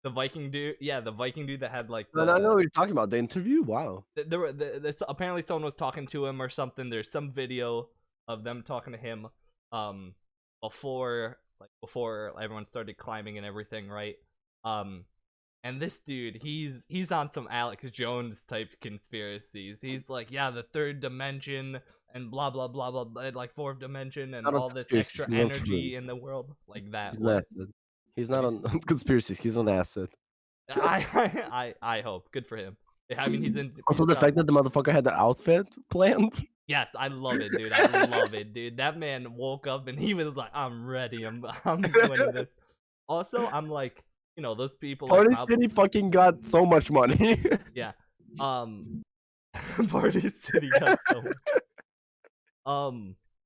the Viking dude. Yeah, the Viking dude that had like I know what you're talking about. The interview. Wow. There were apparently someone was talking to him or something. There's some video of them talking to him, before everyone started climbing and everything, right? And this dude, he's on some Alex Jones type conspiracies. He's like, yeah, the third dimension and blah blah blah blah, blah like fourth dimension and all this extra energy in the world, like that. He's what? He's not on conspiracies. He's on acid. I hope. Good for him. I mean, he's in. Also, the fact that the motherfucker had the outfit planned. Yes, I love it, dude. I love it, dude. That man woke up and he was like, "I'm ready. I'm doing this." Also, I'm like, you know, those people. Party City fucking got so much money. Yeah. Party City got so much.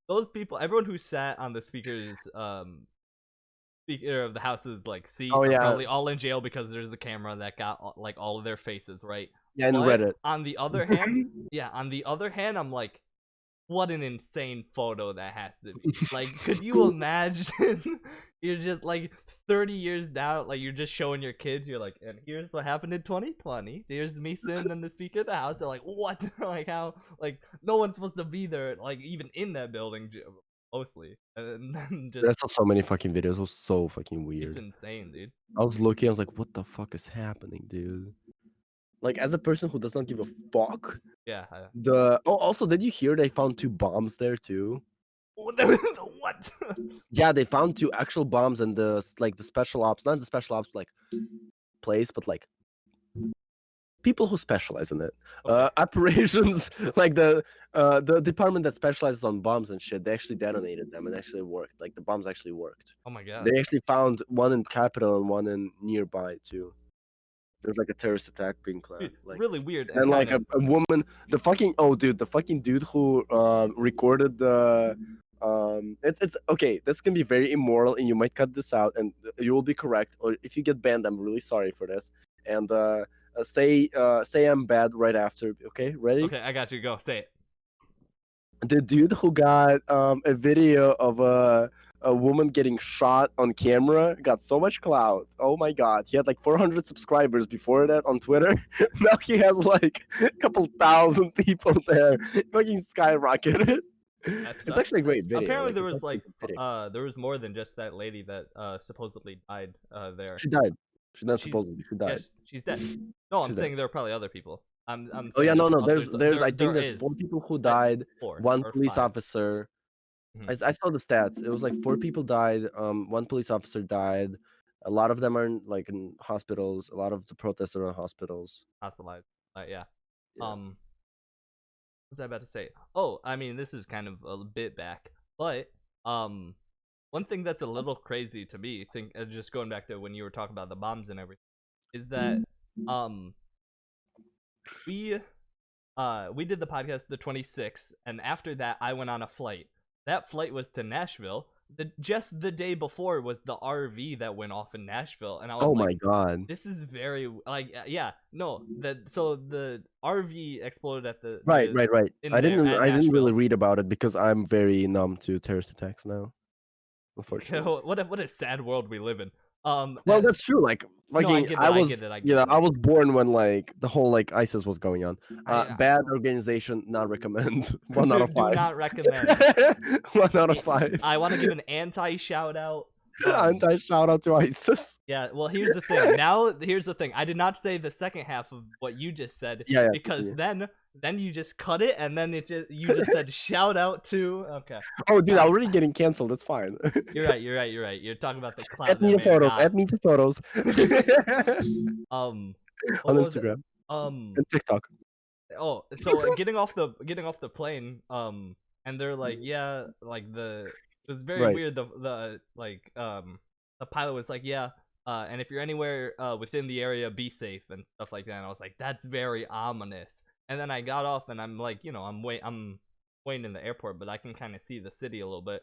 Those people, everyone who sat on the speaker of the house's like seat, are probably all in jail because there's the camera that got like all of their faces, right? Yeah, and Reddit. On the other hand, I'm like, what an insane photo that has to be. Like, could you imagine? You're just like 30 years down, like you're just showing your kids. You're like, and here's what happened in 2020. Here's me sitting in the speaker of the house. They're like, what? Like how? Like no one's supposed to be there. Like even in that building, mostly. And then just there's so many fucking videos. It was so fucking weird. It's insane, dude. I was looking. I was like, what the fuck is happening, dude? Like as a person who does not give a fuck. Yeah. Also, did you hear they found 2 bombs there too? What? Yeah, they found 2 actual bombs and the special ops, not the special ops like place, but like people who specialize in it. Okay. Operations like the department that specializes on bombs and shit. They actually detonated them and actually worked. Like the bombs actually worked. Oh my god. They actually found one in Capital and one in nearby too. There's like a terrorist attack being planned. Like really weird. And like a woman, the fucking dude who recorded the it's okay. This can be very immoral, and you might cut this out, and you will be correct. Or if you get banned, I'm really sorry for this. And say I'm bad right after. Okay, ready? Okay, I got you. Go say it. The dude who got a video of a woman getting shot on camera got so much clout. Oh my god, he had like 400 subscribers before that on Twitter. Now he has like a couple thousand people there. Fucking skyrocketed. It's actually a great video. Apparently there was like there was more than just that lady that supposedly died there. She died. She's not supposedly. She died. Yeah, she's dead. No, I'm saying there are probably other people. Oh yeah, no. There's I think there's 4 people who died. 1 police officer. I saw the stats. It was like 4 people died. 1 police officer died. A lot of them are in hospitals. A lot of the protests are in hospitals. Hospitalized. Yeah. What was I about to say? Oh, I mean, this is kind of a bit back, but one thing that's a little crazy to me, just going back to when you were talking about the bombs and everything, is that we did the podcast the 26th, and after that I went on a flight. That flight was to Nashville. Just the day before was the RV that went off in Nashville, and I was my god, this is very like so the RV exploded at the right. I didn't really read about it because I'm very numb to terrorist attacks now. Unfortunately, what a sad world we live in. Well, that's true. Like, fucking, I was born when like the whole like ISIS was going on. Bad organization, not recommend. 1 out of 5. Do not recommend. 1 out of 5. I want to give an anti shout out. Anti shout out to ISIS. Yeah. Well, here's the thing. Here's the thing. I did not say the second half of what you just said. Yeah. Because then you just cut it, and then you just said shout out to. Okay. Oh, dude, I'm already getting canceled. That's fine. You're right. You're talking about the cloud. Add me to photos. On Instagram. And TikTok. Oh, so getting off the plane. And they're like, yeah, like it was very weird. The pilot was like, yeah. And if you're anywhere within the area, be safe and stuff like that. And I was like, that's very ominous. And then I got off, and I'm like, I'm waiting in the airport, but I can kind of see the city a little bit.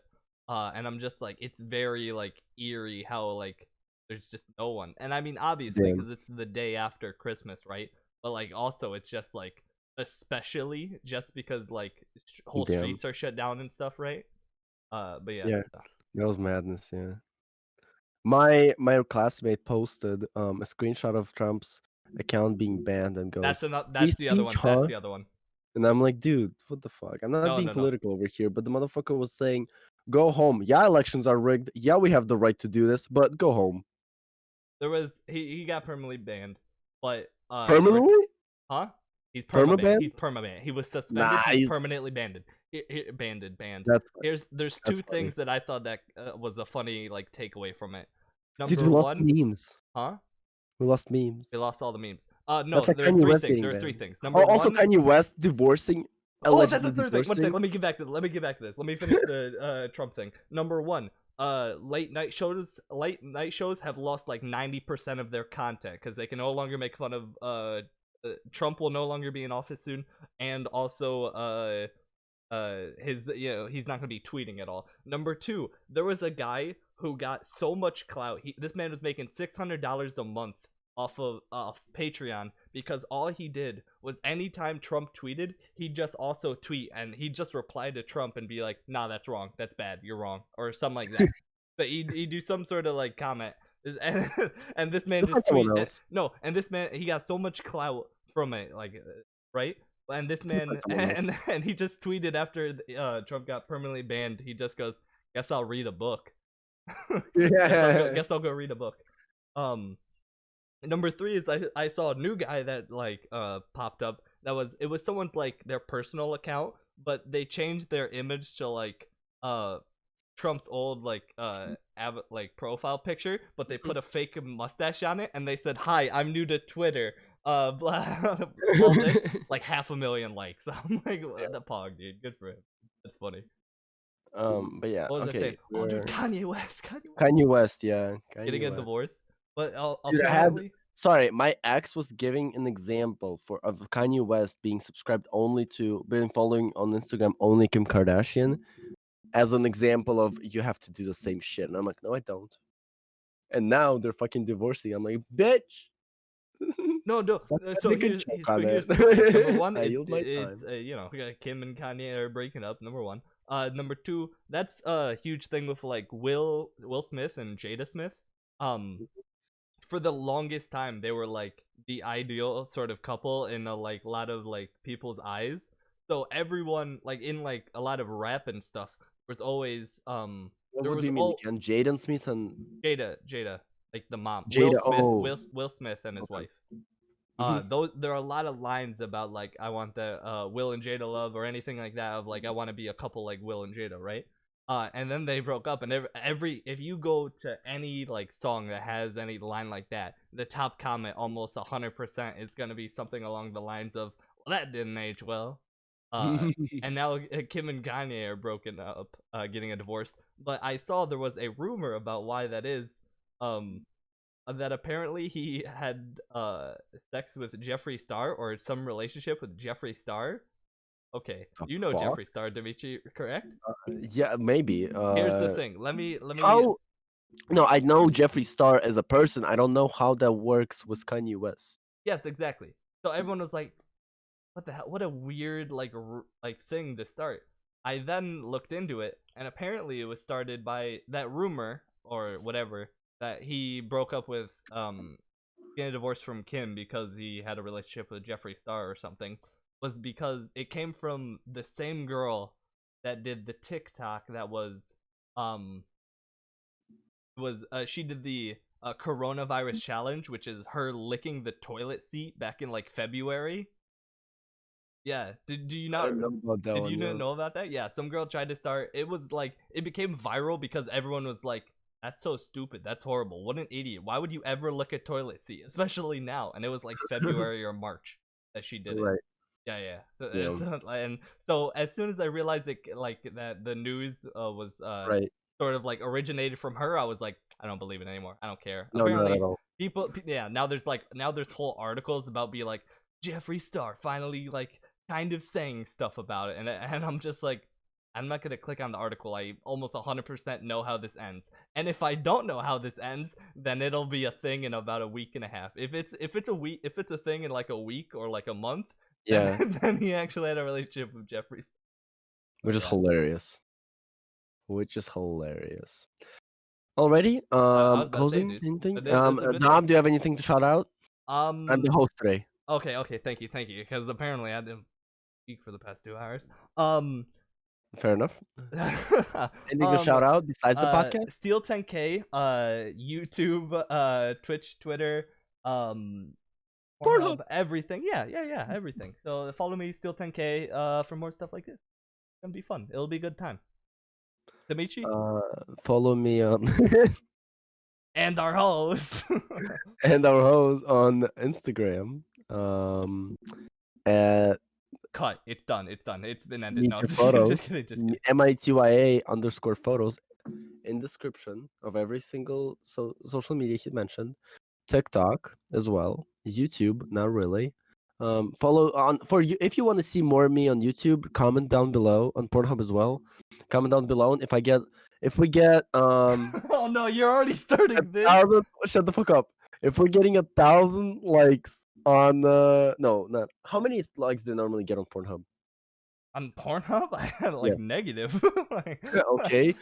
And I'm just like, it's very like eerie how like there's just no one. And I mean, obviously, because it's the day after Christmas, right? But like, also, it's just like, especially just because like whole streets are shut down and stuff, right? But yeah, that was madness. Yeah. My classmate posted a screenshot of Trump's account being banned and goes, "Free That's the other speech, one. That's huh?" the other one. And I'm like, dude, what the fuck? I'm not No, being no, no. political over here, but the motherfucker was saying, "Go home. Yeah, elections are rigged. Yeah, we have the right to do this, but go home." There was he got permanently banned, but Permanently? huh? He's perma-banned. Permaban? He's perma-banned. He was suspended. He's Nice. permanently banned. Banned. That's funny. There's That's two funny. things that I thought that was a funny like takeaway from it. Dude, we Number lost one, memes. huh? We lost memes. They lost all the memes. No, That's like there are Kanye three West things. getting There are three banned. things. Oh, Number also one, Kanye West divorcing, oh, that's the allegedly third thing. One sec. divorcing. Let me get back to this. Let me finish the Trump thing. Number one, late night shows have lost like 90% of their content because they can no longer make fun of Trump will no longer be in office soon, and also his he's not gonna be tweeting at all. Number two, there was a guy who got so much clout. This man was making $600 a month off Patreon because all he did was anytime Trump tweeted, he'd just also tweet and he'd just reply to Trump and be like, "Nah, that's wrong. That's bad. You're wrong," or something like that. But he'd do some sort of like comment, and this man Look just at someone tweet else. no, and this man he got so much clout from it, like right. And this Look man at someone else. and he just tweeted after Trump got permanently banned. He just goes, "Guess I'll read a book." Yeah. Guess I'll go read a book. Number three is I saw a new guy that like popped up. It was someone's like their personal account, but they changed their image to like Trump's old like like profile picture, but they put a fake mustache on it and they said, "Hi, I'm new to Twitter." Blah, all this like 500,000 likes. I'm like, what the pog, dude. Good for him. That's funny. But yeah, What was I saying? okay. Oh, dude, Kanye West. Kanye West, yeah. Getting Kanye a West. divorce. But Dude, apparently, sorry, my ex was giving an example of Kanye West being been following on Instagram only Kim Kardashian as an example of you have to do the same shit. And I'm like, no, I don't. And now they're fucking divorcing. I'm like, bitch. no. Suck that So dick and here's choke on here's it. two things. Number one, I yield my it's time. you know, Kim and Kanye are breaking up. Number one. Number two, that's a huge thing with like Will Smith and Jada Smith. For the longest time, they were like the ideal sort of couple in a like lot of like people's eyes. So everyone like in like a lot of rap and stuff, there's always What do you mean again? Jaden Smith and Jada, like the mom. Jada. Will Smith and his Okay. wife. Mhm. Those there are a lot of lines about like I want the Will and Jada love or anything like that of like I want to be a couple like Will and Jada, right? And then they broke up, and every if you go to any like song that has any line like that, the top comment almost 100% is gonna be something along the lines of, "Well, that didn't age well." And now Kim and Kanye are broken up, getting a divorce. But I saw there was a rumor about why that is. That apparently he had sex with Jeffree Star or some relationship with Jeffree Star. Okay, you know fuck? Jeffree Star, Dmitry, correct? Yeah, maybe. Here's the thing. Let me. How? No, I know Jeffree Star as a person. I don't know how that works with Kanye West. Yes, exactly. So everyone was like, "What the hell? What a weird like thing to start." I then looked into it, and apparently it was started by that rumor or whatever that he broke up with getting a divorce from Kim because he had a relationship with Jeffree Star or something, was because it came from the same girl that did the TikTok that was she did the coronavirus challenge, which is her licking the toilet seat back in like February. Yeah, do you I not don't know about that did one, you not yeah. know about that? Yeah, some girl tried to start. It was like it became viral because everyone was like, "That's so stupid. That's horrible. What an idiot. Why would you ever lick a toilet seat, especially now?" And it was like February or March that she did it. Right. Yeah. Yeah. And so as soon as I realized it, like that the news was Right. sort of like originated from her, I was like, I don't believe it anymore. I don't care. No, not at Apparently, all. yeah. Now there's whole articles about be like Jeffree Star finally like kind of saying stuff about it, and I'm just like, I'm not gonna click on the article. I almost 100% know how this ends, and if I don't know how this ends, then it'll be a thing in about a week and a half. If it's a thing in like a week or like a month, Yeah. then he actually had a relationship with Jeffree Star. Which is hilarious. Which is hilarious. already. I was about to say, Closing dude. anything? But there's a bit Dom, do you have anything to shout out? I'm the Um. host today. Okay. Thank you. Because apparently I didn't speak for the past 2 hours. Fair enough. Anything to shout out besides the podcast? Steel 10K, YouTube, Twitch, Twitter, Pornhub, everything. Yeah, everything. So follow me, Steel 10K, for more stuff like this. It's gonna be fun. It'll be a good time. Dmitry? Follow me on and our host. and our host on Instagram. At Cut. It's done. It's been ended. No, just kidding. MITYA_photos in description of every single social media he mentioned. TikTok as well. YouTube, not really. Follow on for you if you want to see more of me on YouTube. Comment down below on Pornhub as well. Comment down below, and if we get oh no, you're already starting this. Shut the fuck up. If we're getting 1,000 likes on no, not how many likes do you normally get on Pornhub? On Pornhub, I had negative. Okay.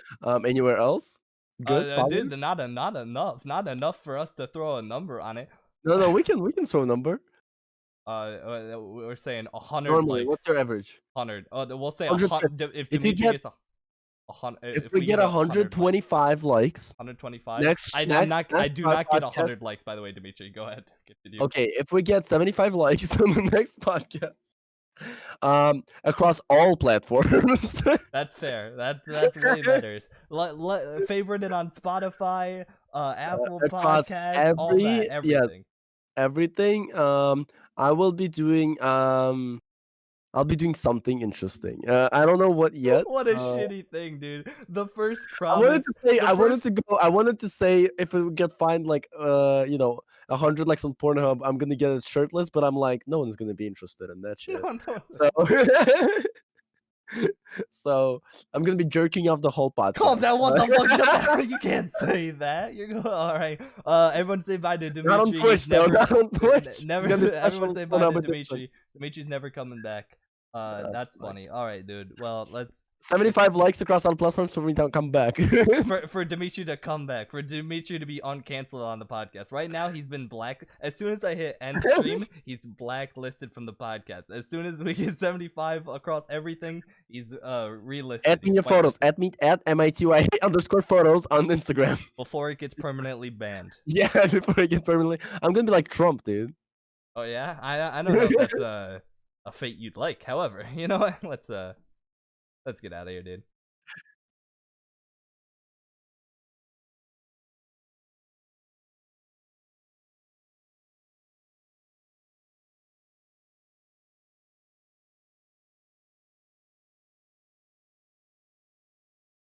Anywhere else? Good. Dude, not enough for us to throw a number on it. No, we can throw a number. We're saying 100 normally, likes. what's your average? 100. We'll say 100. If Dmitry gets 100, if we get 125 likes, 125. I do not get 100 likes. By the way, Dmitry, go ahead. Continue. Okay, if we get 75 likes on the next podcast, across all platforms. That's fair. That's way better. Favorite it on Spotify, Apple Podcasts, all that, everything. Yes, everything. I will be doing I'll be doing something interesting. I don't know what yet. What a shitty thing, dude. The first promise. I wanted to say if it would get fined 100 likes on Pornhub, I'm gonna get it shirtless, but I'm like, no one's gonna be interested in that shit. So I'm gonna be jerking off the whole podcast. Calm down, what the fuck? You can't say that. You're going alright. Everyone say bye to Dmitry. Not on Twitch, not on Twitch. Everyone say bye to Dmitry. Dmitry's never coming back. That's funny. Alright, dude. Well, let's 75 likes across all platforms for me to come back. for Dmitry to come back. For Dmitry to be uncanceled on the podcast. Right now, he's been black. As soon as I hit end stream, he's blacklisted from the podcast. As soon as we get 75 across everything, he's relisted. Add me your photos. Add me at MITYA_photos on Instagram. Before it gets permanently banned. Yeah, before it gets permanently. I'm gonna be like Trump, dude. Oh yeah? I don't know if that's a fate you'd like. However, you know what? Let's get out of here, dude.